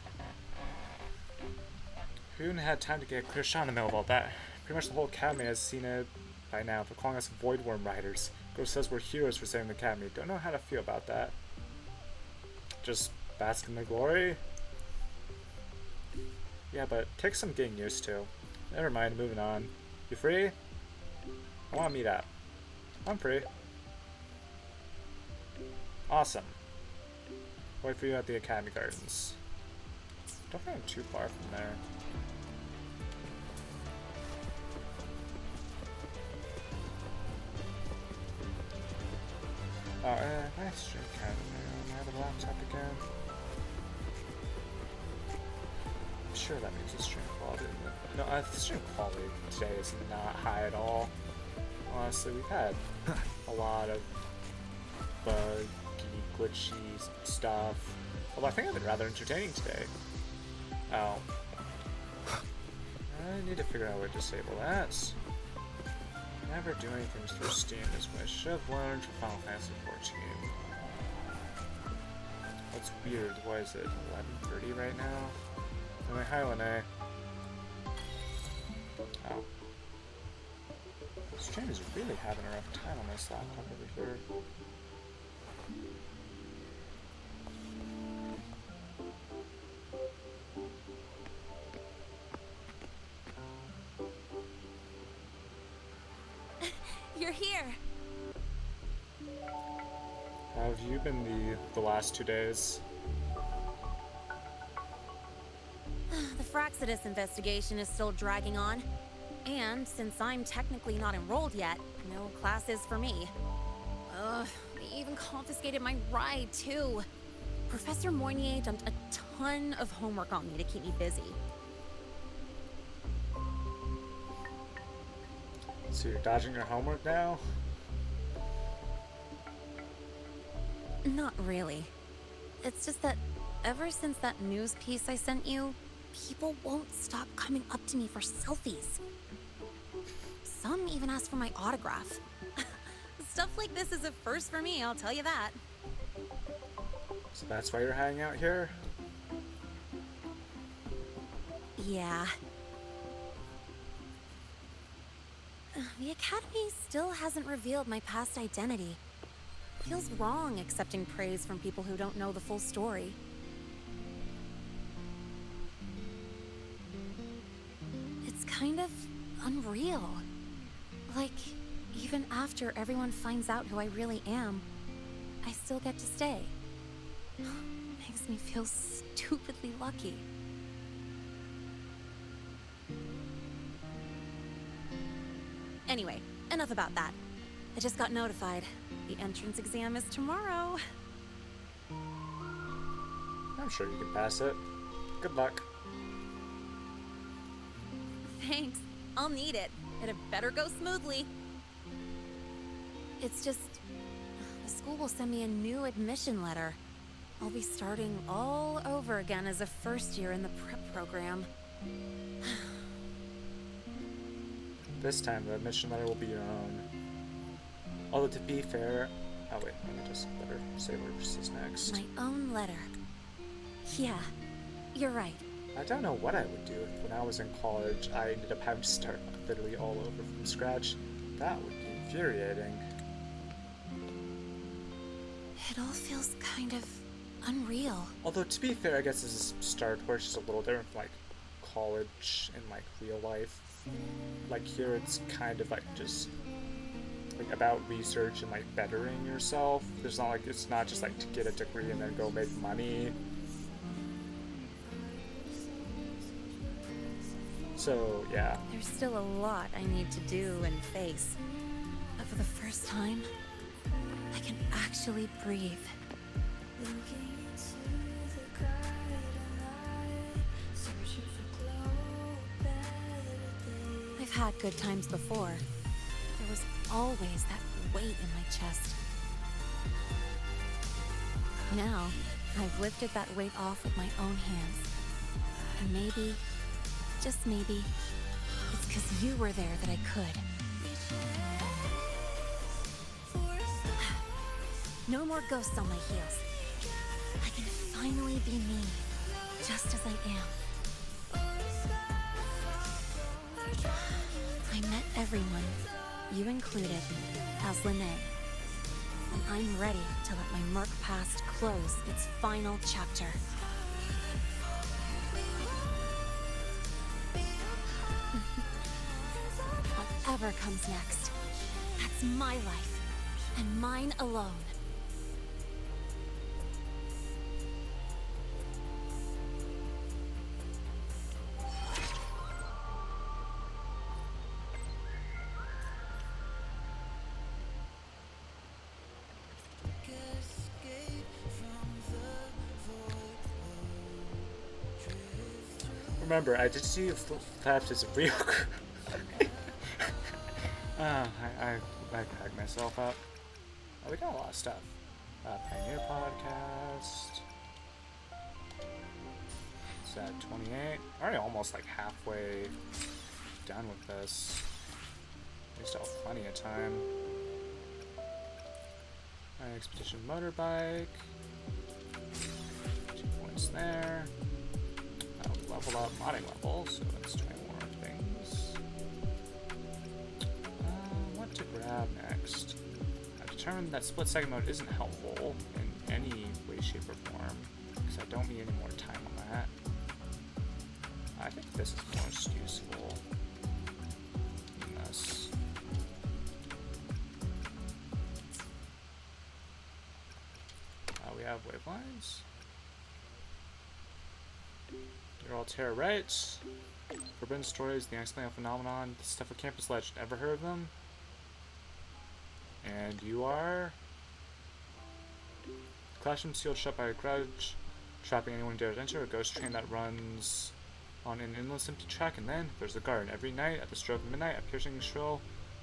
Who even had time to get a clear shot in the middle of all that? Pretty much the whole academy has seen it by now. They're calling us voidworm riders. Ghost says we're heroes for saving the academy. Don't know how to feel about that. Just bask in the glory? Yeah, but take some getting used to. Never mind, moving on. You free? I want to meet up. I'm free. Awesome. Wait for you at the Academy Gardens. Don't think I'm too far from there. Oh, nice stream Academy. I have a laptop again. I'm sure that means the stream quality. No, the stream quality today is not high at all. Honestly, we've had a lot of buggy, glitchy stuff. Although I think I've been rather entertaining today. Oh. I need to figure out a way to disable that. Never do anything through Steam is what I should have learned from Final Fantasy XIV. What's weird? What is it? 11:30 right now? Anyway, hi Lene. Oh. Stream is really having a rough time on this laptop over here. You're here. How have you been the last 2 days? The Fraxidus investigation is still dragging on. And since I'm technically not enrolled yet, no classes for me. Ugh, they even confiscated my ride, too. Professor Moynier dumped a ton of homework on me to keep me busy. So you're dodging your homework now? Not really. It's just that ever since that news piece I sent you, people won't stop coming up to me for selfies. Some even ask for my autograph. Stuff like this is a first for me, I'll tell you that. So that's why you're hanging out here? Yeah. The Academy still hasn't revealed my past identity. Feels wrong accepting praise from people who don't know the full story. It's kind of unreal. Like, even after everyone finds out who I really am, I still get to stay. Makes me feel stupidly lucky. Anyway, enough about that. I just got notified. The entrance exam is tomorrow. I'm sure you can pass it. Good luck. Thanks. I'll need it. It better go smoothly. It's just... the school will send me a new admission letter. I'll be starting all over again as a first year in the prep program. This time the admission letter will be your own. Although to be fair... Oh wait, let me just better say what this is next. My own letter. Yeah, you're right. I don't know what I would do if when I was in college I ended up having to start literally all over from scratch. That would be infuriating. It all feels kind of unreal. Although to be fair, I guess this is Star Wars, just a little different from like college and like real life. Like here it's kind of like just like about research and like bettering yourself. There's not like, it's not just like to get a degree and then go make money. So yeah. There's still a lot I need to do and face. But for the first time, I can actually breathe. I've had good times before. There was always that weight in my chest. Now, I've lifted that weight off with my own hands. And maybe, just maybe, It's because you were there that I could. No more ghosts on my heels. I can finally be me, just as I am. I met everyone, you included, as Lene. And I'm ready to let my murk past close its final chapter. Whatever comes next, that's my life, and mine alone. Remember, I did see theft is real. I cracked myself up. Oh, we got a lot of stuff. Pioneer Podcast. It's at 28. Already almost like halfway done with this. We still have plenty of time. Expedition Motorbike. 2 points there. Level up modding level, so that's 20 more things. What to grab next? I've determined that split second mode isn't helpful in any way, shape, or form, because I don't need any more time on that. I think this is most useful than this. We have wavelines. You're all Terra, right? Forbidden Stories, the unexplainable phenomenon, the stuff of campus legend. Ever heard of them? And you are? Classroom sealed shut by a grudge, trapping anyone who dares enter. A ghost train that runs on an endless empty track. And then there's the garden. Every night at the stroke of midnight, a piercing shrill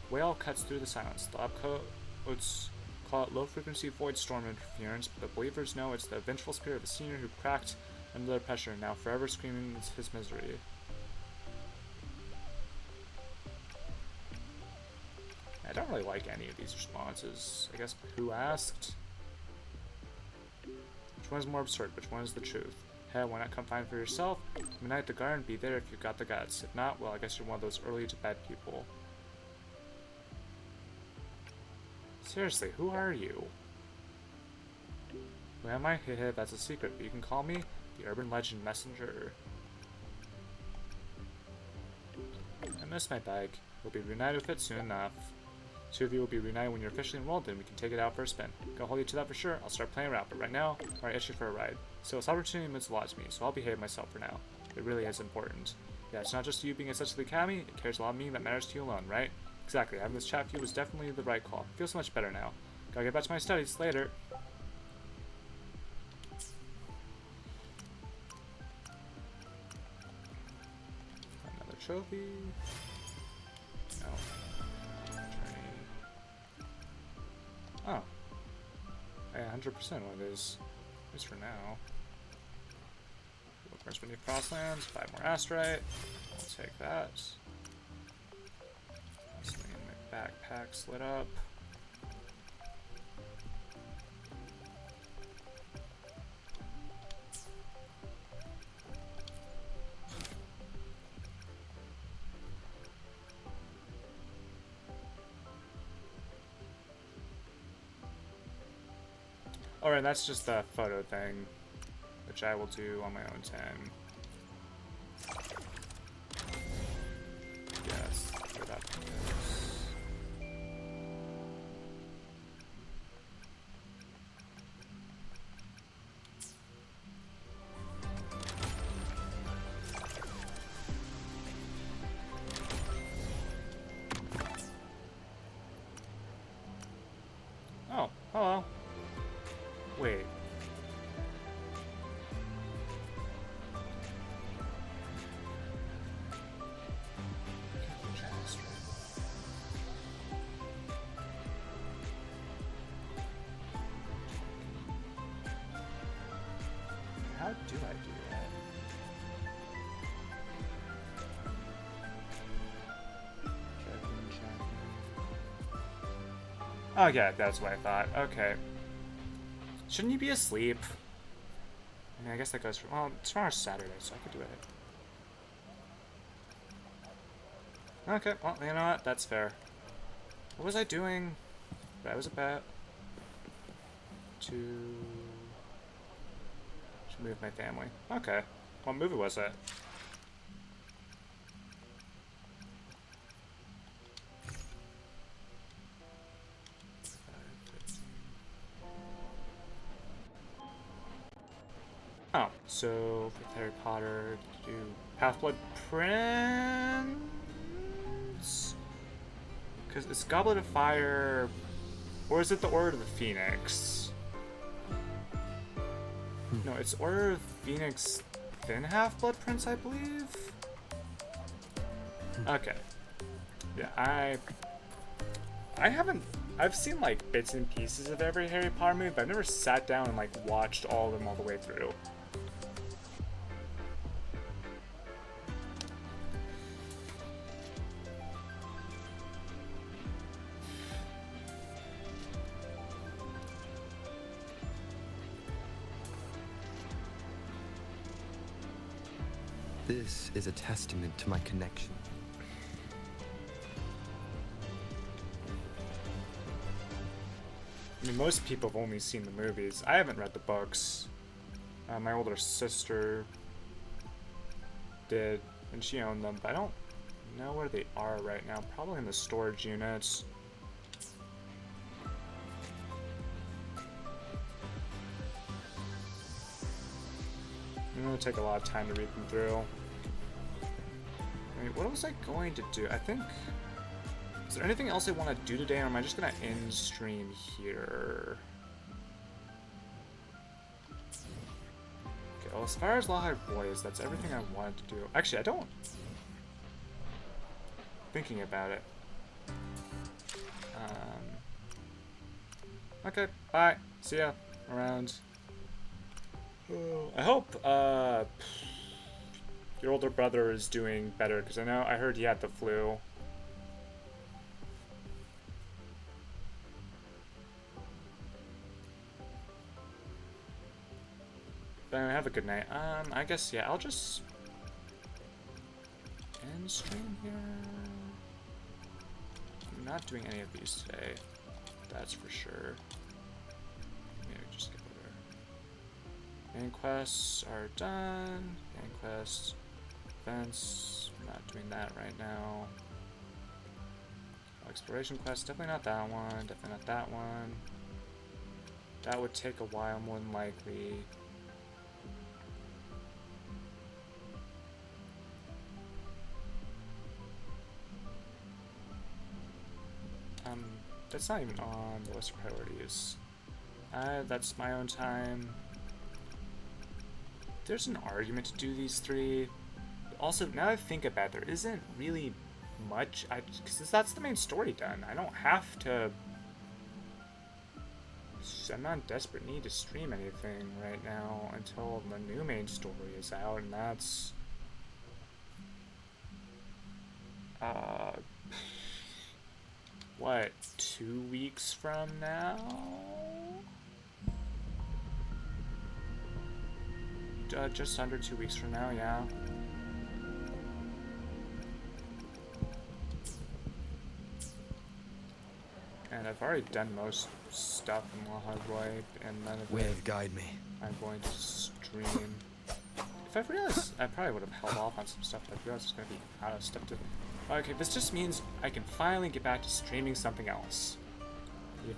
wail cuts through the silence. The upcoats call it low-frequency void storm interference, but the believers know it's the vengeful spirit of a senior who cracked under the pressure, now forever screaming his misery. I don't really like any of these responses. I guess who asked? Which one is more absurd? Which one is the truth? Hey, why not come find for yourself? Midnight at the garden, be there if you've got the guts. If not, well, I guess you're one of those early to bed people. Seriously, who are you? Who am I? Hey, that's a secret, but you can call me the Urban Legend Messenger. I miss my bike. We'll be reunited with it soon enough. Two of you will be reunited when you're officially enrolled, then we can take it out for a spin. Go hold you to that for sure. I'll start playing around, but right now, I itch you for a ride. So this opportunity means a lot to me, so I'll behave myself for now. It really is important. Yeah, it's not just you being essentially Academy, it cares a lot of me that matters to you alone, right? Exactly, having this chat with you was definitely the right call. I feel so much better now. Gotta get back to my studies later. Another trophy. No. Attorney. Oh. I 100% what it is. At least for now. Bookmarks beneath Crosslands. 5 more Astrite. I'll take that. Something in my backpack's lit up. Alright, that's just the photo thing, which I will do on my own time. Yes, where that thing is. Oh, hello. Wait. Oh yeah, that's what I thought. Okay. Shouldn't you be asleep? I mean, I guess that goes for... Well, tomorrow's Saturday, so I could do it. Okay, well, you know what? That's fair. What was I doing? That was about to move my family. Okay. What movie was it? Oh, so with Harry Potter, do Half-Blood Prince? Because it's Goblet of Fire, or is it the Order of the Phoenix? No, it's Order of Phoenix, then Half-Blood Prince, I believe? Okay. Yeah, I've seen like bits and pieces of every Harry Potter movie, but I've never sat down and like watched all of them all the way through. This is a testament to my connection. I mean, most people have only seen the movies. I haven't read the books. My older sister did, and she owned them, but I don't know where they are right now. Probably in the storage units. I'm gonna take a lot of time to read them through. I mean, what was I going to do? I think... Is there anything else I want to do today, or am I just gonna end stream here? Okay, well, as far as Lawhide Boys, that's everything I wanted to do. Actually, I don't... Thinking about it. Okay, bye. See ya around. I hope your older brother is doing better, because I heard he had the flu. But anyway, have a good night. I guess, yeah, I'll just end stream here. I'm not doing any of these today. That's for sure. Maybe just get over there. Main quests are done. Main quests, events. I'm not doing that right now. Exploration quest, definitely not that one. Definitely not that one. That would take a while, more than likely. That's not even on the list of priorities. That's my own time. There's an argument to do these three. Also, now that I think about it, there isn't really much, because that's the main story done. I don't have to... I'm not in desperate need to stream anything right now until the new main story is out, and that's... what, 2 weeks from now? Just under 2 weeks from now, yeah. And I've already done most stuff in Lawhide, and none of it guide me. I'm going to stream. If I realized, I probably would have held off on some stuff, but I realized there's going to be out of stuff to... Okay, this just means I can finally get back to streaming something else. Yeah.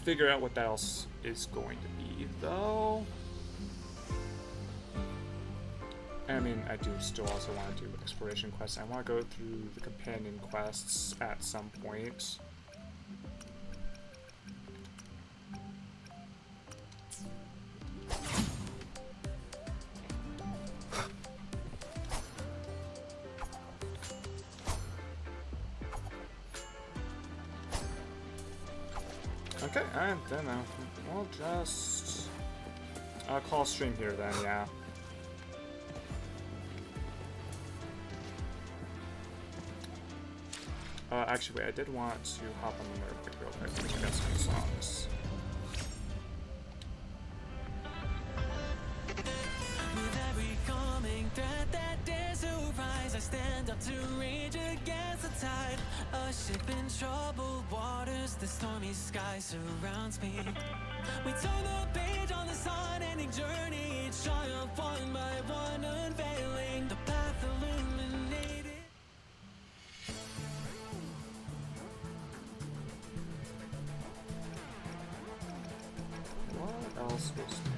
Figure out what that else is going to be, though. I mean, I do still also want to do exploration quests. I want to go through the companion quests at some point. Okay, and then we'll just... I'll call stream here then, yeah. Actually, wait, I did want to hop on the murder pick real quick and check out some songs. With every coming threat that dares to rise, I stand up to rage against the tide. A ship in troubled waters, the stormy sky surrounds me. We turn the page on this unending journey, each triumph one by one unveiling the path illuminated. What else was new?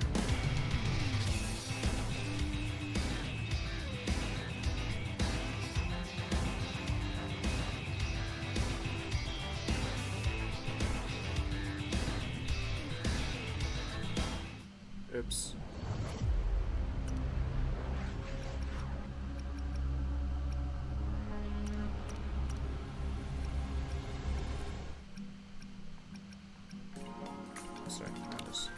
Oops. Sorry, that was...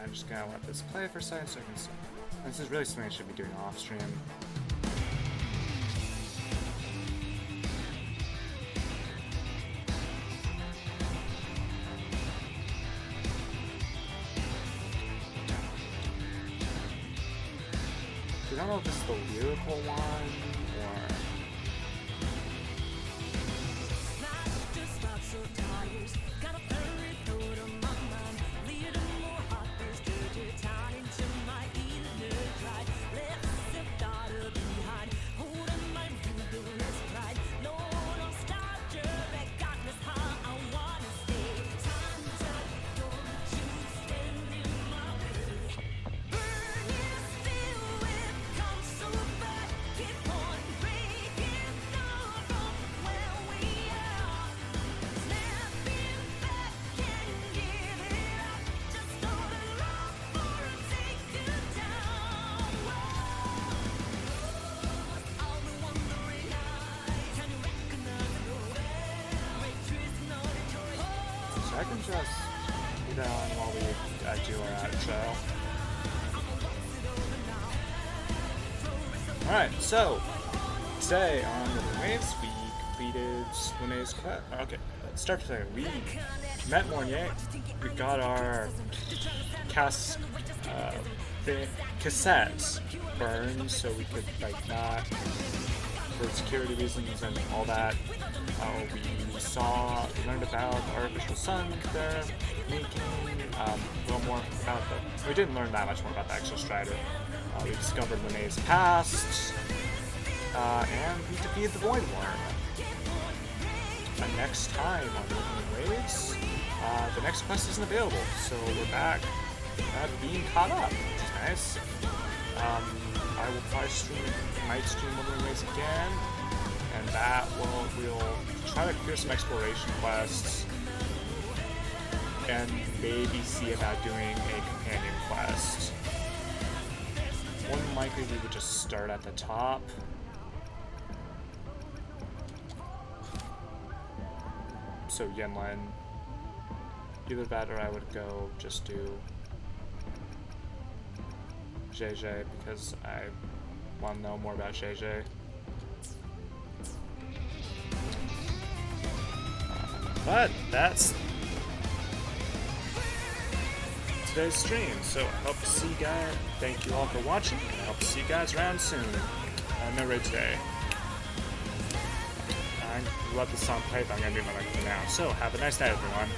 I'm just gonna let this play for a second so I can see. This is really something I should be doing off stream. I don't know if this is the lyrical one or... I can just do that on while we do our outro. Alright, so today on Wuthering Waves we completed Lune's quest. Okay, let's start for a second. We met Mornier, we got our cassette burned so we could like not, for security reasons and all that. We learned about the artificial sun they're making, a little more about the... We didn't learn that much more about the Exostrider. We discovered Lune's past, and we defeated the Void Worm. Next time on Wuthering Waves, the next quest isn't available, so we're back being caught up, which is nice. I will probably might stream Wuthering Waves again, and that we'll try to clear some exploration quests and maybe see about doing a companion quest. More than likely we would just start at the top. So Yenlen. Either that or I would go just do JJ because I want to know more about JJ. But that's today's stream, so I hope to see you guys. Thank you all for watching, and I hope to see you guys around soon. No raid today. I let the song play, but I'm gonna do my mic for now. So have a nice night, everyone.